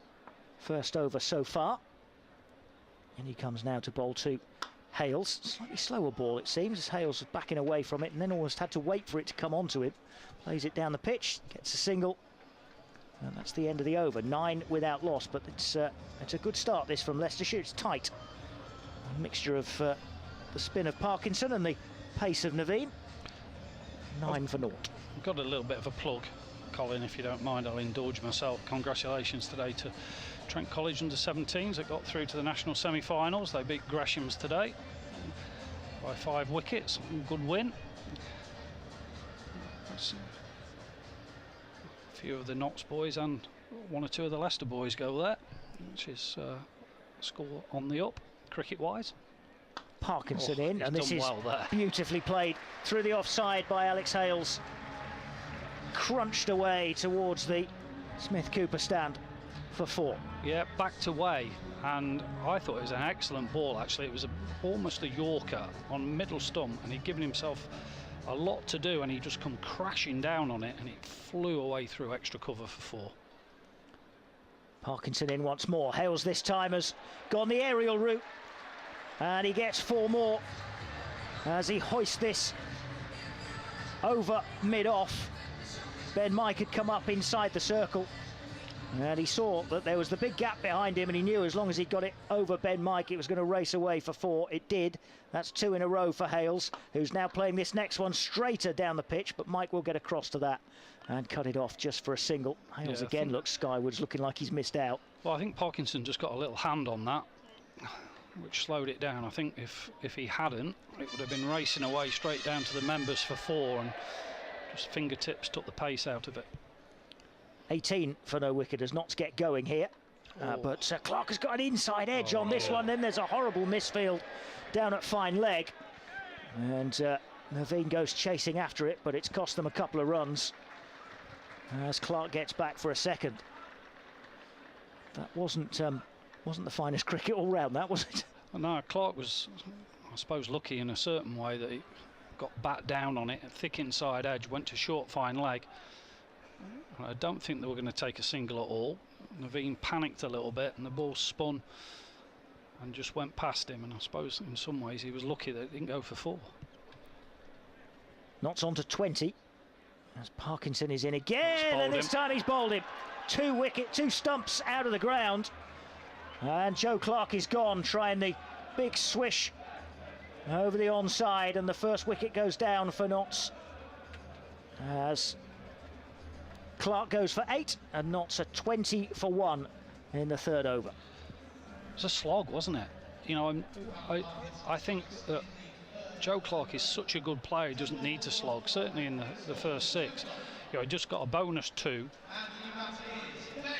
first over so far. And he comes now to bowl to Hales. Slightly slower ball, it seems, as Hales was backing away from it and then almost had to wait for it to come onto him. Plays it down the pitch, gets a single. And that's the end of the over. 9 without loss, but it's a good start, this, from Leicestershire. It's tight. A mixture of the spin of Parkinson and the pace of Naveen. 9 for 0. I've got a little bit of a plug, Colin, if you don't mind. I'll indulge myself. Congratulations today to Trent College under-17s that got through to the national semi-finals. They beat Gresham's today by 5 wickets. Good win. A few of the Notts boys and 1 or 2 of the Leicester boys go there, which is score on the up, cricket-wise. Parkinson in, and this is well beautifully played through the offside by Alex Hales. Crunched away towards the Smith-Cooper stand for 4. Yeah, backed away, and I thought it was an excellent ball, actually. It was almost a Yorker on middle stump, and he'd given himself a lot to do, and he just come crashing down on it, and it flew away through extra cover for 4. Parkinson in once more. Hales this time has gone the aerial route, and he gets 4 more as he hoists this over mid-off. Ben Mike had come up inside the circle, and he saw that there was the big gap behind him, and he knew as long as he got it over Ben Mike, it was going to race away for 4. It did. That's 2 in a row for Hales, who's now playing this next one straighter down the pitch, but Mike will get across to that and cut it off just for a single. Hales again looks skywards, looking like he's missed out. Well, I think Parkinson just got a little hand on that, which slowed it down. I think if he hadn't, it would have been racing away straight down to the members for 4, and just fingertips took the pace out of it. 18 for no wicket as Notts get going here. But Clark has got an inside edge on this one. Then there's a horrible misfield down at fine leg. And Naveen goes chasing after it, but it's cost them a couple of runs as Clark gets back for a second. That wasn't the finest cricket all round, that, was it? No, Clark was, I suppose, lucky in a certain way that he got bat down on it, a thick inside edge, went to short fine leg. I don't think they were going to take a single at all. Naveen panicked a little bit and the ball spun and just went past him, and I suppose in some ways he was lucky that it didn't go for 4. Notts on to 20 as Parkinson is in again, and this time he's bowled him. 2 stumps out of the ground, And Joe Clark is gone, trying the big swish over the onside, and the first wicket goes down for Notts as Clark goes for 8 and Notts are 20 for 1 in the third over. It was a slog, wasn't it? You know, I think that Joe Clark is such a good player, he doesn't need to slog, certainly in the first 6. You know, he just got a bonus 2.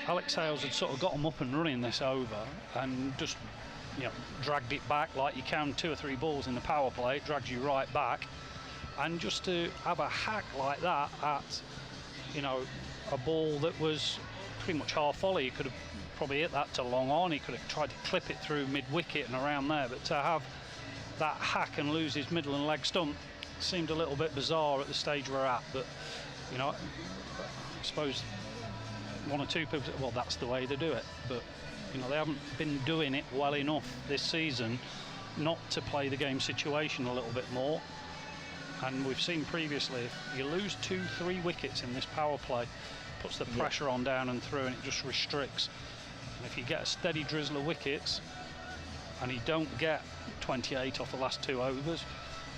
Alex Hales had sort of got him up and running this over and just, you know, dragged it back like you can 2 or 3 balls in the power play, drags you right back. And just to have a hack like that at, you know, a ball that was pretty much half volley, he could have probably hit that to long on, he could have tried to clip it through mid-wicket and around there, but to have that hack and lose his middle and leg stump seemed a little bit bizarre at the stage we're at. But, you know, I suppose 1 or 2 people say, well, that's the way to do it, but you know, they haven't been doing it well enough this season not to play the game situation a little bit more. And we've seen previously, if you lose 2-3 wickets in this power play, puts the pressure on down and through, and it just restricts. And if you get a steady drizzle of wickets and you don't get 28 off the last 2 overs,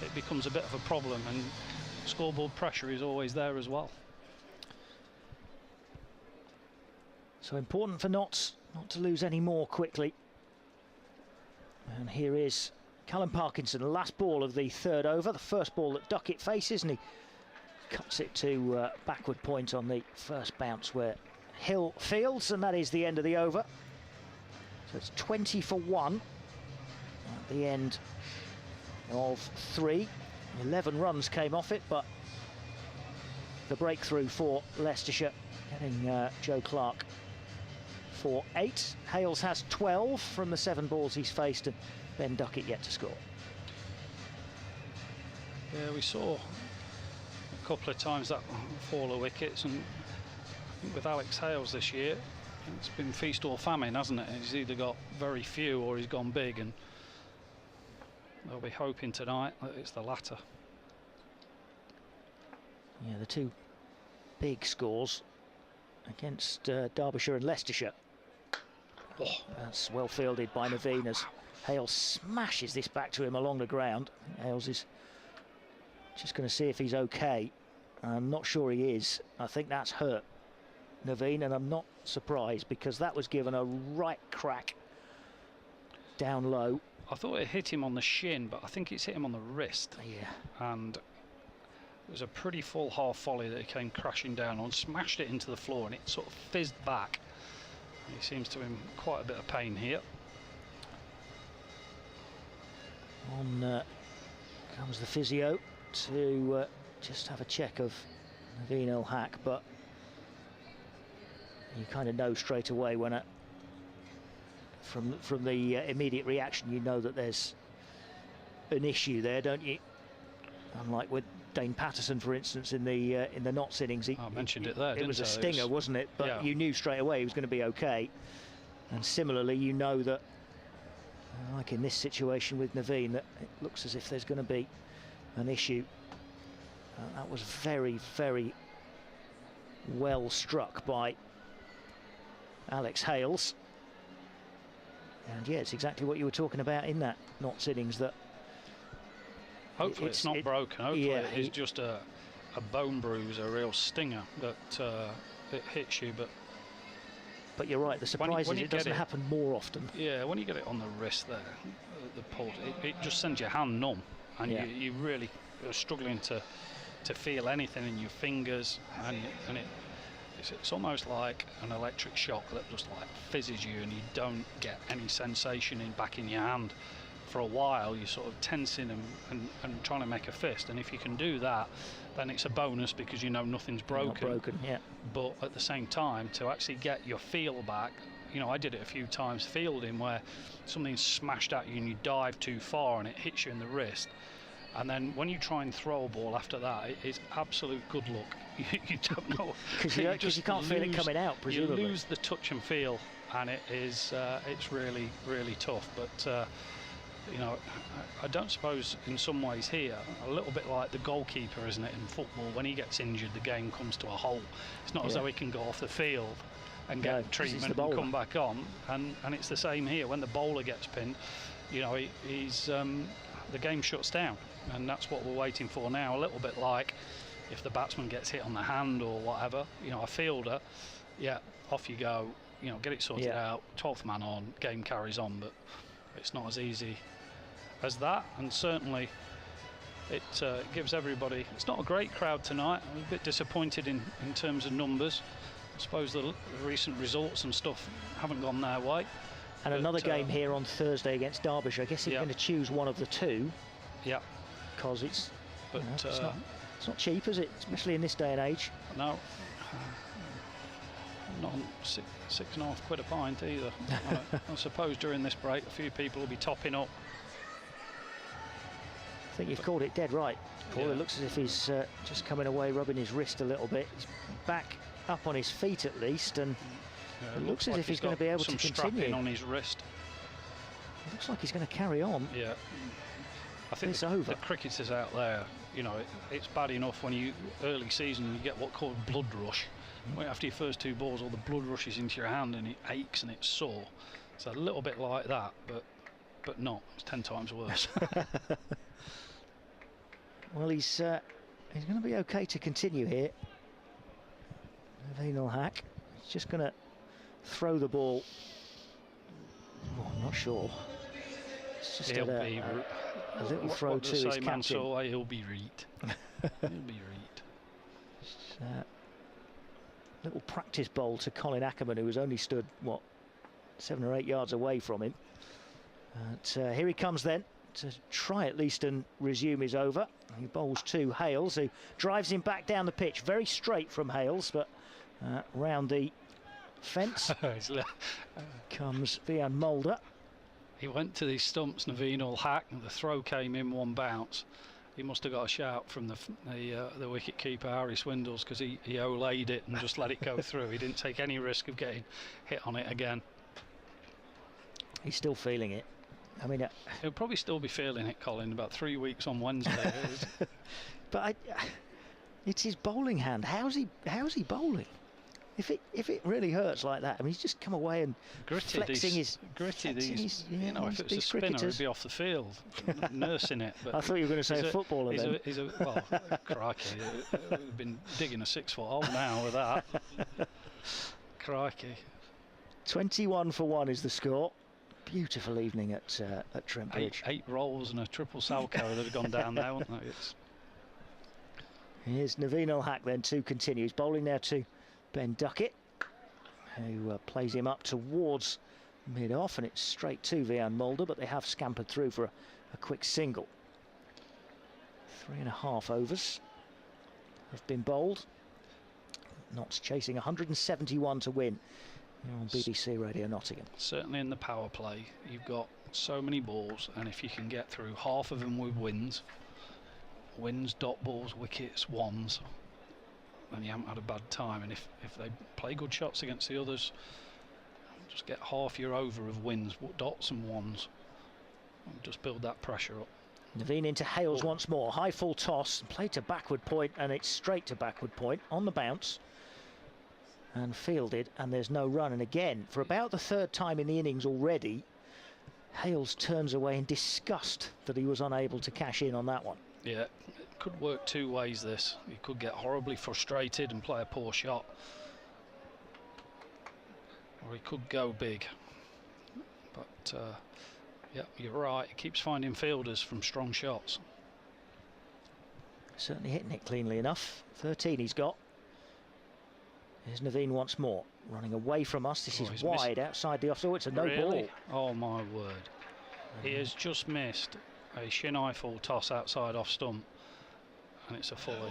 it becomes a bit of a problem, and scoreboard pressure is always there as well. So important for Notts not to lose any more quickly. And here is Callum Parkinson, last ball of the third over, the first ball that Duckett faces, and he cuts it to backward point on the first bounce where Hill fields, and that is the end of the over. So it's 20 for 1 at the end of 3. 11 runs came off it, but the breakthrough for Leicestershire, getting Joe Clark for 8. Hales has 12 from the 7 balls he's faced, and Ben Duckett yet to score. Yeah, we saw a couple of times that fall of wickets, and I think with Alex Hales this year, it's been feast or famine, hasn't it? He's either got very few or he's gone big, and they'll be hoping tonight that it's the latter. Yeah, the 2 big scores against Derbyshire and Leicestershire. Oh, that's well fielded by Naveen as Hales smashes this back to him along the ground. Hales is just going to see if he's okay. I'm not sure he is. I think that's hurt Naveen, and I'm not surprised because that was given a right crack down low. I thought it hit him on the shin, but I think it's hit him on the wrist. Yeah. And it was a pretty full half volley that he came crashing down on, smashed it into the floor, and it sort of fizzed back. He seems to be in quite a bit of pain here. On comes the physio to just have a check of Naveen El Haq, but you kind of know straight away when from the immediate reaction, you know that there's an issue there, don't you? Unlike with Dane Patterson, for instance, in the Notts innings, I mentioned it there. It was a stinger, wasn't it? But yeah, you knew straight away he was going to be okay. And similarly, you know that, like in this situation with Naveen, that it looks as if there's going to be an issue. That was very, very well struck by Alex Hales. And yeah, it's exactly what you were talking about in that Notts innings, that hopefully it's not broken. Hopefully it is just a bone bruise, a real stinger that it hits you. But you're right, the surprise is it doesn't happen more often. Yeah, when you get it on the wrist there, the pulse, it just sends your hand numb, and you really are struggling to feel anything in your fingers, and it's almost like an electric shock that just like fizzes you, and you don't get any sensation back in your hand. For a while you're sort of tensing and trying to make a fist, and if you can do that, then it's a bonus because you know nothing's broken. Not broken, yeah. But at the same time, to actually get your feel back, you know, I did it a few times fielding where something's smashed at you and you dive too far and it hits you in the wrist, and then when you try and throw a ball after that, it's absolute good luck. You don't know, because you can't feel it coming out, presumably. You lose the touch and feel, and it's really, really tough. But you know, I don't suppose in some ways here, a little bit like the goalkeeper, isn't it, in football, when he gets injured the game comes to a halt. It's not as though he can go off the field, and get treatment and come back on. And it's the same here. When the bowler gets pinned, you know, he's the game shuts down, and that's what we're waiting for now. A little bit like if the batsman gets hit on the hand or whatever, you know, a fielder, yeah, off you go, you know, get it sorted out, 12th man on, game carries on. But it's not as easy as that, and certainly it gives everybody. It's not a great crowd tonight. I'm a bit disappointed in terms of numbers. I suppose the recent results and stuff haven't gone their way. And another game here on Thursday against Derbyshire. I guess he's going to choose one of the two. Yeah. Because it's, but it's not cheap, is it? Especially in this day and age. No. Not on £6.5 a pint either. I suppose during this break a few people will be topping up. I think you've called it dead right, Paul. It looks as if he's just coming away, rubbing his wrist a little bit. He's back up on his feet at least, and it looks as if he's going to be able to continue. On his wrist. It looks like he's going to carry on. Yeah. I think it's over. The cricketers out there, you know, it's bad enough when you early season you get what's called blood rush. After your first two balls, all the blood rushes into your hand and it aches and it's sore. It's a little bit like that, but not. It's 10 times worse. Well, he's going to be okay to continue here. Naveen Hack. He's just going to throw the ball. Oh, I'm not sure. It's just a little throw to his captain. He'll be right. He'll be right. Little practice bowl to Colin Ackerman, who was only stood, what, 7 or 8 yards away from him. But here he comes then to try at least and resume his over. He bowls to Hales, who drives him back down the pitch. Very straight from Hales, but round the fence comes Vian Mulder. He went to these stumps, Naveen Hack, and the throw came in one bounce. He must have got a shout from the wicket keeper Harry Swindles, because he olayed it and just let it go through. He didn't take any risk of getting hit on it again. He's still feeling it. I mean, he'll probably still be feeling it, Colin, about 3 weeks on Wednesday. But it's his bowling hand. How's he bowling? If it really hurts like that, I mean, he's just come away and flexing his. You know, if it was a spinner, he'd be off the field, nursing it. But I thought you were going to say a footballer then. Well, crikey, we've been digging a 6-foot hole now with that. Crikey. 21 for 1 is the score. Beautiful evening at Trent Bridge. Eight rolls and a triple Salco that have gone down there, haven't they? Here's Naveen Hack then to continue. He's bowling now to Ben Duckett, who plays him up towards mid-off, and it's straight to Vian Mulder, but they have scampered through for a quick single. 3.5 overs have been bowled. Notts chasing 171 to win. You're on BBC Radio Nottingham. Certainly in the power play, you've got so many balls, and if you can get through half of them with wins, dot balls, wickets, ones, then you haven't had a bad time. And if they play good shots against the others, just get half your over of wins, dots and ones, and just build that pressure up. Naveen into Hales once more. High full toss, played to backward point, and it's straight to backward point on the bounce. And fielded, and there's no run. And again, for about the third time in the innings already, Hales turns away in disgust that he was unable to cash in on that one. Yeah, it could work two ways this. He could get horribly frustrated and play a poor shot, or he could go big. But yeah, you're right, he keeps finding fielders from strong shots. Certainly hitting it cleanly enough. 13 he's got. Here's Naveen once more, running away from us. This is wide outside the off. Oh, it's a no ball. Oh my word. He has just missed a shin-high full toss outside off stump, and it's a fully.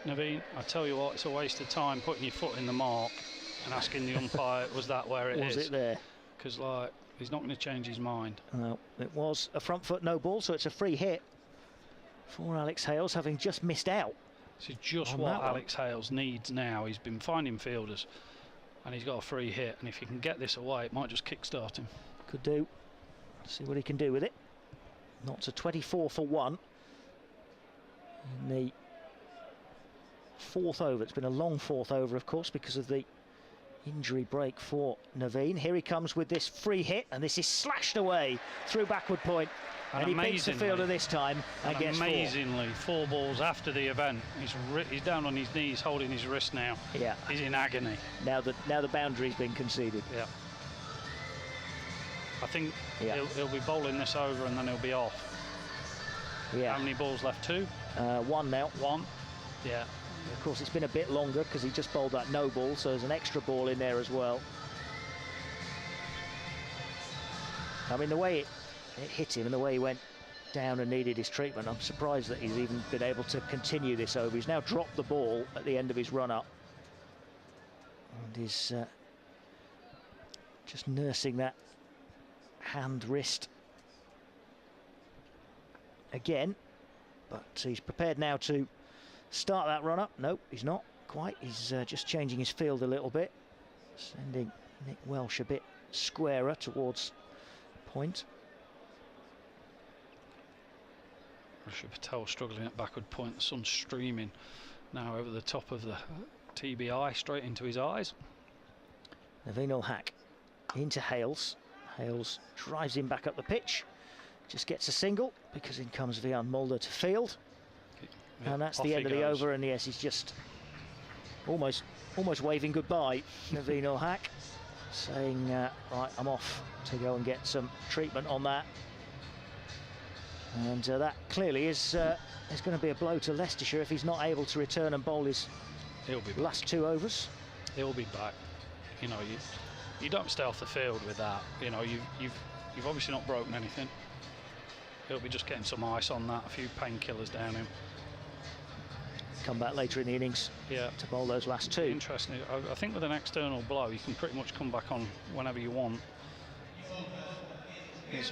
Naveen, I tell you what, it's a waste of time putting your foot in the mark and asking the umpire, was that where it is? Was it there? Because like, he's not going to change his mind. No, it was a front foot no ball, so it's a free hit for Alex Hales, having just missed out. This is just what Alex Hales needs now. He's been finding fielders, and he's got a free hit, and if he can get this away, it might just kickstart him. Could do. See what he can do with it. Not to 24 for 1 in the fourth over. It's been a long fourth over, of course, because of the injury break for Naveen. Here he comes with this free hit, and this is slashed away through backward point. And he beats the fielder this time and gets amazingly, 4 balls after the event. He's down on his knees, holding his wrist now. Yeah. He's in agony. Now the boundary's been conceded. Yeah. I think he'll be bowling this over and then he'll be off. Yeah. How many balls left? 2? 1 now. 1. Yeah. Of course, it's been a bit longer because he just bowled that no ball, so there's an extra ball in there as well. I mean, the way it hit him and the way he went down and needed his treatment, I'm surprised that he's even been able to continue this over. He's now dropped the ball at the end of his run-up and is just nursing that hand wrist again, but he's prepared now to start that run-up. Nope, he's not quite. He's just changing his field a little bit, sending Nick Welsh a bit squarer towards point. Rishabh Patel struggling at backward point. The sun's streaming now over the top of the TBI, straight into his eyes. Naveen-ul-Haq into Hales. Hales drives him back up the pitch. Just gets a single because in comes Vian Mulder to field. Yeah, and that's the end of the over, and yes, he's just almost waving goodbye, Naveen-ul-Haq, saying, right, I'm off to go and get some treatment on that. And that clearly is going to be a blow to Leicestershire if he's not able to return and bowl his last 2 overs. He'll be back. You know, you don't stay off the field with that. You know, you've obviously not broken anything. He'll be just getting some ice on that, a few painkillers down him. Come back later in the innings to bowl those last 2. Interesting. I think with an external blow, you can pretty much come back on whenever you want. Here's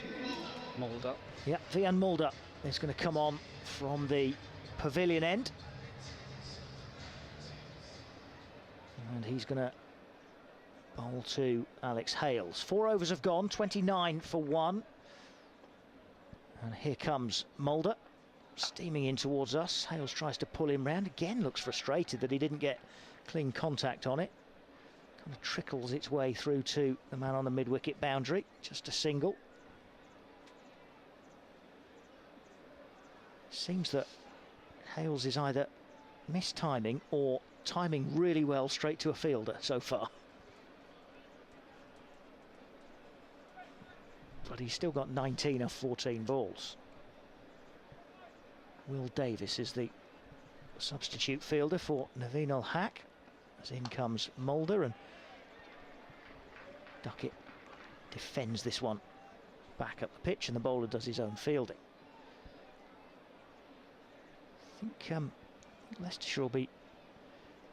Mulder. Yeah, Vian Mulder is going to come on from the pavilion end. And he's going to bowl to Alex Hales. 4 overs have gone, 29 for 1. And here comes Mulder, steaming in towards us. Hales tries to pull him round. Again, looks frustrated that he didn't get clean contact on it. Kind of trickles its way through to the man on the mid-wicket boundary. Just a single. Seems that Hales is either mistiming or timing really well straight to a fielder so far. But he's still got 19 of 14 balls. Will Davis is the substitute fielder for Naveen-ul-Haq. As in comes Mulder, and Duckett defends this one back up the pitch, and the bowler does his own fielding. I think Leicestershire will be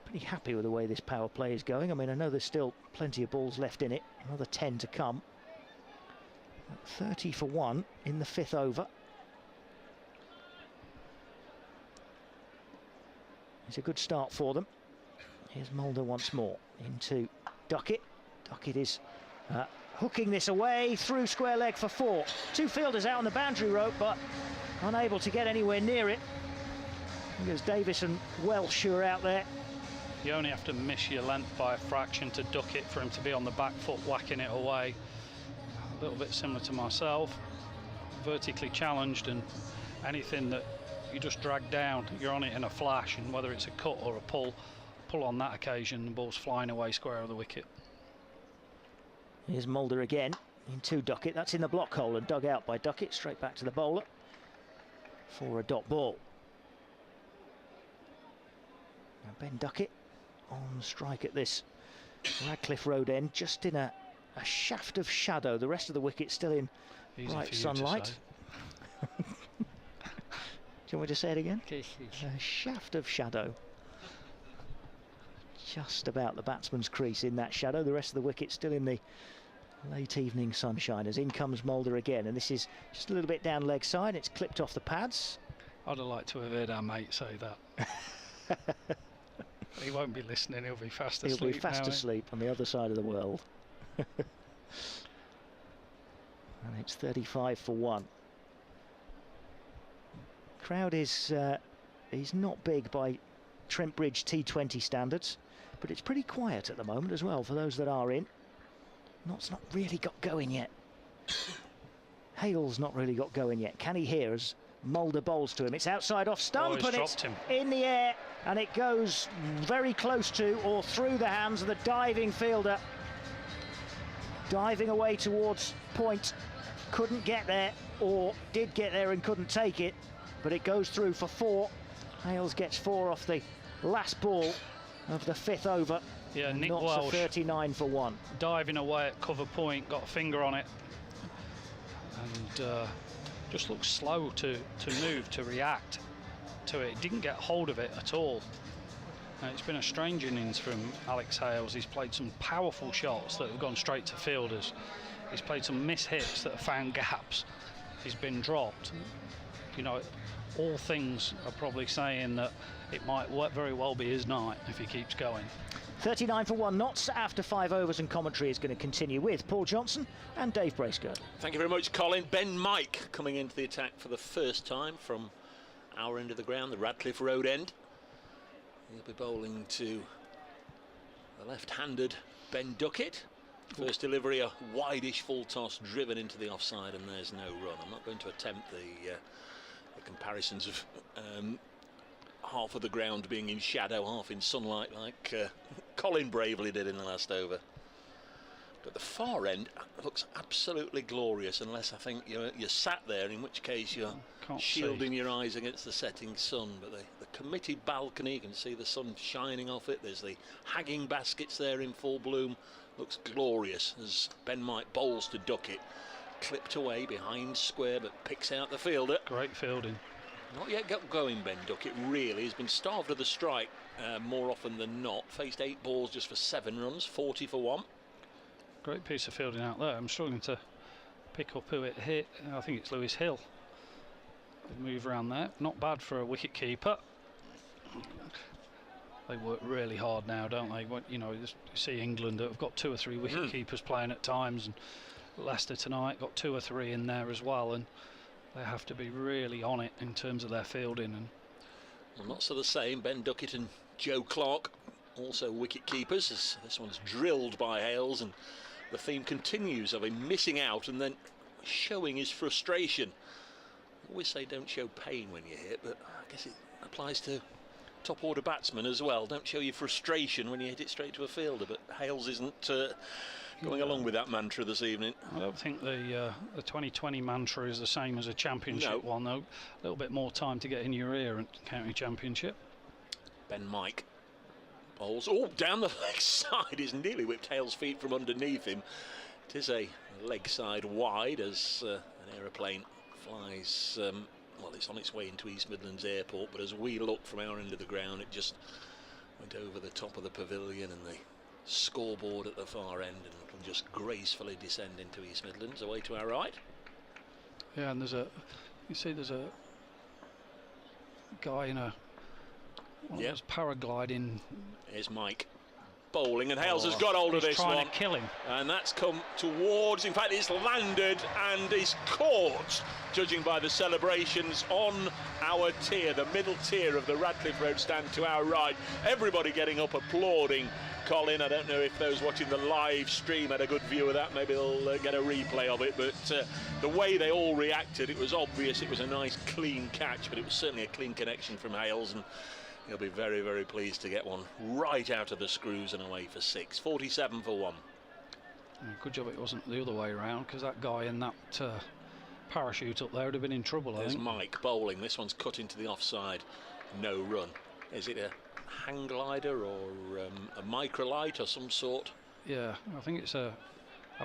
pretty happy with the way this power play is going. I mean, I know there's still plenty of balls left in it, another 10 to come. 30 for 1 in the 5th over. It's a good start for them. Here's Mulder once more into Duckett. Duckett is hooking this away through square leg for 4. 2 fielders out on the boundary rope, but unable to get anywhere near it. There's Davis and Welsh who are out there. You only have to miss your length by a fraction to duck it for him to be on the back foot whacking it away. A little bit similar to myself, vertically challenged, and anything that you just drag down, you're on it in a flash, and whether it's a cut or a pull on that occasion, the ball's flying away square of the wicket. Here's Mulder again into Duckett. That's in the block hole and dug out by Duckett, straight back to the bowler for a dot ball. Now Ben Duckett on strike at this Radcliffe Road end, just in a shaft of shadow. The rest of the wicket still in bright sunlight. Do you want me to say it again? A shaft of shadow. Just about the batsman's crease in that shadow. The rest of the wicket still in the late evening sunshine. As in comes Mulder again, and this is just a little bit down leg side. It's clipped off the pads. I'd have liked to have heard our mate say that. He won't be listening. He'll be fast asleep. He'll be fast asleep on the other side of the world. And it's 35 for 1. Crowd is he's not big by Trent Bridge T20 standards, but it's pretty quiet at the moment as well for those that are in. Notts not really got going yet. Hale's not really got going yet. Can he hear as Mulder bowls to him? It's outside off stump, and it's in the air, and it goes very close to or through the hands of the diving fielder. Diving away towards point, couldn't get there, or did get there and couldn't take it, but it goes through for 4. Hales gets 4 off the last ball of the 5th over. Yeah, Nick Notts Welsh 39 for 1. Diving away at cover point, got a finger on it, and just looked slow to move, to react to it. Didn't get hold of it at all. It's been a strange innings from Alex Hales. He's played some powerful shots that have gone straight to fielders. He's played some miss hits that have found gaps. He's been dropped. You know, all things are probably saying that it might very well be his night if he keeps going. 39 for 1. Notts after 5 overs, and commentary is going to continue with Paul Johnson and Dave Bracegirdle. Thank you very much, Colin. Ben Mike coming into the attack for the first time from our end of the ground, the Radcliffe Road end. He'll be bowling to the left-handed Ben Duckett. First delivery, a wide-ish full toss driven into the offside, and there's no run. I'm not going to attempt the comparisons of half of the ground being in shadow, half in sunlight, like Colin bravely did in the last over. But the far end looks absolutely glorious, unless I think you're sat there, in which case you're shielding your eyes against the setting sun. But the committed balcony, you can see the sun shining off it. There's the hanging baskets there in full bloom. Looks glorious as Ben Mike bowls to Duckett. Clipped away behind square, but picks out the fielder. Great fielding. Not yet got going, Ben Duckett, really. He's been starved of the strike more often than not. Faced 8 balls just for 7 runs, 40 for 1. Great piece of fielding out there. I'm struggling to pick up who it hit. I think it's Lewis Hill. Move around there. Not bad for a wicket keeper. They work really hard now, don't they? You know, you see England have got 2 or 3 wicket keepers playing at times, and Leicester tonight got 2 or 3 in there as well, and they have to be really on it in terms of their fielding. And well, not so the same. Ben Duckett and Joe Clark also wicket keepers. This one's drilled by Hales, and the theme continues of him missing out and then showing his frustration. I always say don't show pain when you hit, but I guess it applies to top order batsmen as well. Don't show your frustration when you hit it straight to a fielder, but Hales isn't going along with that mantra this evening. I don't think the 2020 mantra is the same as a championship one, though. A little bit more time to get in your ear and county championship. Ben Mike bowls down the leg side. He's nearly whipped Hales' feet from underneath him. It is a leg side wide as an aeroplane flies. Well, it's on its way into East Midlands Airport, but as we look from our end of the ground, it just went over the top of the pavilion and the scoreboard at the far end, and it'll just gracefully descend into East Midlands away to our right. Yeah, and there's a guy in one of those paragliding. Here's Mike bowling, and Hales has got hold of this trying one. to kill him. And that's come towards, in fact it's landed and is caught, judging by the celebrations on our tier, the middle tier of the Radcliffe Road stand to our right. Everybody getting up applauding Colin. I don't know if those watching the live stream had a good view of that. Maybe they'll get a replay of it, but the way they all reacted, it was obvious it was a nice clean catch, but it was certainly a clean connection from Hales, and he'll be very, very pleased to get one right out of the screws and away for 6. 47 for 1. Good job it wasn't the other way around, because that guy in that parachute up there would have been in trouble. There's Mike bowling. This one's cut into the offside. No run. Is it a hang glider or a microlight or some sort? Yeah, I think it's a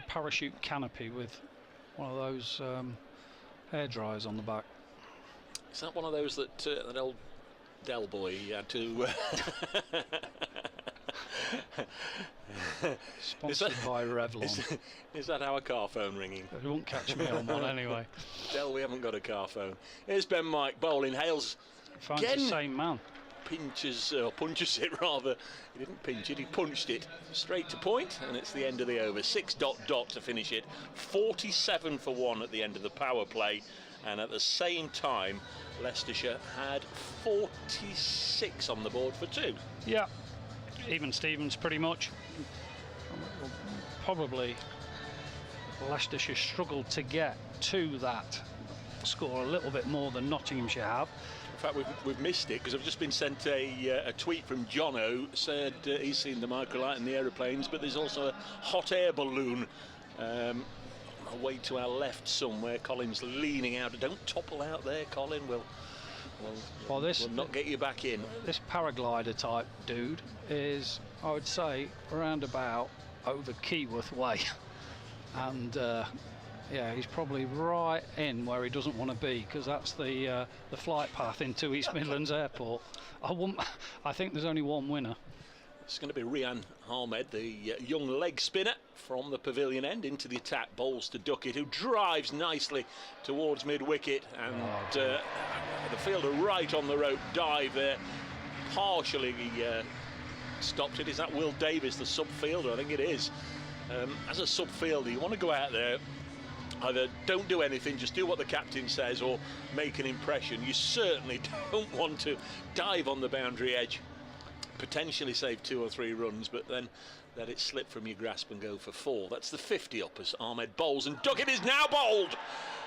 parachute canopy with one of those hair dryers on the back. Is that one of those that that old Del boy had to sponsored by Revlon. Is that our car phone ringing? You won't catch me on one anyway. Del, we haven't got a car phone. Here's Ben Mike bowling. Hales finds the same man. punches it rather. He didn't pinch it, he punched it straight to point, and it's the end of the over. 6 ... to finish it. 47 for 1 at the end of the power play, and at the same time Leicestershire had 46 on the board for 2. Yeah, even Stevens pretty much. Probably Leicestershire struggled to get to that score a little bit more than Nottinghamshire have. In fact, we've missed it because I've just been sent a tweet from Jono, said he's seen the microlight and the aeroplanes, but there's also a hot air balloon away to our left somewhere. Colin's leaning out. Don't topple out there, Colin. We'll not get you back in. This paraglider type dude is, I would say, around about over Keyworth Way. And yeah, he's probably right in where he doesn't want to be, because that's the flight path into East Midlands Airport. I think there's only one winner. It's going to be Rian Ahmed, the young leg spinner from the pavilion end into the attack. Bowls to Duckett, who drives nicely towards mid-wicket, and the fielder right on the rope dive there. Partially stopped it. Is that Will Davis, the sub-fielder? I think it is. As a sub-fielder, you want to go out there, either don't do anything, just do what the captain says, or make an impression. You certainly don't want to dive on the boundary edge, potentially save 2 or 3 runs, but then let it slip from your grasp and go for 4. That's the 50 as Ahmed bowls, and Duckett is now bowled.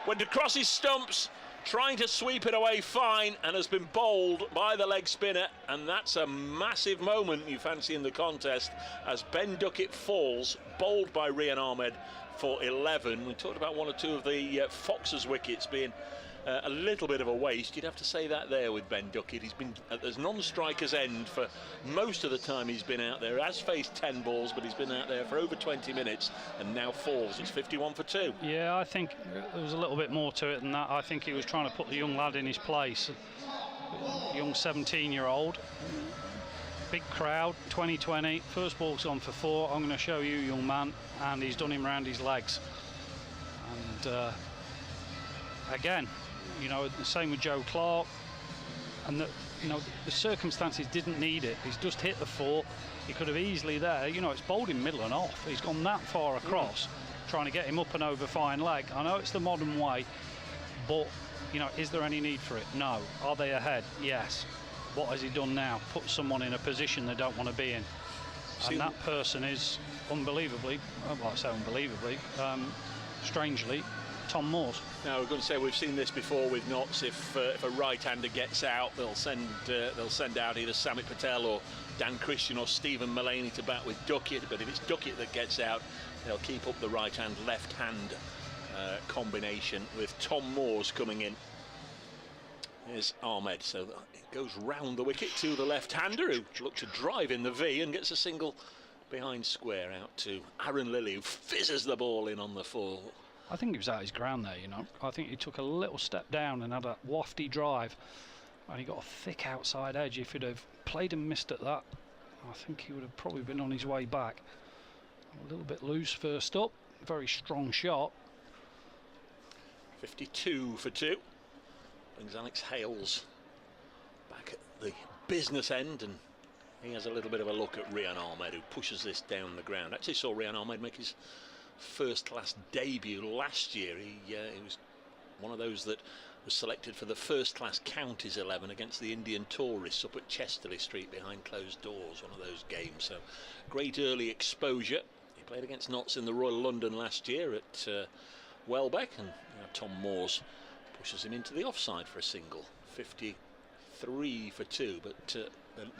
Went across his stumps, trying to sweep it away fine, and has been bowled by the leg spinner, and that's a massive moment you fancy in the contest as Ben Duckett falls, bowled by Rian Ahmed for 11. We talked about 1 or 2 of the Foxes wickets being a little bit of a waste. You'd have to say that there with Ben Duckett. He's been at the non-striker's end for most of the time he's been out there. Has faced 10 balls, but he's been out there for over 20 minutes and now falls. It's 51 for 2. Yeah, I think there was a little bit more to it than that. I think he was trying to put the young lad in his place. Young 17-year-old. Big crowd, 2020. First ball's on for 4. I'm going to show you, young man. And he's done him round his legs. And again, you know, the same with Joe Clark, and the circumstances didn't need it. He's just hit the 4. He could have easily there, you know, it's bowled in middle and off. He's gone that far across, trying to get him up and over fine leg. I know it's the modern way, but you know, is there any need for it? No. Are they ahead? Yes. What has he done now? Put someone in a position they don't want to be in, and that person is unbelievably, well, I say unbelievably, strangely, Tom Moores. Now we're going to say we've seen this before with Notts. If a right-hander gets out, they'll send out either Samit Patel or Dan Christian or Stephen Mullaney to bat with Duckett. But if it's Duckett that gets out, they'll keep up the right-hand, left-hand combination with Tom Moores coming in. Here's Ahmed, so it goes round the wicket to the left-hander, who looked to drive in the V and gets a single behind square out to Aaron Lilly, who fizzes the ball in on the 4. I think he was out his ground there, you know. I think he took a little step down and had a wafty drive, and he got a thick outside edge. If he'd have played and missed at that, I think he would have probably been on his way back. A little bit loose first up, very strong shot. 52 for 2. Brings Alex Hales back at the business end, and he has a little bit of a look at Rian Ahmed, who pushes this down the ground. Actually saw Rian Ahmed make his first-class debut last year. He was one of those that was selected for the first-class counties 11 against the Indian Tourists up at Chesterley Street behind closed doors, one of those games. So great early exposure. He played against Notts in the Royal London last year at Welbeck, and Tom Moores pushes him into the offside for a single. 53 for 2, but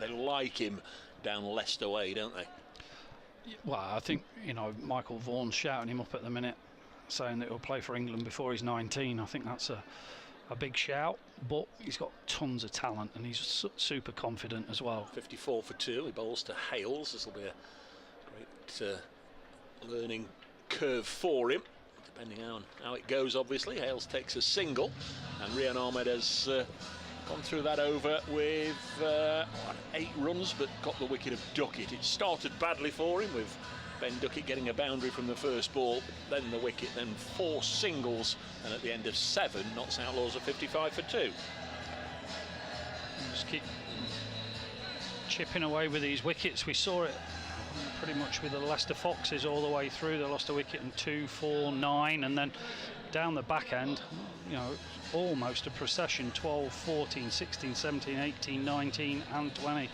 they like him down Leicester way, don't they? Well, I think, you know, Michael Vaughan's shouting him up at the minute, saying that he'll play for England before he's 19. I think that's a big shout, but he's got tons of talent and he's super confident as well. 54 for 2. He bowls to Hales. This will be a great learning curve for him, depending on how it goes. Obviously, Hales takes a single, and Rian Ahmed has gone through that over with 8 runs, but got the wicket of Duckett. It started badly for him, with Ben Duckett getting a boundary from the first ball, then the wicket, then 4 singles, and at the end of 7, Notts Outlaws are 55 for 2. Just keep chipping away with these wickets. We saw it pretty much with the Leicester Foxes all the way through. They lost a wicket in 2, 4, 9, and then down the back end, you know, almost a procession, 12, 14, 16, 17, 18, 19 and 20.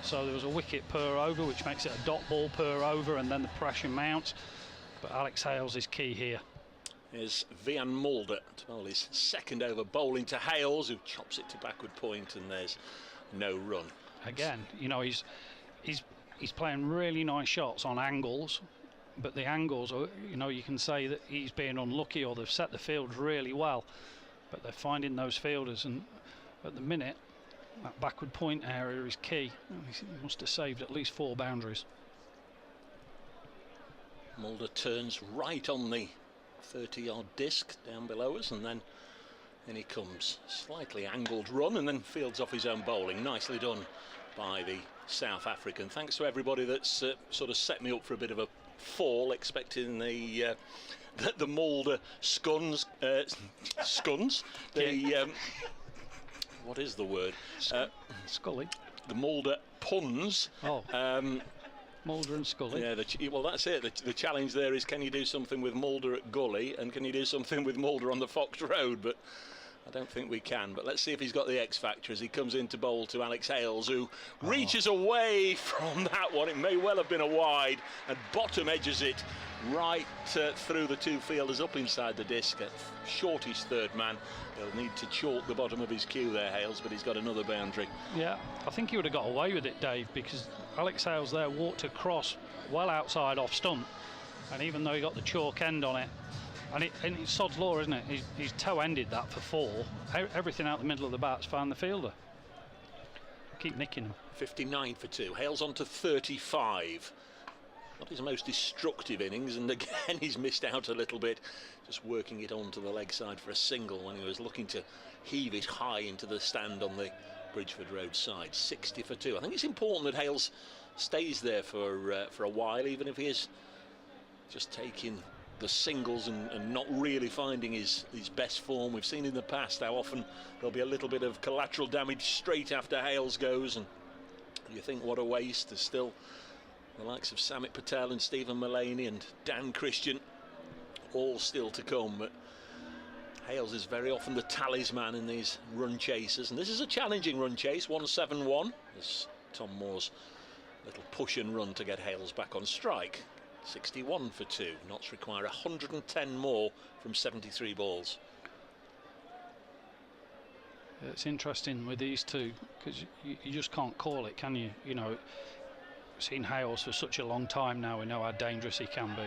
So there was a wicket per over, which makes it a dot ball per over, and then the pressure mounts. But Alex Hales is key here. Here's Vian Mulder, well, his second over, bowling to Hales, who chops it to backward point, and there's no run. Again, you know, he's playing really nice shots on angles, but the angles are, you know, you can say that he's being unlucky, or they've set the field really well, but they're finding those fielders, and at the minute that backward point area is key. He must have saved at least 4 boundaries. Mulder turns right on the 30-yard disc down below us, and then in he comes. Slightly angled run, and then fields off his own bowling. Nicely done by the South African. Thanks to everybody that's sort of set me up for a bit of a fall, expecting the Mulder scuns. What is the word? Scully. The Mulder puns. Oh. Mulder and Scully. Yeah, well, that's it. The challenge there is, can you do something with Mulder at Gully, and can you do something with Mulder on the Fox Road? But I don't think we can. But let's see if he's got the X factor as he comes in to bowl to Alex Hales, who reaches away from that one. It may well have been a wide, and bottom edges it right through the 2 fielders up inside the disc. Shorty's third man. He'll need to chalk the bottom of his cue there, Hales, but he's got another boundary. Yeah, I think he would have got away with it, Dave, because Alex Hales there walked across well outside off stump, and even though he got the chalk end on it, and it's sod's law, isn't it? He's toe-ended that for 4. Everything out the middle of the bat's found the fielder. Keep nicking him. 59 for 2. Hales on to 35. Not his most destructive innings, and again he's missed out a little bit, just working it onto the leg side for a single when he was looking to heave it high into the stand on the Bridgeford Road side. 60 for 2. I think it's important that Hales stays there for a while, even if he is just taking the singles and not really finding his best form. We've seen in the past how often there'll be a little bit of collateral damage straight after Hales goes, and you think, what a waste. There's still the likes of Samit Patel and Stephen Mullaney and Dan Christian all still to come, but Hales is very often the talisman in these run chases, and this is a challenging run chase. 171 as Tom Moore's little push and run to get Hales back on strike. 61 for 2. Notts require 110 more from 73 balls. It's interesting with these two, because you just can't call it, can you? You know, we've seen Hales for such a long time now. We know how dangerous he can be.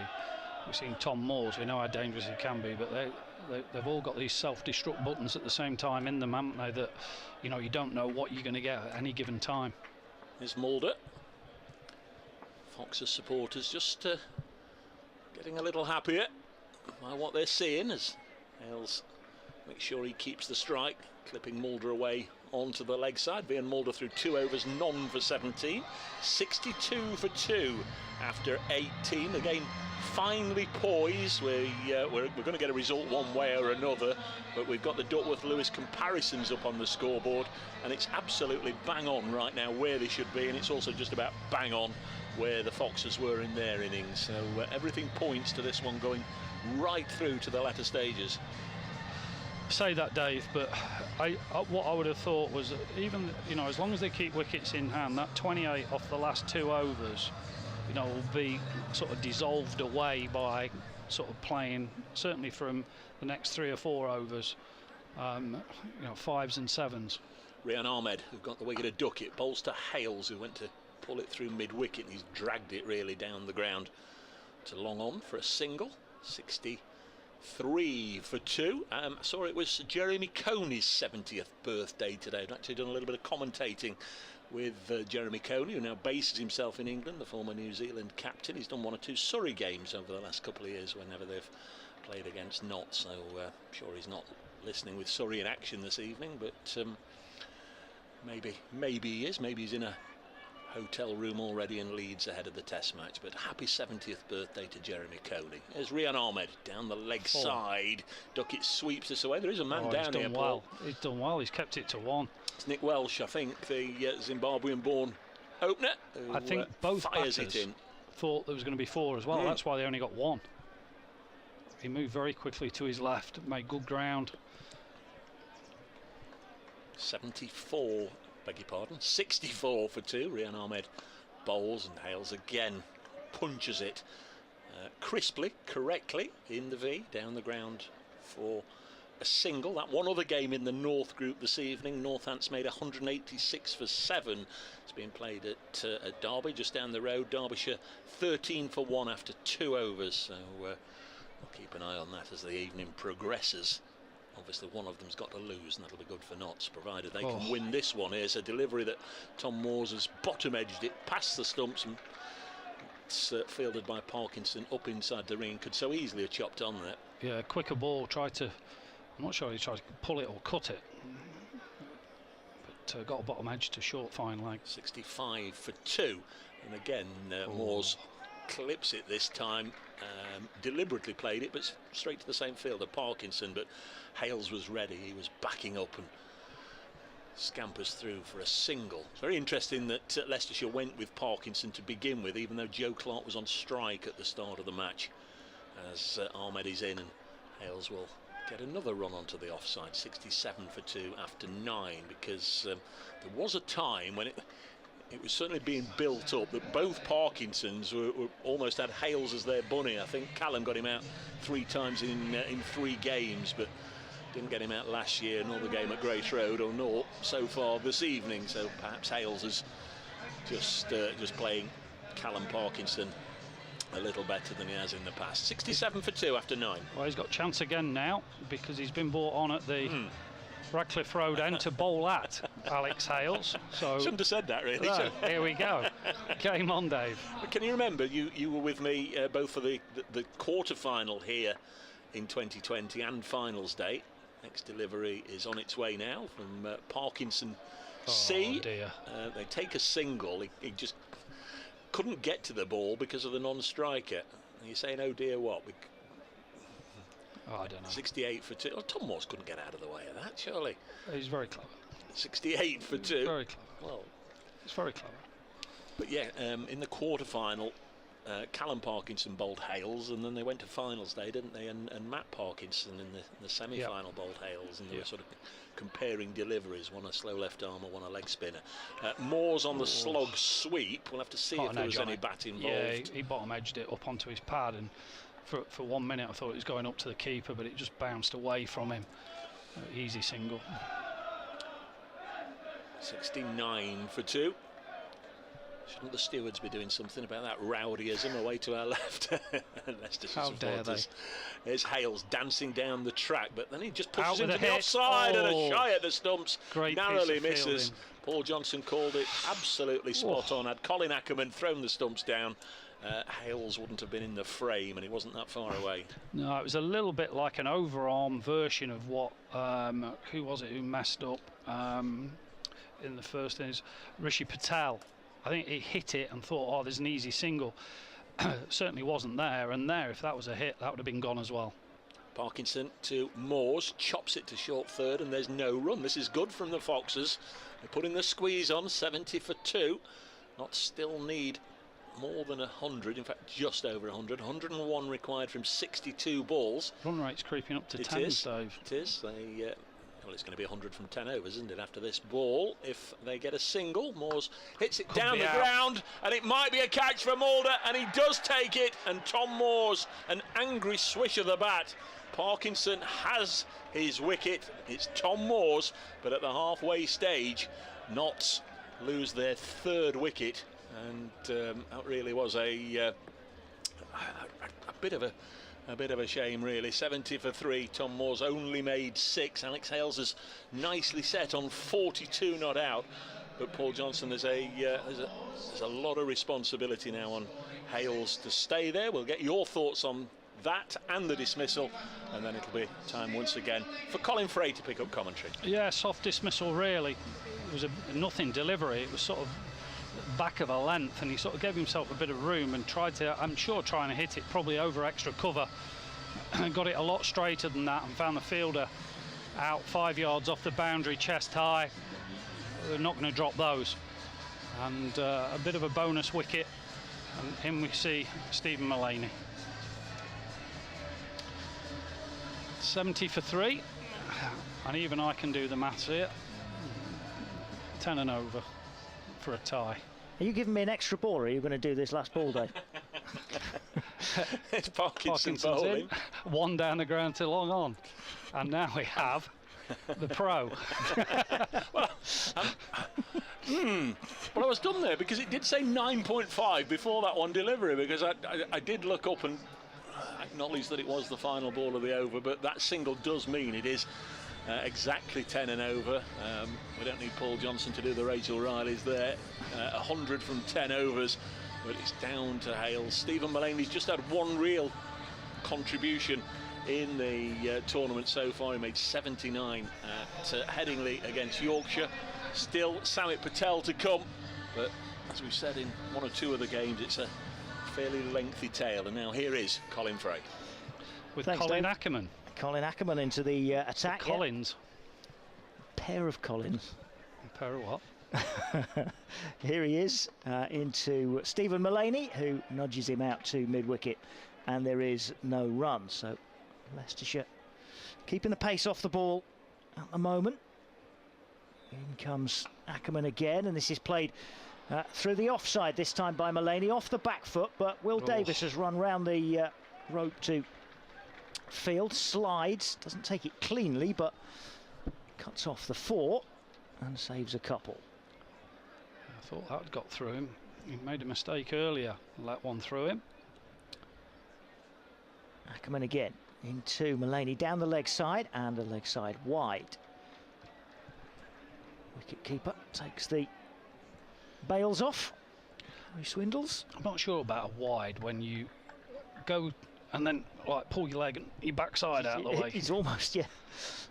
We've seen Tom Moore's. We know how dangerous he can be. But they've all got these self-destruct buttons at the same time in them, haven't they? That, you know, you don't know what you're going to get at any given time. Here's Mulder. Foxes supporters just getting a little happier by what they're seeing as Hales makes sure he keeps the strike, clipping Mulder away onto the leg side. Vian Mulder through 2 overs, none for 17. 62 for 2 after 18. Again, finely poised. We're going to get a result one way or another, but we've got the Duckworth-Lewis comparisons up on the scoreboard, and it's absolutely bang on right now where they should be, and it's also just about bang on where the Foxes were in their innings. So everything points to this one going right through to the latter stages. Say that, Dave, but what I would have thought was, even, you know, as long as they keep wickets in hand, that 28 off the last 2 overs, you know, will be sort of dissolved away by sort of playing, certainly from the next 3 or 4 overs, you know, 5s and 7s. Rian Ahmed, who got the wicket to duck it, bowls to Hales, who went to pull it through mid-wicket, and he's dragged it really down the ground to long on for a single. 63 for 2. I saw it was Jeremy Coney's 70th birthday today. I've actually done a little bit of commentating with Jeremy Coney, who now bases himself in England, the former New Zealand captain. He's done 1 or 2 Surrey games over the last couple of years whenever they've played against Notts, so I'm sure he's not listening with Surrey in action this evening, but maybe he is. Maybe he's in a hotel room already in Leeds ahead of the Test match. But happy 70th birthday to Jeremy Coney. There's Rian Ahmed down the leg side. Duckett sweeps this away. There is a man down here, Paul. He's done well. He's kept it to 1. It's Nick Welsh, I think, the Zimbabwean-born opener, who I think both fires batters it in. thought there was going to be 4 as well. That's why they only got 1. He moved very quickly to his left, made good ground. 74, beg your pardon, 64 for 2. Rian Ahmed bowls, and Hales again punches it crisply, correctly in the V, down the ground for a single. That one other game in the North group this evening, Northants made 186 for 7. It's been played at Derby, just down the road. Derbyshire 13 for 1 after 2 overs. So we'll keep an eye on that as the evening progresses. Obviously one of them's got to lose, and that'll be good for Notts, provided they can win this one. Here's a delivery that Tom Moores has bottom-edged it past the stumps, and it's fielded by Parkinson up inside the ring. Could so easily have chopped on there. Yeah, quicker ball, I'm not sure he tried to pull it or cut it, but got a bottom edge to short fine leg. 65 for 2, and again Moores clips it this time. Deliberately played it, but straight to the same fielder, Parkinson. But Hales was ready. He was backing up and scampers through for a single. It's very interesting that Leicestershire went with Parkinson to begin with, even though Joe Clark was on strike at the start of the match. As Ahmed is in, and Hales will get another run onto the offside. 67 for 2 after 9, because there was a time when it was certainly being built up that both Parkinsons were almost had Hales as their bunny. I think Callum got him out 3 times in 3 games, but didn't get him out last year, nor the game at Grace Road, or nor so far this evening. So perhaps Hales is just playing Callum Parkinson a little better than he has in the past. 67 for 2 after 9. Well, he's got a chance again now, because he's been brought on at the Radcliffe Road end to bowl at Alex Hales. So shouldn't have said that, really. No, here we go. Game on, Dave. But can you remember, you were with me both for the quarter-final here in 2020 and finals day. Next delivery is on its way now from Parkinson C. Dear. They take a single. He just couldn't get to the ball because of the non-striker. And you're saying, oh dear, what? I don't know. 68 for 2. Oh, Tom Moores couldn't get out of the way of that, surely. He's very clever. 68 for 2. Very clever. Well, he's very clever. But yeah, in the quarter-final, Callum Parkinson bowled Hales, and then they went to finals day, didn't they? And Matt Parkinson in the semi-final bowled Hales, and they were sort of comparing deliveries, one a slow left arm or one a leg spinner. Moores on the slog sweep. We'll have to see if there was any bat involved. Yeah, he bottom edged it up onto his pad, and for 1 minute I thought it was going up to the keeper, but it just bounced away from him. Easy single. 69 for 2. Shouldn't the stewards be doing something about that rowdyism away to our left? Leicestershire supporters. There's Hales dancing down the track, but then he just pushes into the offside and a shy at the stumps. Great narrowly misses. Paul Johnson called it absolutely spot on. Had Colin Ackerman thrown the stumps down, Hales wouldn't have been in the frame, and he wasn't that far away. No, it was a little bit like an overarm version of what, who was it who messed up in the first innings? Rishi Patel. I think he hit it and thought, oh, there's an easy single. Certainly wasn't there, and there, if that was a hit, that would have been gone as well. Parkinson to Moores, chops it to short third, and there's no run. This is good from the Foxes. They're putting the squeeze on, 70 for 2. Not still need more than 100, in fact just over 100. 101 required from 62 balls. Run rate's creeping up to 10, Dave. It is. They, well, it's going to be 100 from 10 overs, isn't it, after this ball? If they get a single, Moores hits it down the ground, and it might be a catch for Mulder, and he does take it, and Tom Moores, an angry swish of the bat. Parkinson has his wicket. It's Tom Moores, but at the halfway stage, Notts lose their 3rd wicket, and that really was a bit of a shame, really. 70 for 3. Tom Moores only made 6. Alex Hales has nicely set on 42 not out, but Paul Johnson, there's a lot of responsibility now on Hales to stay there. We'll get your thoughts on that and the dismissal, and then it'll be time once again for Colin Frey to pick up commentary. Yeah, soft dismissal really. It was a nothing delivery. It was sort of back of a length, and he sort of gave himself a bit of room and tried to, I'm sure, trying to hit it probably over extra cover. Got it a lot straighter than that and found the fielder out 5 yards off the boundary, chest high. They're not going to drop those. and a bit of a bonus wicket, and in we see Stephen Mullaney. 70 for 3, and even I can do the maths here. 10 and over for a tie. Are you giving me an extra ball, or are you going to do this last ball, Dave? It's Parkinson's in, 1 down the ground to long on, and now we have the pro. Well, I was done there because it did say 9.5 before that one delivery, because I did look up and acknowledge that it was the final ball of the over, but that single does mean it is exactly 10 and over. We don't need Paul Johnson to do the Rachel Riley's there. 100 from 10 overs, but it's down to Hales. Stephen Mullaney's just had one real contribution in the tournament so far. He made 79 at Headingley against Yorkshire. Still Samit Patel to come, but as we've said in one or two of the games, it's a fairly lengthy tale. And now here is Colin Fray with Thanks, Colin Dave. Ackerman. Colin Ackerman into the attack. Collins. Pair of Collins. A pair of what? Here he is into Stephen Mullaney, who nudges him out to mid-wicket, and there is no run. So Leicestershire keeping the pace off the ball at the moment. In comes Ackerman again, and this is played through the offside this time by Mullaney, off the back foot, but Will Davis has run round the rope to field, slides, doesn't take it cleanly, but cuts off the 4 and saves a couple. I thought that got through him. He made a mistake earlier, let one through him. Ackerman again into Mullaney, down the leg side, and the leg side wide. Wicket keeper takes the bails off. Harry Swindles. I'm not sure about a wide when you go and then like pull your leg and your backside out of the way. He's almost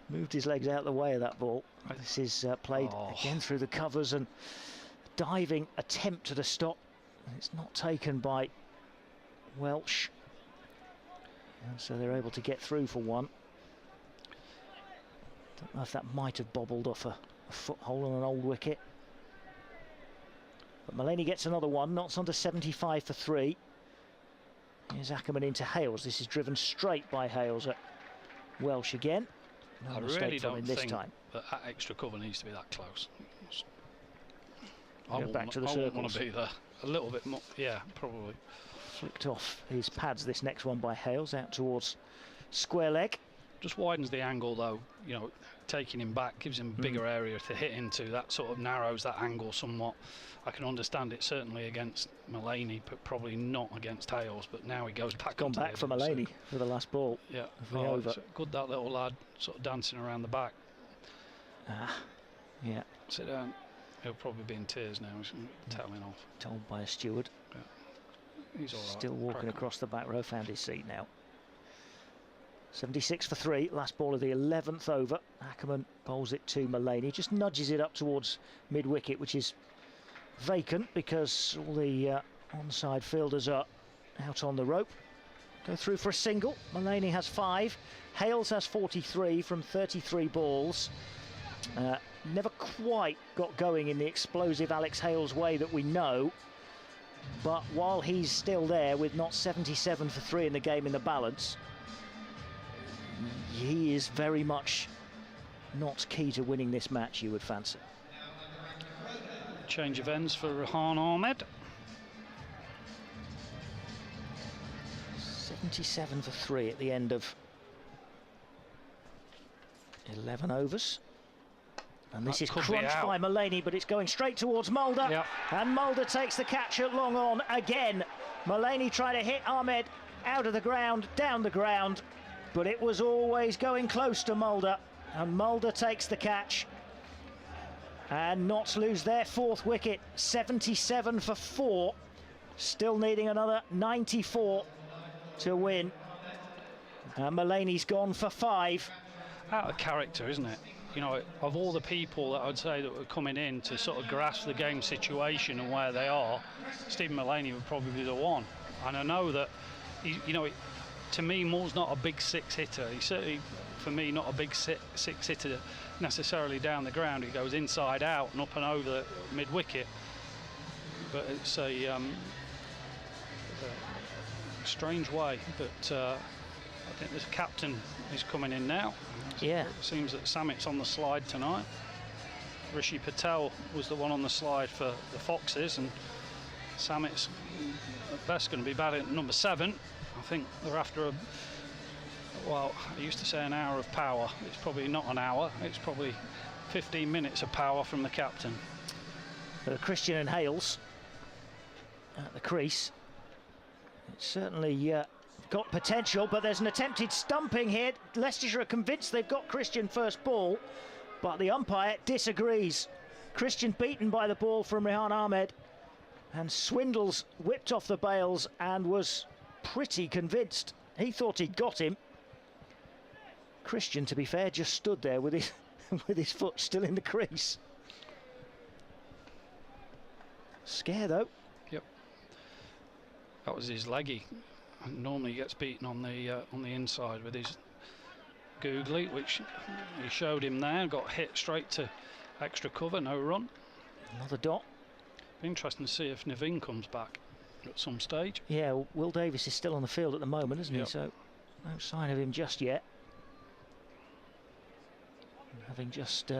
moved his legs out of the way of that ball. This is played again through the covers, and diving attempt at a stop. It's not taken by Welsh, and so they're able to get through for one. Don't know if that might have bobbled off a foothold on an old wicket. But Mullaney gets another one. Notts under 75 for 3. Here's Ackerman into Hales. This is driven straight by Hales at Welsh again. No I mistake really from don't him this think time. that extra cover needs to be that close. Go back to the I want circles. to be there a little bit more. Yeah, probably. Flicked off his pads, this next one by Hales, out towards square leg. Just widens the angle though, you know, taking him back gives him a bigger area to hit into. That sort of narrows that angle somewhat. I can understand it certainly against Mullaney, but probably not against Hales. But now he goes back. Gone back for Mullaney for the last ball. Yeah, over. Good, that little lad sort of dancing around the back. Yeah. Sit down. He'll probably be in tears now. He's telling off. Told by a steward. Yeah. He's all right. Still walking across the back row, found his seat now. 76 for 3, last ball of the 11th over. Ackerman bowls it to Mullaney, just nudges it up towards mid-wicket, which is vacant because all the onside fielders are out on the rope. Go through for a single. Mullaney has 5. Hales has 43 from 33 balls. Never quite got going in the explosive Alex Hales way that we know. But while he's still there with not 77 for 3 in the game in the balance, he is very much not key to winning this match, you would fancy. Change of ends for Rehan Ahmed. 77 for 3 at the end of 11 overs. And this is crunched by Mullaney, but it's going straight towards Mulder. Yep. And Mulder takes the catch at long on again. Mullaney tried to hit Ahmed out of the ground, down the ground, but it was always going close to Mulder. And Mulder takes the catch. And Notts lose their 4th wicket, 77 for 4. Still needing another 94 to win. And Mullaney's gone for 5. Out of character, isn't it? You know, of all the people that I'd say that were coming in to sort of grasp the game situation and where they are, Stephen Mullaney would probably be the one. And I know that, you know, to me, Moore's not a big 6 hitter. He's certainly, for me, not a big 6 hitter necessarily down the ground. He goes inside out and up and over the mid-wicket. but it's a strange way. But I think the captain is coming in now. Yeah. It seems that Samit's on the slide tonight. Rishi Patel was the one on the slide for the Foxes, and Samit's at best going to be batting at number 7. I think they're after well, I used to say an hour of power. It's probably not an hour. It's probably 15 minutes of power from the captain. Christian and Hales at the crease. It's certainly got potential, but there's an attempted stumping here. Leicestershire are convinced they've got Christian first ball, but the umpire disagrees. Christian beaten by the ball from Rehan Ahmed, and Swindles whipped off the bails and was pretty convinced. He thought he'd got him. Christian, to be fair, just stood there with his with his foot still in the crease. Scare though. Yep. That was his leggy. Normally he gets beaten on the inside with his googly, which he showed him there. Got hit straight to extra cover, no run. Another dot. Be interesting to see if Naveen comes back at some stage. Yeah, Will Davis is still on the field at the moment, isn't Yep. he? So no sign of him just yet. Having just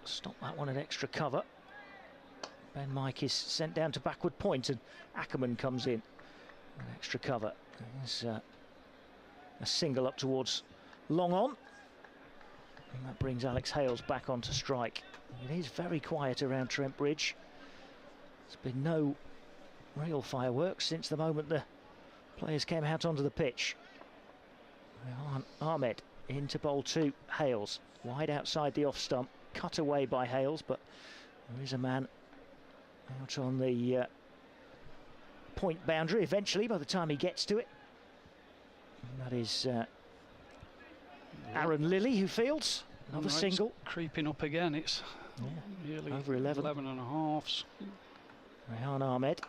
stopped that one at extra cover. Ben Mike is sent down to backward point, and Ackerman comes in at extra cover. There's a single up towards long on, and that brings Alex Hales back onto strike. It is very quiet around Trent Bridge. There's been no real fireworks since the moment the players came out onto the pitch. Ahmed into bowl 2, Hales wide outside the off stump, cut away by Hales, but there is a man out on the point boundary eventually by the time he gets to it. And that is Aaron Lilly who fields another single. Creeping up again. It's nearly over 11 and a halves. Rehan Ahmed.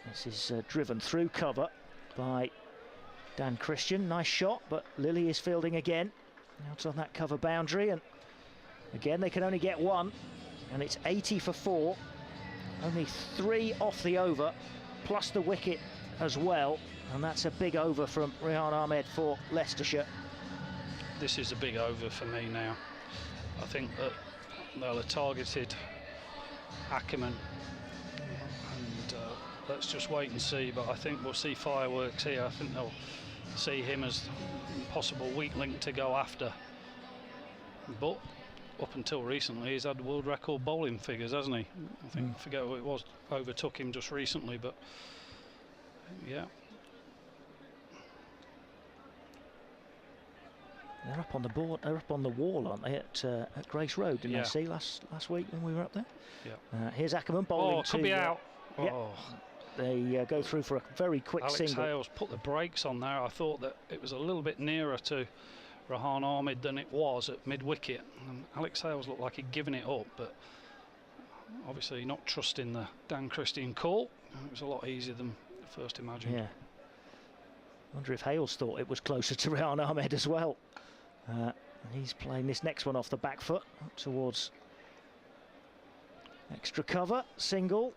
This is driven through cover by Dan Christian. Nice shot, but Lilly is fielding again out on that cover boundary, and again they can only get one, and it's 80 for 4. Only 3 off the over, plus the wicket as well, and that's a big over from Rehan Ahmed for Leicestershire. This is a big over for me now. I think that they'll have targeted Ackerman, and let's just wait and see, but I think we'll see fireworks here. I think they'll see him as possible weak link to go after, but up until recently he's had world record bowling figures, hasn't he? I think, I forget who it was, overtook him just recently, but yeah. They're up on the board, they're up on the wall, aren't they, at Grace Road, didn't I see last week when we were up there? Yeah. Here's Ackerman bowling could be out. Yeah. They go through for a very quick Alex single. Hales put the brakes on there. I thought that it was a little bit nearer to Rehan Ahmed than it was at mid-wicket. And Alex Hales looked like he'd given it up, but obviously not trusting the Dan Christian call. It was a lot easier than first imagined. Yeah. Wonder if Hales thought it was closer to Rehan Ahmed as well. He's playing this next one off the back foot up towards extra cover, single.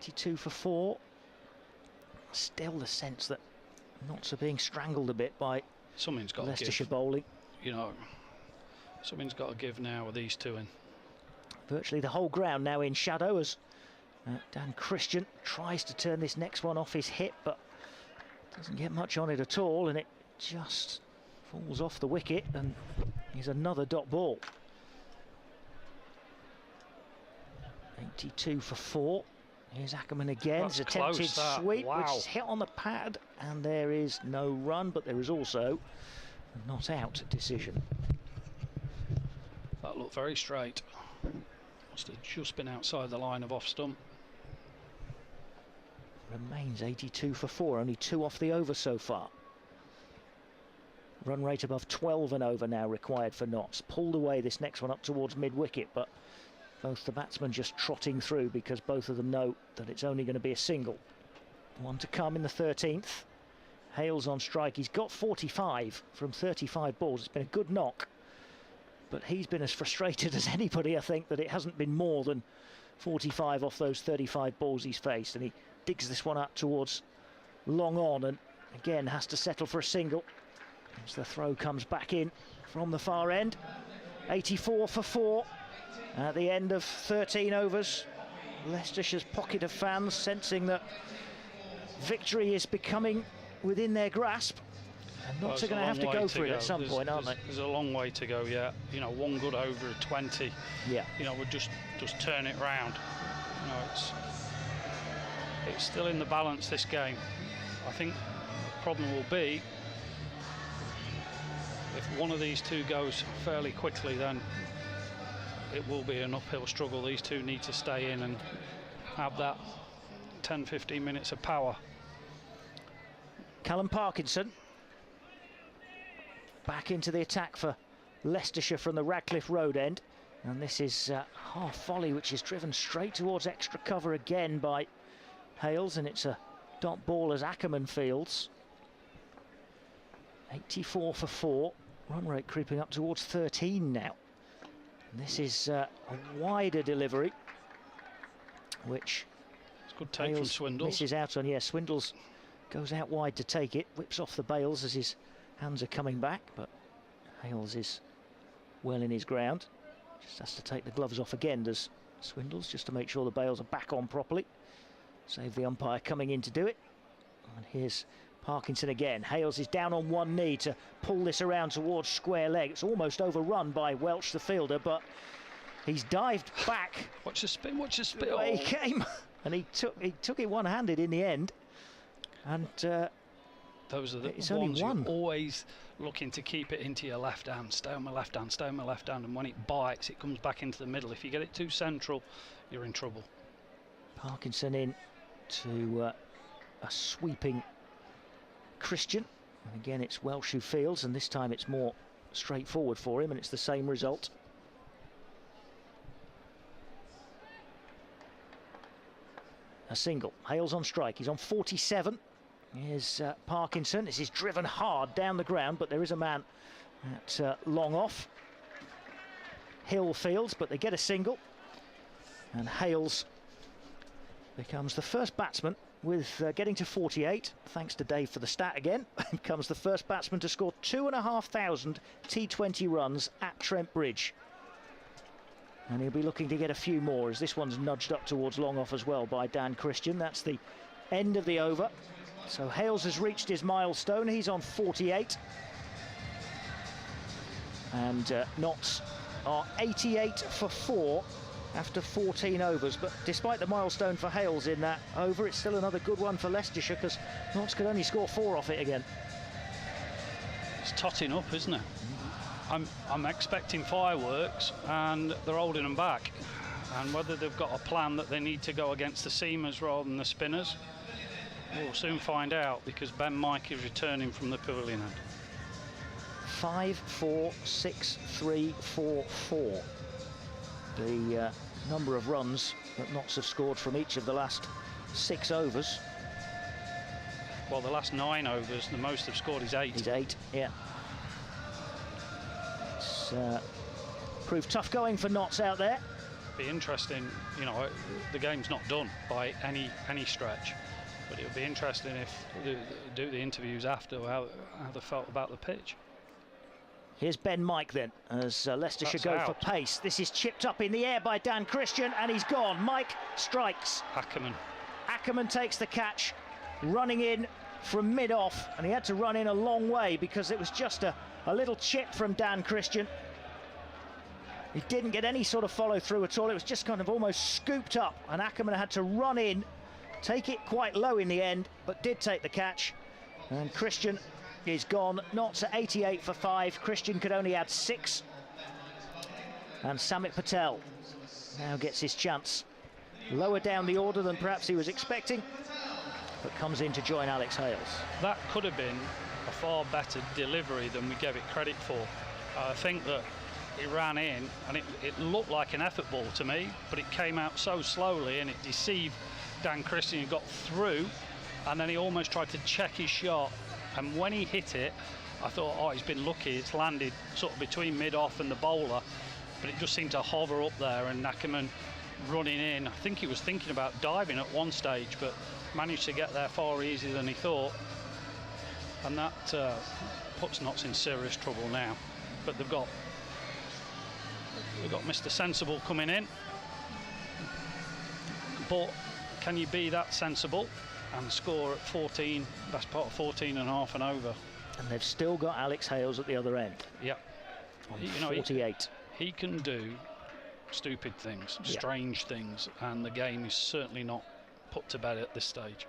82 for 4. Still the sense that Notts are being strangled a bit by Leicestershire bowling. You know, something's got to give now with these two in. Virtually the whole ground now in shadow as Dan Christian tries to turn this next one off his hip, but doesn't get much on it at all, and it just falls off the wicket, and here's another dot ball. 82 for 4. Here's Ackerman again. His attempted sweep, which is hit on the pad, and there is no run, but there is also a not out decision. That looked very straight. Must have just been outside the line of off stump. Remains 82 for 4, only 2 off the over so far. Run rate above 12 and over now required for Notts. Pulled away this next one up towards mid-wicket, but both the batsmen just trotting through because both of them know that it's only going to be a single. One to come in the 13th. Hales on strike. He's got 45 from 35 balls. It's been a good knock, but he's been as frustrated as anybody, I think, that it hasn't been more than 45 off those 35 balls he's faced, and he digs this one up towards long on, and again has to settle for a single as the throw comes back in from the far end. 84 for 4 at the end of 13 overs. Leicestershire's pocket of fans sensing that victory is becoming within their grasp, and Notts are going to have to go for it at some point, aren't they? There's a long way to go yet. You know, one good over at 20. Yeah. You know, would just turn it round. You know, it's still in the balance, this game. I think the problem will be if one of these two goes fairly quickly, then it will be an uphill struggle. These two need to stay in and have that 10-15 minutes of power. Callum Parkinson back into the attack for Leicestershire from the Radcliffe Road end, and this is half volley which is driven straight towards extra cover again by Hales, and it's a dot ball as Ackerman fields. 84 for 4, run rate creeping up towards 13 now. And this is a wider delivery which it's a good take from Swindles. Misses out on. Yeah, Swindles goes out wide to take it, whips off the bails as his hands are coming back, but Hales is well in his ground. Just has to take the gloves off again, does Swindles, just to make sure the bails are back on properly. Save the umpire coming in to do it. And here's Parkinson again. Hales is down on one knee to pull this around towards square leg. It's almost overrun by Welch, the fielder, but he's dived back. Watch the spin, watch the spin. He came, and he took it one-handed in the end. And those are the it's ones only one. You're always looking to keep it into your left hand. Stay on my left hand, stay on my left hand, and when it bites, it comes back into the middle. If you get it too central, you're in trouble. Parkinson in to a sweeping Christian, and again it's Welsh who fields, and this time it's more straightforward for him, and it's the same result. A single. Hales on strike. He's on 47. Here's Parkinson. This is driven hard down the ground, but there is a man at long off. Hill fields, but they get a single, and Hales becomes the first batsman with getting to 48, thanks to Dave for the stat again, becomes the first batsman to score 2,500 T20 runs at Trent Bridge. And he'll be looking to get a few more, as this one's nudged up towards long off as well by Dan Christian. That's the end of the over. So Hales has reached his milestone. He's on 48. And Notts are 88 for 4 after 14 overs, but despite the milestone for Hales in that over, it's still another good one for Leicestershire, because Notts could only score 4 off it again. It's totting up, isn't it? I'm expecting fireworks, and they're holding them back. And whether they've got a plan that they need to go against the seamers rather than the spinners, we'll soon find out, because Ben Mike is returning from the pavilion end. 5-4-6-3-4-4. The number of runs that Notts have scored from each of the last 6 overs. Well, the last 9 overs, the most they've scored is 8. Is 8, yeah. It's proved tough going for Notts out there. Be interesting, you know, the game's not done by any stretch, but it would be interesting if they do the interviews after how they felt about the pitch. Here's Ben Mike then, as Leicestershire go for pace. This is chipped up in the air by Dan Christian, and he's gone. Mike strikes. Ackerman takes the catch, running in from mid-off, and he had to run in a long way because it was just a little chip from Dan Christian. He didn't get any sort of follow-through at all. It was just kind of almost scooped up, and Ackerman had to run in, take it quite low in the end, but did take the catch. And Christian is gone. Notts at 88 for 5. Christian could only add 6. And Samit Patel now gets his chance. Lower down the order than perhaps he was expecting, but comes in to join Alex Hales. That could have been a far better delivery than we gave it credit for. I think that he ran in, and it looked like an effort ball to me, but it came out so slowly, and it deceived Dan Christian, who got through, and then he almost tried to check his shot. And when he hit it, I thought, oh, he's been lucky. It's landed sort of between mid-off and the bowler, but it just seemed to hover up there, and Ackerman running in. I think he was thinking about diving at one stage, but managed to get there far easier than he thought. And that puts Notts in serious trouble now. But they've got Mr. Sensible coming in. But can you be that sensible and score at 14, best part of 14 and a half and over? And they've still got Alex Hales at the other end. Yeah. On 48. He can do stupid things, strange things, and the game is certainly not put to bed at this stage.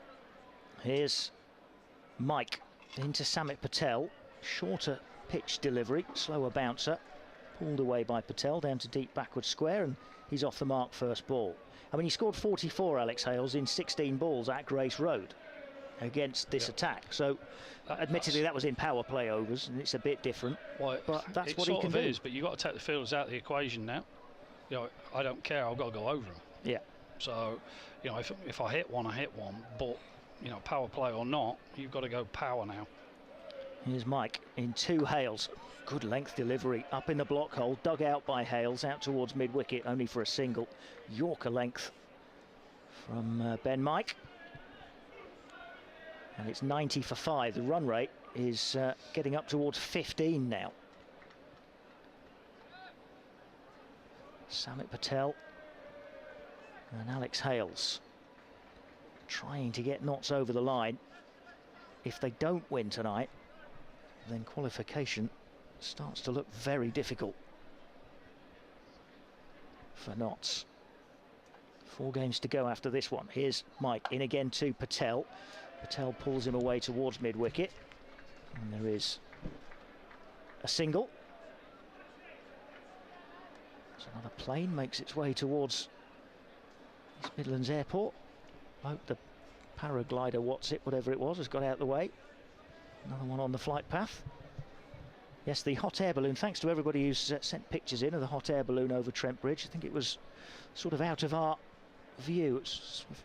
Here's Mike into Samit Patel. Shorter pitch delivery, slower bouncer. Pulled away by Patel down to deep backward square, and he's off the mark first ball. I mean, he scored 44, Alex Hales, in 16 balls at Grace Road against this attack. So, admittedly, that was in power play overs, and it's a bit different. Well, but that's what he can do. But you've got to take the fielders out of the equation now. You know, I don't care. I've got to go over them. Yeah. So, you know, if I hit one, I hit one. But, you know, power play or not, you've got to go power now. Here's Mike in 2 Hales. Good length delivery up in the block hole, dug out by Hales, out towards mid-wicket, only for a single. Yorker length from Ben Mike. And it's 90 for 5. The run rate is getting up towards 15 now. Samit Patel and Alex Hales trying to get Notts over the line. If they don't win tonight, then qualification starts to look very difficult for Notts. 4 games to go after this one. Here's Mike in again to Patel. Patel pulls him away towards mid-wicket. And there is a single. So another plane makes its way towards East Midlands Airport. I hope the paraglider, what's it, whatever it was, has got out of the way. Another one on the flight path. Yes, the hot air balloon, thanks to everybody who's sent pictures in of the hot air balloon over Trent Bridge. I think it was sort of out of our view. It's sort of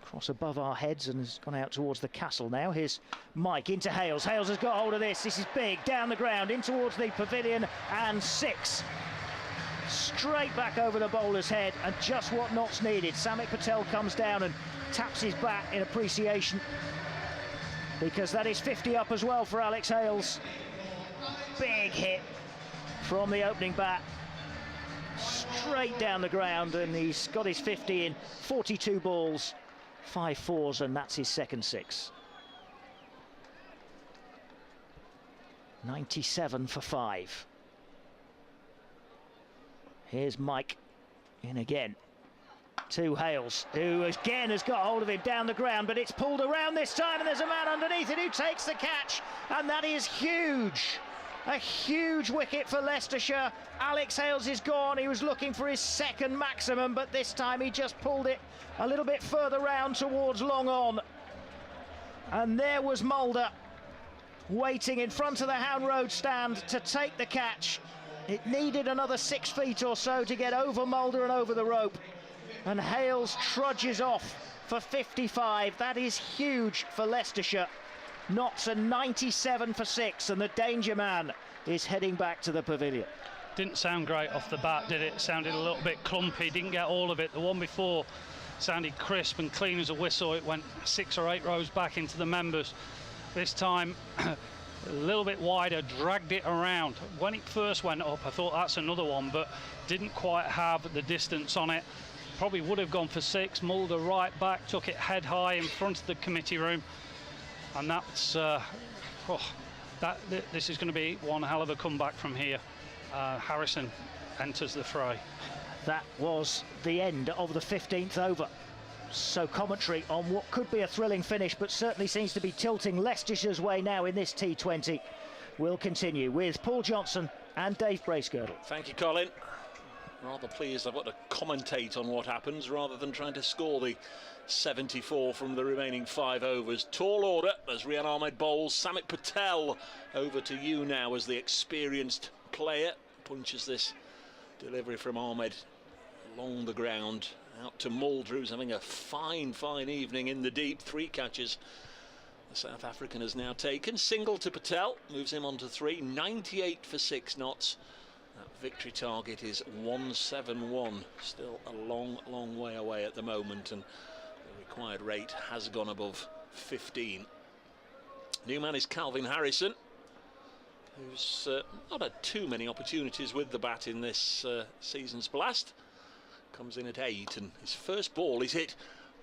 across above our heads and has gone out towards the castle now. Here's Mike into Hales. Hales has got hold of this. This is big. Down the ground, in towards the pavilion, and 6. Straight back over the bowler's head, and just what Notts needed. Samit Patel comes down and taps his bat in appreciation, because that is 50 up as well for Alex Hales. Big hit from the opening bat, straight down the ground, and he's got his 50 in 42 balls, 5 fours, and that's his second 6. 97 for 5. Here's Mike in again to Hales, who again has got hold of him down the ground, but it's pulled around this time, and there's a man underneath it who takes the catch, and that is huge. A huge wicket for Leicestershire. Alex Hales is gone. He was looking for his second maximum, but this time he just pulled it a little bit further round towards long on. And there was Mulder waiting in front of the Hound Road stand to take the catch. It needed another 6 feet or so to get over Mulder and over the rope. And Hales trudges off for 55. That is huge for Leicestershire. Notts are 97 for 6, and the danger man is heading back to the pavilion. Didn't sound great off the bat, did it? Sounded a little bit clumpy, didn't get all of it. The one before sounded crisp and clean as a whistle. It went 6 or 8 rows back into the members. This time, a little bit wider, dragged it around. When it first went up, I thought that's another one, but didn't quite have the distance on it. Probably would have gone for 6. Mulder right back, took it head high in front of the committee room. And that's, this is going to be one hell of a comeback from here. Harrison enters the fray. That was the end of the 15th over. So commentary on what could be a thrilling finish, but certainly seems to be tilting Leicestershire's way now in this T20. We'll continue with Paul Johnson and Dave Bracegirdle. Thank you, Colin. Rather pleased I've got to commentate on what happens rather than trying to score the 74 from the remaining 5 overs. Tall order as Rian Ahmed bowls. Samit Patel over to you now as the experienced player. Punches this delivery from Ahmed along the ground out to Mulder, who's having a fine evening in the deep. 3 catches the South African has now taken. Single to Patel, moves him on to 3. 98 for 6 Notts. That victory target is 171. Still a long way away at the moment, and the required rate has gone above 15. New man is Calvin Harrison, who's not had too many opportunities with the bat in this season's blast. Comes in at 8, and his first ball is hit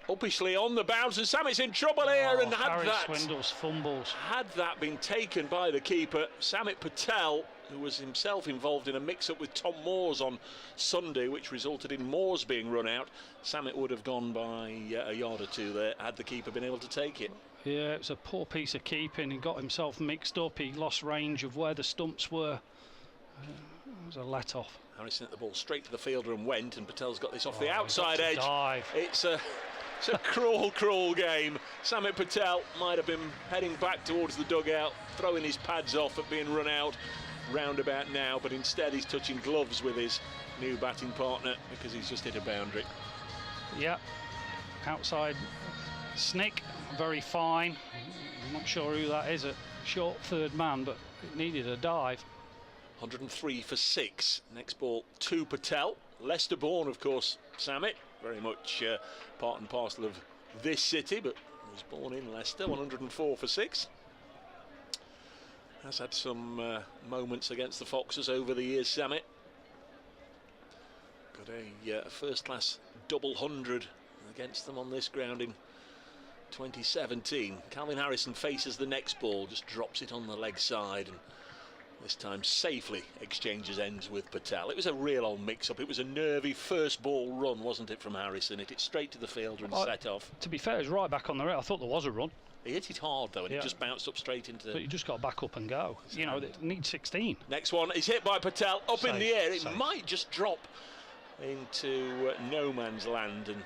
uppishly on the bounce, and Samit's in trouble here. And Harry Swindle's fumbles. Had that been taken by the keeper, Samit Patel, who was himself involved in a mix-up with Tom Moores on Sunday, which resulted in Moores being run out, Samit would have gone by a yard or two there had the keeper been able to take it. Yeah, it was a poor piece of keeping. He got himself mixed up. He lost range of where the stumps were. It was a let-off. Harrison hit the ball straight to the fielder and went, and Patel's got this off the outside edge. Dive. It's a cruel game. Samit Patel might have been heading back towards the dugout, throwing his pads off at being run out roundabout now, but instead he's touching gloves with his new batting partner because he's just hit a boundary. Yeah, outside snick, very fine. I'm not sure who that is, a short third man, but it needed a dive. 103 for 6. Next ball to Patel. Leicester born, of course, Samit. Very much part and parcel of this city, but was born in Leicester. 104 for 6. Has had some moments against the Foxes over the years, Samit. Got a first-class double 100 against them on this ground in 2017. Calvin Harrison faces the next ball, just drops it on the leg side, and this time safely exchanges ends with Patel. It was a real old mix-up. It was a nervy first ball run, wasn't it, from Harrison? Hit it straight to the fielder and set off. To be fair, it was right back on the rail. I thought there was a run. He hit it hard, though, and it just bounced up straight into the... But you just got to back up and go. You know, it needs 16. Next one is hit by Patel, up in the air. It might just drop into no man's land, and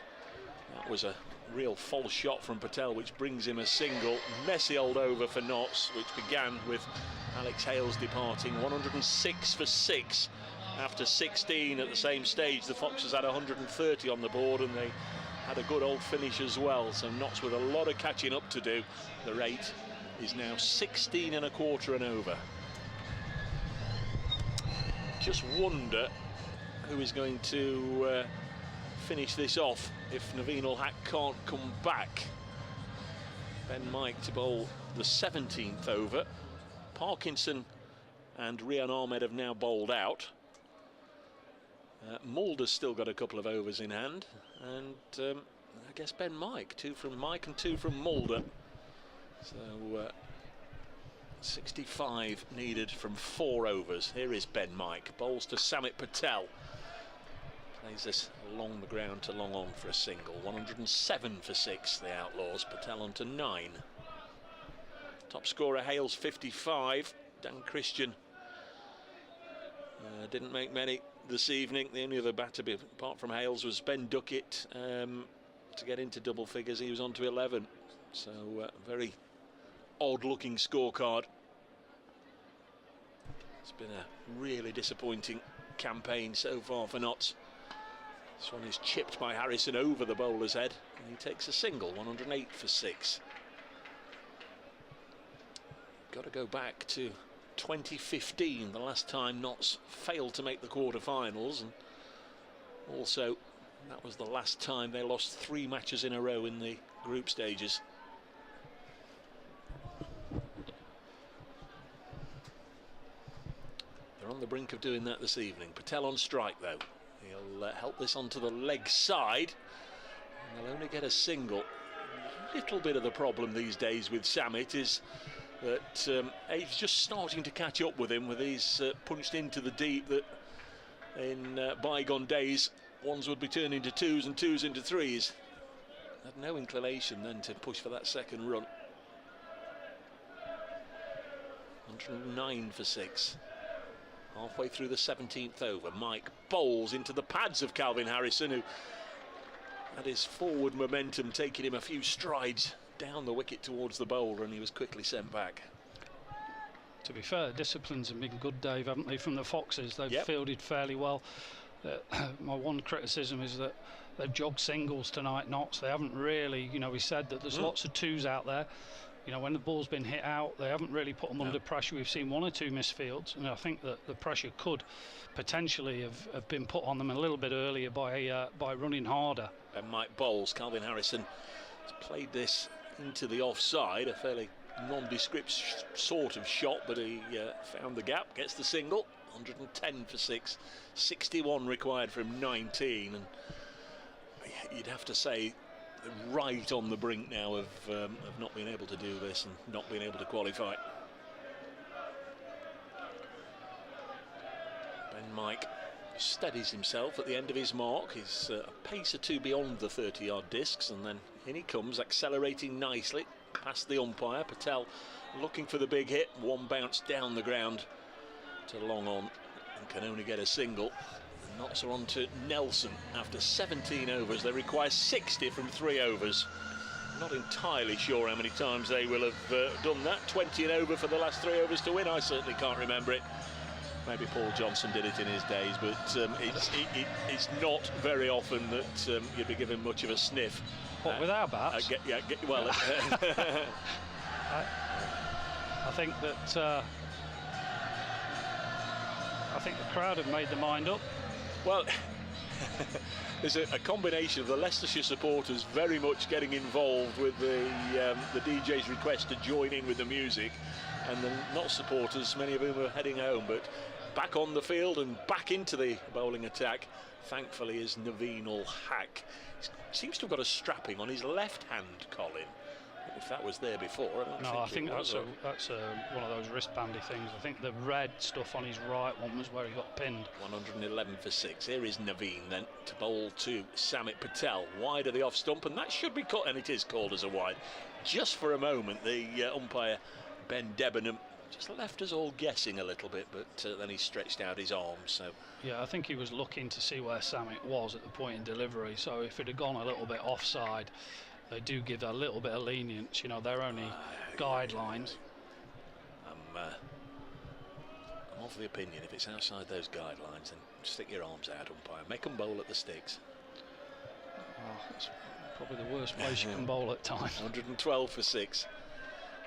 that was a real false shot from Patel, which brings him a single. Messy old over for Notts, which began with Alex Hales departing. 106 for 6 after 16 at the same stage. The Foxes had 130 on the board, and they had a good old finish as well. So Notts with a lot of catching up to do. The rate is now 16 and a quarter and over. Just wonder who is going to finish this off if Naveen Ul-Haq can't come back. Ben Mike to bowl the 17th over. Parkinson and Rian Ahmed have now bowled out. Mulder's still got a couple of overs in hand, and I guess Ben Mike, 2 from Mike and 2 from Mulder. So 65 needed from 4 overs. Here is Ben Mike, bowls to Samit Patel. Plays this along the ground to long on for a single. 107 for 6, the Outlaws. Patel on to 9. Top scorer Hales 55. Dan Christian didn't make many this evening. The only other batter apart from Hales was Ben Duckett to get into double figures. He was on to 11. So very odd looking scorecard. It's been a really disappointing campaign so far for Notts. This one is chipped by Harrison over the bowler's head, and he takes a single. 108 for 6. Got to go back to 2015, the last time Notts failed to make the quarter-finals, and also that was the last time they lost 3 matches in a row in the group stages. They're on the brink of doing that this evening. Patel on strike, though. He'll help this onto the leg side, and they'll only get a single. A little bit of the problem these days with Samit is that age just starting to catch up with him, with these punched into the deep that in bygone days ones would be turning to 2s and 2s into 3s. Had no inclination then to push for that second run. 109 for 6. Halfway through the 17th over, Mike bowls into the pads of Calvin Harrison, who had his forward momentum taking him a few strides down the wicket towards the bowler, and he was quickly sent back. To be fair, disciplines have been good, Dave, haven't they, from the Foxes? They've fielded fairly well. My one criticism is that they've jogged singles tonight, Notts. They haven't really, you know, we said that there's lots of 2s out there. you know, when the ball's been hit out, they haven't really put them under pressure. We've seen 1 or 2 misfields, and I think that the pressure could potentially have been put on them a little bit earlier by running harder. And Mike bowls. Calvin Harrison has played this into the offside, a fairly nondescript sort of shot, but he found the gap, gets the single. 110 for 6, 61 required from 19, and you'd have to say right on the brink now of not being able to do this and not being able to qualify. Ben Mike steadies himself at the end of his mark. He's a pace or two beyond the 30-yard discs, and then in he comes, accelerating nicely past the umpire. Patel looking for the big hit. 1 bounce down the ground to long on and can only get a single. The Notts are on to Nelson after 17 overs. They require 60 from 3 overs. Not entirely sure how many times they will have done that. 20 and over for the last 3 overs to win. I certainly can't remember it. Maybe Paul Johnson did it in his days, but it's not very often that you'd be given much of a sniff. What, with our bats? Well, I think that I think the crowd have made their mind up. Well, there's a combination of the Leicestershire supporters very much getting involved with the DJ's request to join in with the music, and the Notts supporters, many of whom are heading home. But back on the field and back into the bowling attack, thankfully, is Naveen ul Haq. He seems to have got a strapping on his left hand, Colin. If that was there before, I think that's one of those wristbandy things. I think the red stuff on his right one was where he got pinned. 111 for 6. Here is Naveen then to bowl to Samit Patel, wide of the off stump, and that should be caught, and it is called as a wide. Just for a moment, the umpire Ben Debenham just left us all guessing a little bit, but then he stretched out his arms. So yeah, I think he was looking to see where Samit was at the point in delivery. So if it had gone a little bit offside, they do give a little bit of lenience. You know, they're only guidelines. I'm of the opinion if it's outside those guidelines, then stick your arms out, umpire. Make them bowl at the sticks. Oh, that's probably the worst place you can bowl at times. 112 for 6.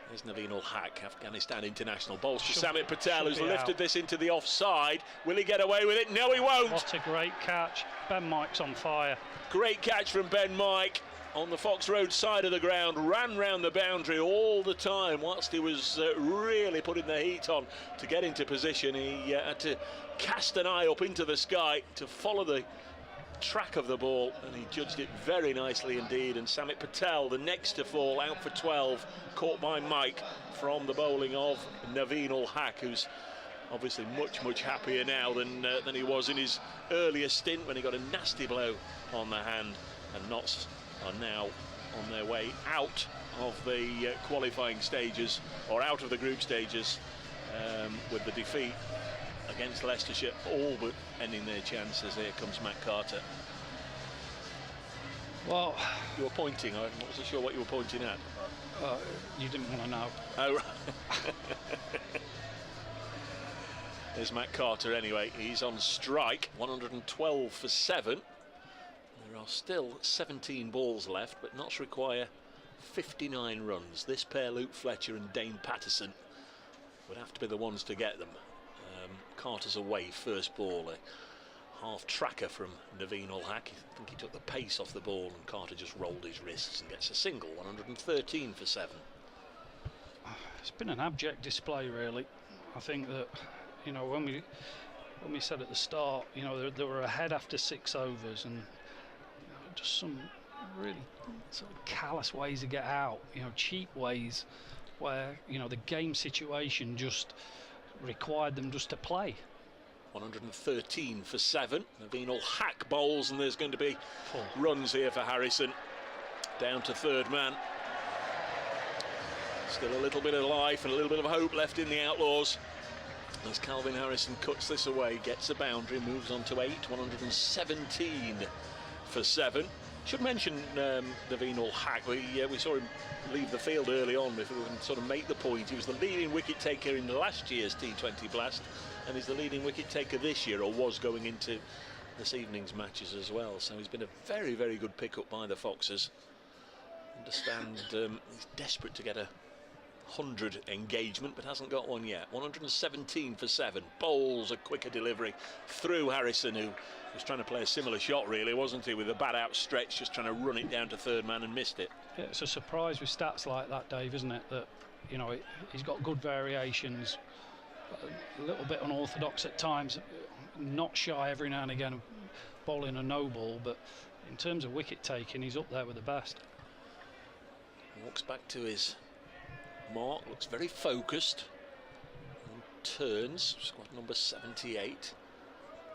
There's Naveen ul Haq, Afghanistan international. Bowls to Samit Patel, who's lifted this into the offside. Will he get away with it? No, he won't. What a great catch. Ben Mike's on fire. Great catch from Ben Mike on the Fox Road side of the ground. Ran round the boundary all the time whilst he was really putting the heat on to get into position. He had to cast an eye up into the sky to follow the track of the ball, and he judged it very nicely indeed. And Samit Patel, the next to fall, out for 12, caught by Mike from the bowling of Naveen ul Haq, who's obviously much happier now than he was in his earlier stint when he got a nasty blow on the hand. And Notts are now on their way out of the qualifying stages, or out of the group stages, with the defeat against Leicestershire, all but ending their chances. Here comes Matt Carter. Well, you were pointing. I wasn't sure what you were pointing at. You didn't want to know. Oh, right. There's Matt Carter anyway. He's on strike. 112 for 7. There are still 17 balls left, but Notts require 59 runs. This pair, Luke Fletcher and Dane Patterson, would have to be the ones to get them. Carter's away, first ball, a half tracker from Naveen ul Haq. I think he took the pace off the ball, and Carter just rolled his wrists and gets a single. 113 for 7. It's been an abject display, really. I think that, you know, when we said at the start, you know, they were ahead after 6 overs, and just some really sort of callous ways to get out, you know, cheap ways where, you know, the game situation just required them just to play. 113 for 7. Naveen ul Haq bowls, and there's going to be runs here for Harrison. Down to third man. Still a little bit of life and a little bit of hope left in the Outlaws, as Calvin Harrison cuts this away, gets a boundary, moves on to 8. 117 for 7. Should mention Naveen ul Haq. We saw him leave the field early on, if we can sort of make the point. He was the leading wicket taker in last year's T20 Blast, and he's the leading wicket taker this year, or was going into this evening's matches as well. So he's been a very good pick-up by the Foxes. Understand he's desperate to get a 100 engagement, but hasn't got one yet. 117 for 7. Bowles a quicker delivery through Harrison, who was trying to play a similar shot, really, wasn't he, with a bat outstretched, just trying to run it down to third man and missed it. Yeah, it's a surprise with stats like that, Dave, isn't it? That, you know, he's got good variations, a little bit unorthodox at times, not shy every now and again of bowling a no ball, but in terms of wicket taking, he's up there with the best. Walks back to his mark, looks very focused, and turns, squad number 78.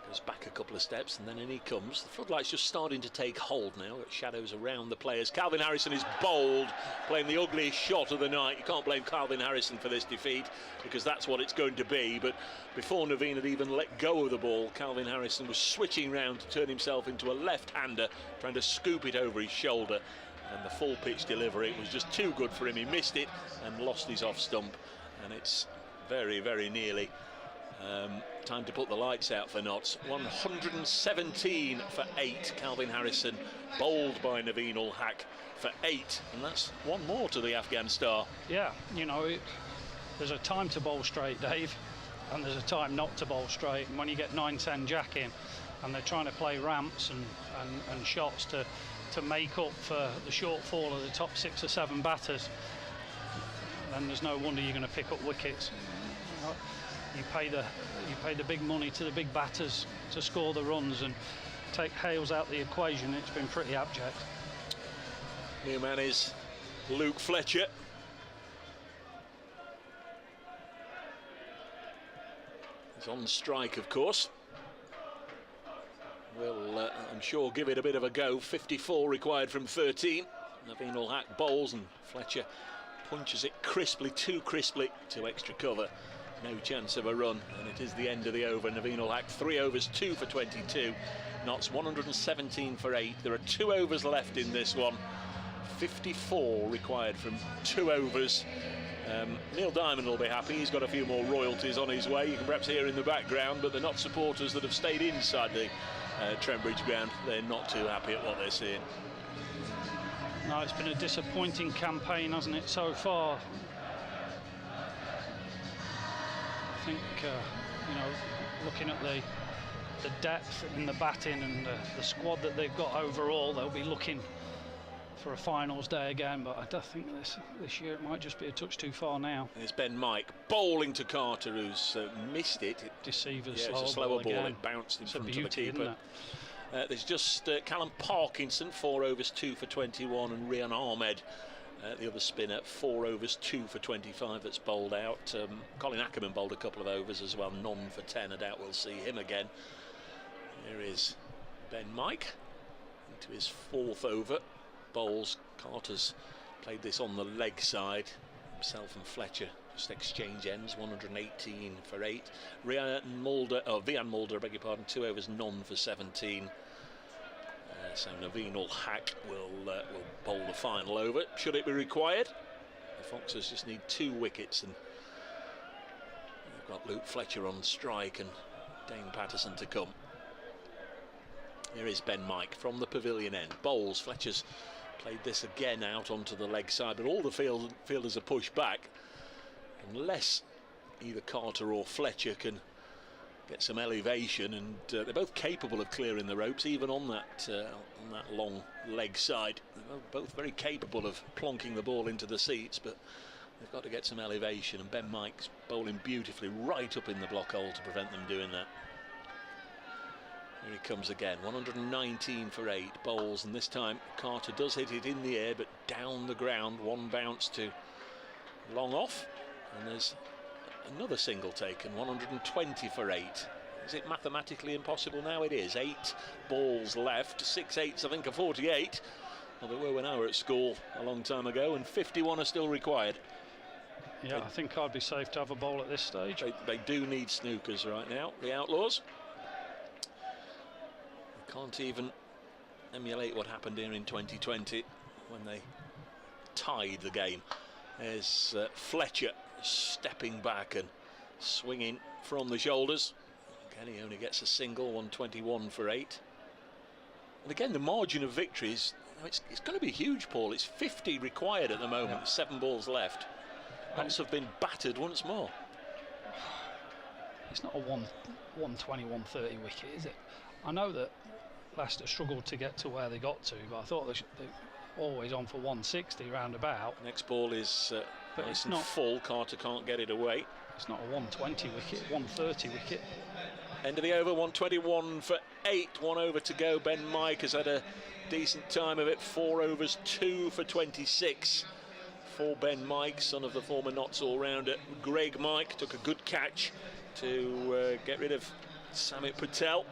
Goes back a couple of steps and then in he comes. The floodlight's just starting to take hold now. Got shadows around the players. Calvin Harrison is bowled, playing the ugliest shot of the night. You can't blame Calvin Harrison for this defeat, because that's what it's going to be. But before Naveen had even let go of the ball, Calvin Harrison was switching round to turn himself into a left-hander, trying to scoop it over his shoulder. And the full pitch delivery was just too good for him. He missed it and lost his off stump. And it's very, very nearly time to put the lights out for Notts. 117 for 8. Calvin Harrison bowled by Naveen ul Haq for 8, and that's one more to the Afghan star. Yeah, you know, there's a time to bowl straight, Dave, and there's a time not to bowl straight. And when you get 9-10 jack in and they're trying to play ramps and shots to make up for the shortfall of the top 6 or 7 batters, then there's no wonder you're going to pick up wickets. You pay the big money to the big batters to score the runs, and take Hales out the equation. It's been pretty abject. New man is Luke Fletcher. He's on strike, of course. We'll, I'm sure, give it a bit of a go. 54 required from 13. Naveen ul Haq bowls and Fletcher punches it crisply, too crisply, to extra cover. No chance of a run, and it is the end of the over. Naveen ul Haq 3 overs, 2 for 22. Notts 117 for 8. There are 2 overs left in this one. 54 required from 2 overs. Neil Diamond will be happy. He's got a few more royalties on his way. You can perhaps hear in the background, but the Notts supporters that have stayed inside the Trent Bridge ground, they're not too happy at what they're seeing. No, it's been a disappointing campaign, hasn't it, so far? I think, you know, looking at the depth in the batting and the squad that they've got overall, they'll be looking for a finals day again, but I don't think this year it might just be a touch too far now. It's Ben Mike bowling to Carter, who's missed it. Deceiver's it's a slower ball. It bounced in front of the keeper. There's just Callum Parkinson, 4 overs, 2 for 21, and Rian Ahmed, the other spinner, 4 overs, 2 for 25, that's bowled out. Colin Ackerman bowled a couple of overs as well, none for 10. I doubt we'll see him again. Here is Ben Mike into his 4th over. Bowls. Carter's played this on the leg side. Himself and Fletcher just exchange ends. 118 for 8. Vian Mulder, beg your pardon, 2 overs, none for 17. So Naveen ul Haq will bowl the final over, should it be required. The Foxes just need 2 wickets, and they've got Luke Fletcher on strike and Dane Patterson to come. Here is Ben Mike from the pavilion end. Bowls. Fletcher's played this again out onto the leg side, but all the fielders are pushed back, unless either Carter or Fletcher can get some elevation, and they're both capable of clearing the ropes, even on that long leg side. They're both very capable of plonking the ball into the seats, but they've got to get some elevation, and Ben Mike's bowling beautifully right up in the block hole to prevent them doing that. Here he comes again. 119 for 8. Bowls, and this time Carter does hit it in the air, but down the ground. 1 bounce to long off, and there's another single taken. 120 for 8. Is it mathematically impossible now? It is. 8 balls left. 6 8s, I think, are 48. Well, they were when I were at school a long time ago, and 51 are still required. Yeah, I think I'd be safe to have a bowl at this stage. They do need snookers right now, the Outlaws. They can't even emulate what happened here in 2020 when they tied the game. There's Fletcher stepping back and swinging from the shoulders. Again, he only gets a single. 121 for 8. And again, the margin of victory is, it's going to be huge, Paul. It's 50 required at the moment. 7 balls left. Notts have been battered once more. It's not a 120, 130 wicket, is it? I know that Leicester struggled to get to where they got to, but I thought they're always on for 160 roundabout. Next ball is nice and full. Carter can't get it away. It's not a 120 wicket, 130 wicket. End of the over, 121 for 8, 1 over to go. Ben Mike has had a decent time of it, 4 overs, 2 for 26 for Ben Mike, son of the former Notts all-rounder Greg Mike. Took a good catch to get rid of Samit Patel.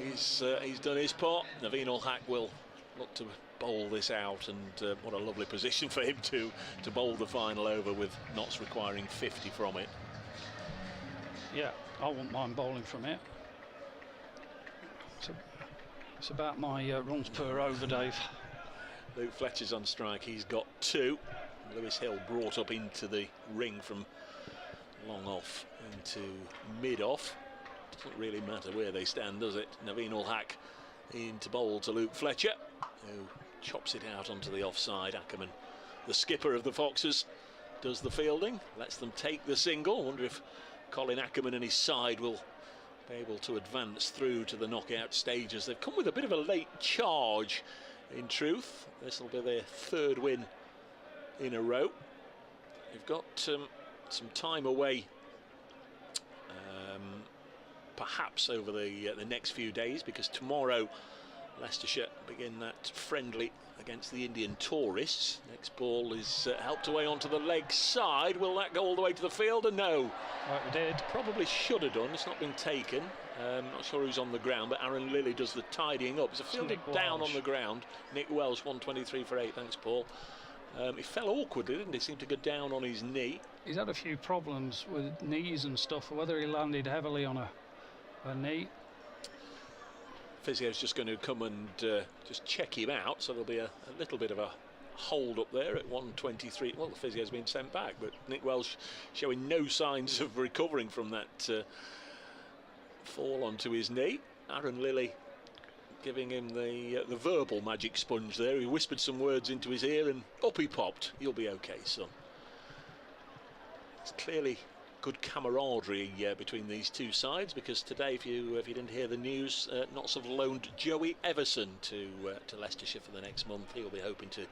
He's done his part. Naveen ul Haq will look to bowl this out, and what a lovely position for him to bowl the final over, with Notts requiring 50 from it. Yeah, I wouldn't mind bowling from it. It's about my runs per over, Dave. Luke Fletcher's on strike. He's got 2. Lewis Hill brought up into the ring from long off into mid off. Doesn't really matter where they stand, does it? Naveen ul Haq into bowl to Luke Fletcher, who chops it out onto the offside. Ackerman, the skipper of the Foxes, does the fielding, lets them take the single. I wonder if Colin Ackerman and his side will be able to advance through to the knockout stages. They've come with a bit of a late charge, in truth. This will be their 3rd win in a row. They've got some time away, perhaps over the next few days, because tomorrow Leicestershire begin that friendly against the Indian Tourists. Next ball is helped away onto the leg side. Will that go all the way to the fielder? No. Right, we did. Probably should have done. It's not been taken. Not sure who's on the ground, but Aaron Lilly does the tidying up. It's a fielded down on the ground. Nick Welsh, 123 for 8. Thanks, Paul. He fell awkwardly, didn't he? Seemed to go down on his knee. He's had a few problems with knees and stuff, whether he landed heavily on a knee. Physio's just going to come and just check him out, so there'll be a little bit of a hold up there at 123. Well, the physio's been sent back, but Nick Welsh showing no signs of recovering from that fall onto his knee. Aaron Lilly giving him the verbal magic sponge there. He whispered some words into his ear and up he popped. You'll be okay, son. It's clearly good camaraderie between these two sides, because today, if you didn't hear the news, Notts have loaned Joey Everson to Leicestershire for the next month. He'll be hoping to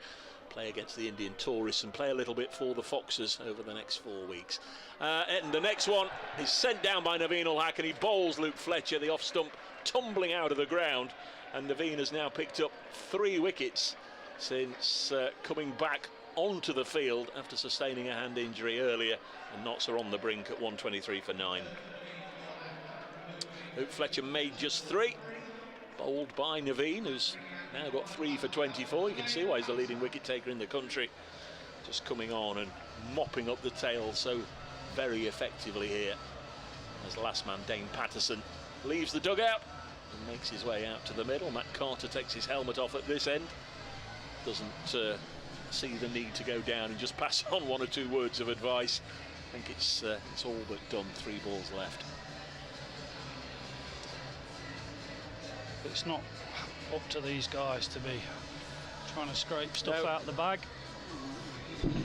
play against the Indian Tourists and play a little bit for the Foxes over the next 4 weeks. And the next one is sent down by Naveen ul Haq, and he bowls Luke Fletcher, the off stump, tumbling out of the ground. And Naveen has now picked up 3 wickets since coming back onto the field after sustaining a hand injury earlier, and Notts are on the brink at 123 for 9. Luke Fletcher made just 3, bowled by Naveen, who's now got 3 for 24. You can see why he's the leading wicket taker in the country, just coming on and mopping up the tail so very effectively here, as the last man, Dane Patterson, leaves the dugout and makes his way out to the middle. Matt Carter takes his helmet off at this end, doesn't see the need to go down and just pass on 1 or 2 words of advice. I think it's all but done. 3 balls left. It's not up to these guys to be trying to scrape stuff out of the bag.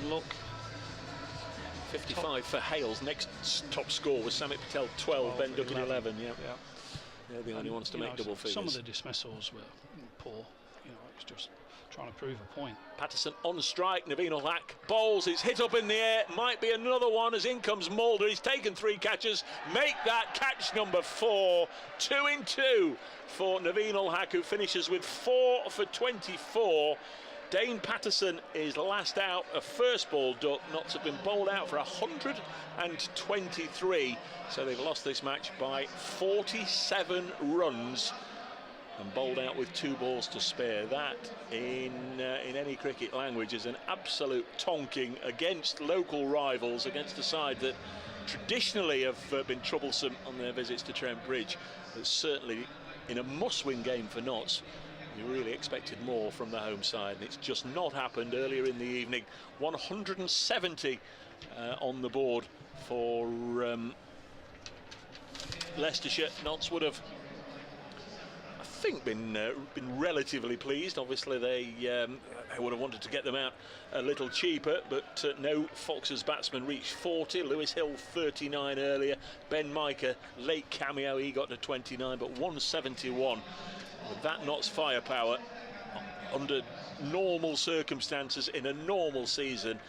Look, 55 for Hales. Next top score was Samit Patel 12, Ben Duckett 11. Yeah, they're the only ones to make double figures. Some of the dismissals were poor. It's just trying to prove a point. Patterson on strike. Naveen ul Haq bowls. It's hit up in the air. Might be another one, as in comes Mulder. He's taken 3 catches. Make that catch number 4. 2 in 2 for Naveen ul Haq, who finishes with 4 for 24. Dane Patterson is last out, a first ball duck. Notts have been bowled out for 123, so they've lost this match by 47 runs and bowled out with 2 balls to spare. That, in any cricket language, is an absolute tonking against local rivals, against a side that traditionally have been troublesome on their visits to Trent Bridge. But certainly in a must-win game for Notts, you really expected more from the home side, and it's just not happened. Earlier in the evening, 170 on the board for Leicestershire. Notts would have, I think, been relatively pleased. Obviously, they would have wanted to get them out a little cheaper, but no Foxes batsman reached 40. Lewis Hill 39 earlier. Ben Micah, late cameo, he got to 29, but 171. With that Notts firepower, under normal circumstances in a normal season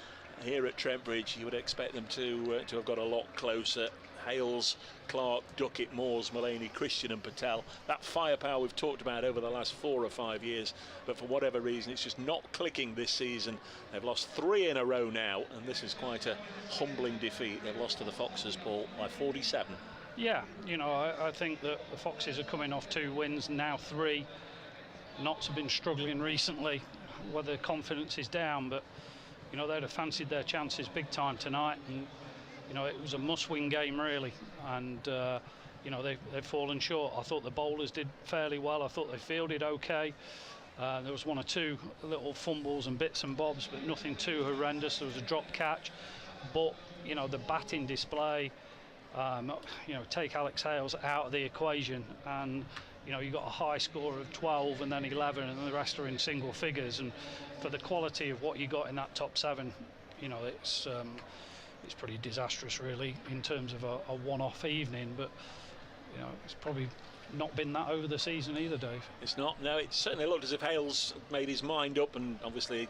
here at Trent Bridge, you would expect them to have got a lot closer. Hales, Clark, Duckett, Moores, Mullaney, Christian and Patel. That firepower we've talked about over the last 4 or 5 years, but for whatever reason it's just not clicking this season. They've lost 3 in a row now, and this is quite a humbling defeat. They've lost to the Foxes, Paul, by 47. Yeah, you know, I think that the Foxes are coming off 2 wins, now 3. Notts have been struggling recently, whether confidence is down, but you know, they'd have fancied their chances big time tonight, and you know, it was a must-win game really, and you know, they've fallen short. I thought the bowlers did fairly well. I thought they fielded okay. There was 1 or 2 little fumbles and bits and bobs, but nothing too horrendous. There was a drop catch, but you know, the batting display, you know, take Alex Hales out of the equation, and you know, you got a high score of 12 and then 11, and the rest are in single figures. And for the quality of what you got in that top 7, you know, it's pretty disastrous really in terms of a one-off evening. But you know, it's probably not been that over the season either, Dave. It's not. No, it certainly looked as if Hales made his mind up, and obviously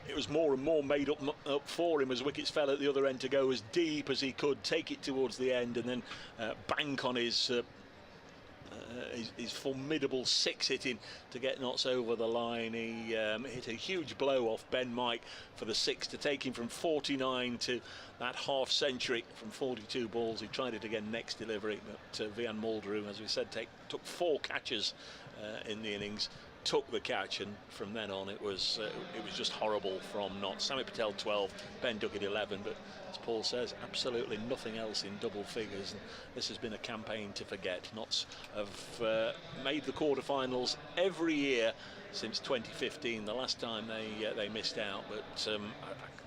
it was more and more made up for him as wickets fell at the other end to go as deep as he could, take it towards the end, and then bank on his formidable 6 hitting to get Notts over the line. He hit a huge blow off Ben Mike for the 6 to take him from 49 to that half century from 42 balls. He tried it again next delivery, but Vian Mulder, as we said, took 4 catches in the innings, took the catch, and from then on it was just horrible from Notts. Sami Patel 12, Ben Duckett 11, but as Paul says, absolutely nothing else in double figures, and this has been a campaign to forget. Notts have made the quarterfinals every year since 2015, the last time they missed out, but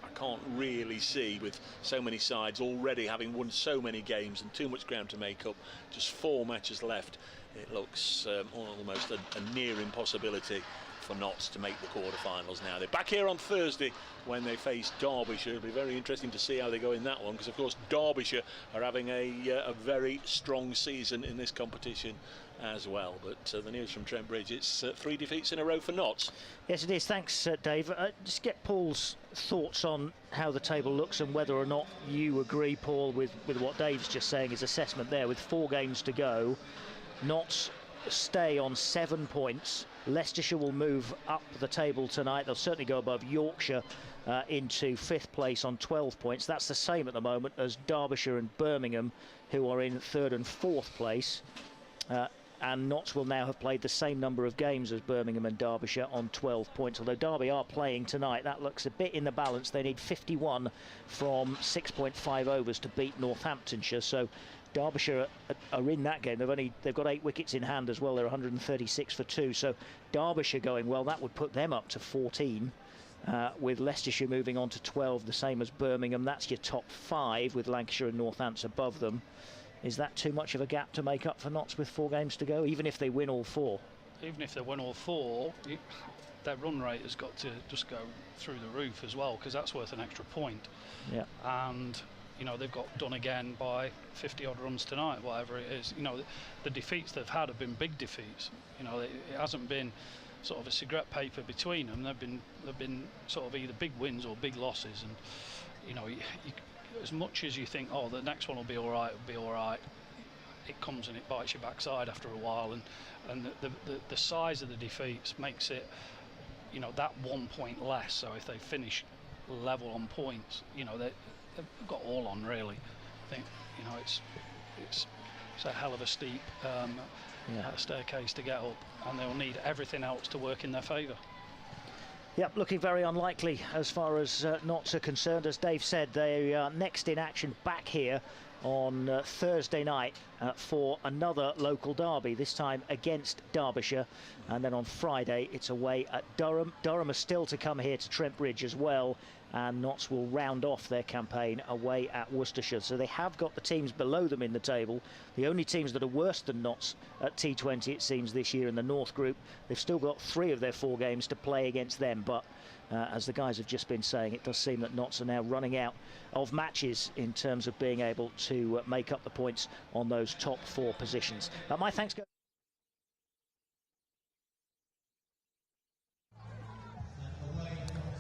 I can't really see, with so many sides already having won so many games and too much ground to make up, just 4 matches left, it looks almost a near impossibility for Notts to make the quarterfinals now. They're back here on Thursday when they face Derbyshire. It'll be very interesting to see how they go in that one, because of course Derbyshire are having a very strong season in this competition as well. But the news from Trent Bridge, it's 3 defeats in a row for Notts. Yes, it is. Thanks, Dave. Just get Paul's thoughts on how the table looks and whether or not you agree, Paul, with what Dave's just saying, his assessment there. With 4 games to go, Notts stay on 7 points. Leicestershire will move up the table tonight. They'll certainly go above Yorkshire into 5th place on 12 points. That's the same at the moment as Derbyshire and Birmingham, who are in 3rd and 4th place. And Notts will now have played the same number of games as Birmingham and Derbyshire on 12 points. Although Derby are playing tonight, that looks a bit in the balance. They need 51 from 6.5 overs to beat Northamptonshire. So Derbyshire are in that game. They've got 8 wickets in hand as well. They're 136 for 2. So Derbyshire going well, that would put them up to 14. With Leicestershire moving on to 12, the same as Birmingham. That's your top 5 with Lancashire and Northants above them. Is that too much of a gap to make up for Notts with 4 games to go, even if they win all 4? Even if they win all 4, their run rate has got to just go through the roof as well, because that's worth an extra point. Yeah. And you know, they've got done again by 50 odd runs tonight, whatever it is. You know, the defeats they've had have been big defeats. You know, it hasn't been sort of a cigarette paper between them. They've been sort of either big wins or big losses. And you know, as much as you think, oh, the next one will be all right, it comes and it bites your backside after a while, and the size of the defeats makes it, you know, that 1 point less. So if they finish level on points, you know, they've got all on really. I think, you know, it's a hell of a steep staircase to get up, and they'll need everything else to work in their favour. Yep, looking very unlikely as far as Notts are concerned. As Dave said, they are next in action back here on Thursday night for another local derby, this time against Derbyshire, and then on Friday it's away at Durham. Durham are still to come here to Trent Bridge as well, and Notts will round off their campaign away at Worcestershire. So they have got the teams below them in the table. The only teams that are worse than Notts at T20, it seems, this year in the North Group. They've still got 3 of their 4 games to play against them, but as the guys have just been saying, it does seem that Notts are now running out of matches in terms of being able to make up the points on those top 4 positions. My thanks go.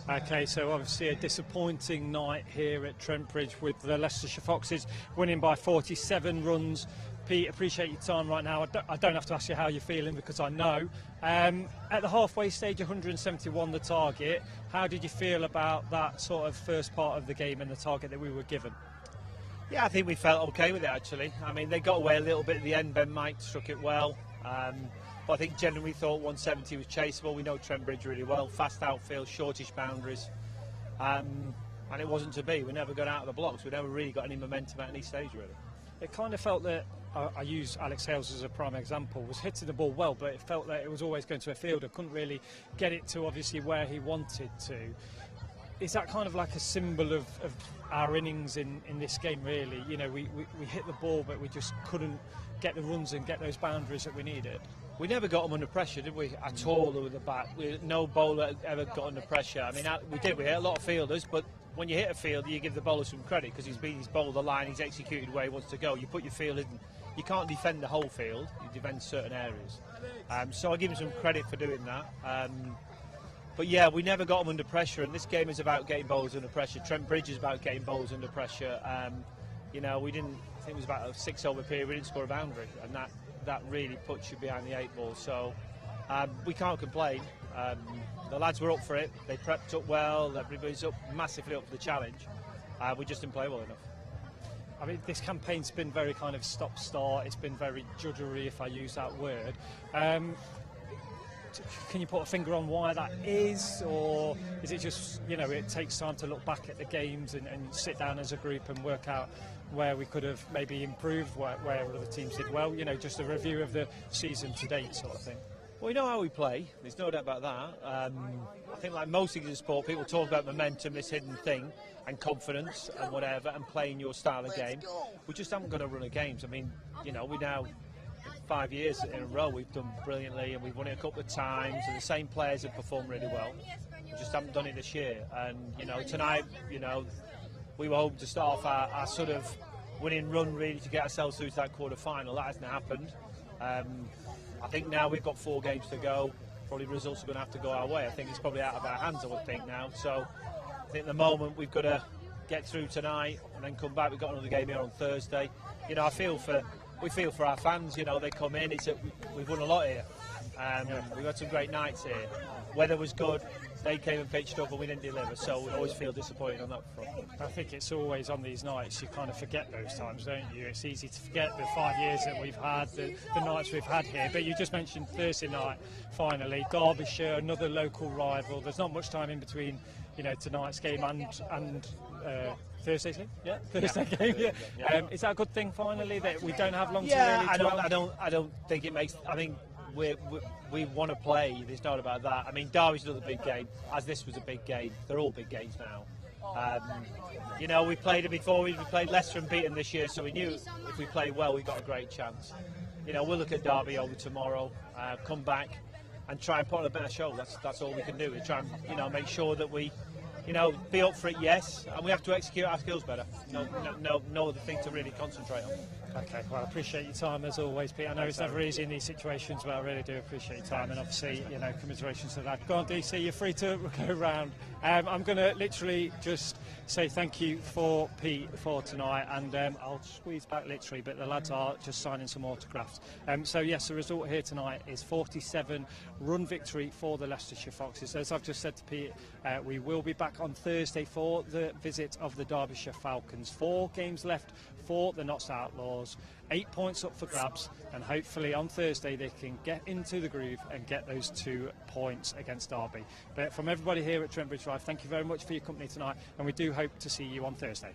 Okay, so obviously a disappointing night here at Trent Bridge with the Leicestershire Foxes winning by 47 runs. Pete, appreciate your time right now. I don't have to ask you how you're feeling because I know. At the halfway stage, 171 the target. How did you feel about that sort of first part of the game and the target that we were given? Yeah, I think we felt okay with it actually. I mean, they got away a little bit at the end. Ben Mike struck it well. But I think generally we thought 170 was chaseable. We know Trent Bridge really well. Fast outfield, shortish boundaries. And it wasn't to be. We never got out of the blocks. We never really got any momentum at any stage, really. It kind of felt that, I use Alex Hales as a prime example, was hitting the ball well, but it felt that it was always going to a fielder. Couldn't really get it to obviously where he wanted to. Is that kind of like a symbol of our innings in this game, really? You know, we hit the ball, but we just couldn't get the runs and get those boundaries that we needed. We never got them under pressure, did we, at all with the bat? No bowler ever got under pressure. I mean, we did. We hit a lot of fielders, but when you hit a fielder, you give the bowler some credit because he's bowled the line, he's executed where he wants to go. You put your field in. You can't defend the whole field. You defend certain areas. So I give him some credit for doing that. But yeah, we never got them under pressure, and this game is about getting bowlers under pressure. Trent Bridge is about getting bowlers under pressure. You know, we didn't. I think it was about a 6-over period. We didn't score a boundary, and that really puts you behind the 8 ball. So we can't complain. The lads were up for it. They prepped up well. Everybody's up massively up for the challenge. We just didn't play well enough. I mean, this campaign's been very kind of stop-start. It's been very judgery, if I use that word. Can you put a finger on why that is, or is it just, you know, it takes time to look back at the games and sit down as a group and work out where we could have maybe improved, where other teams did well, you know, just a review of the season to date sort of thing? Well, we know how we play. There's no doubt about that. I think like most things in sport, people talk about momentum, this hidden thing, and confidence and whatever, and playing your style of game. We just haven't got a run of games. I mean, you know, we now 5 years in a row we've done brilliantly, and we've won it a couple of times, and the same players have performed really well. We just haven't done it this year. And you know, tonight, you know, we were hoping to start off our sort of winning run really to get ourselves through to that quarter final. That hasn't happened. I think now we've got 4 games to go. Probably results are going to have to go our way. I think it's probably out of our hands, I would think now. So I think at the moment we've got to get through tonight and then come back. We've got another game here on Thursday. You know, we feel for our fans. You know, they come in. We've won a lot here. We've had some great nights here. Weather was good. They came and pitched up and we didn't deliver, so we always feel disappointed on that front. I think it's always on these nights, you kind of forget those times, don't you? It's easy to forget the 5 years that we've had, the nights we've had here. But you just mentioned Thursday night, finally. Derbyshire, another local rival. There's not much time in between, you know, tonight's game and Thursday's game? Yeah, Thursday game. Yeah. Is that a good thing finally that we don't have long to really? I don't think it makes. I mean, we want to play. There's no doubt about that. I mean, Derby's another big game, as this was a big game. They're all big games now. You know, we played it before. We played Leicester and beat them this year, so we knew if we play well, we got a great chance. You know, we'll look at Derby over tomorrow, come back, and try and put on a better show. That's all we can do. We try and, you know, make sure that we, you know, be up for it, yes, and we have to execute our skills better. No other thing to really concentrate on. Okay, well, I appreciate your time as always, Pete. I know it's never easy in these situations, but I really do appreciate your time, and obviously, you know, commiserations to that. Go on, DC, you're free to go round. I'm going to literally just say thank you for Pete for tonight, and I'll squeeze back literally, but the lads are just signing some autographs. So yes, the result here tonight is 47-run victory for the Leicestershire Foxes. As I've just said to Pete, we will be back on Thursday for the visit of the Derbyshire Falcons. 4 games left for the Notts Outlaws, 8 points up for grabs, and hopefully on Thursday they can get into the groove and get those 2 points against Derby. But from everybody here at Trent Bridge Live, thank you very much for your company tonight, and we do hope to see you on Thursday.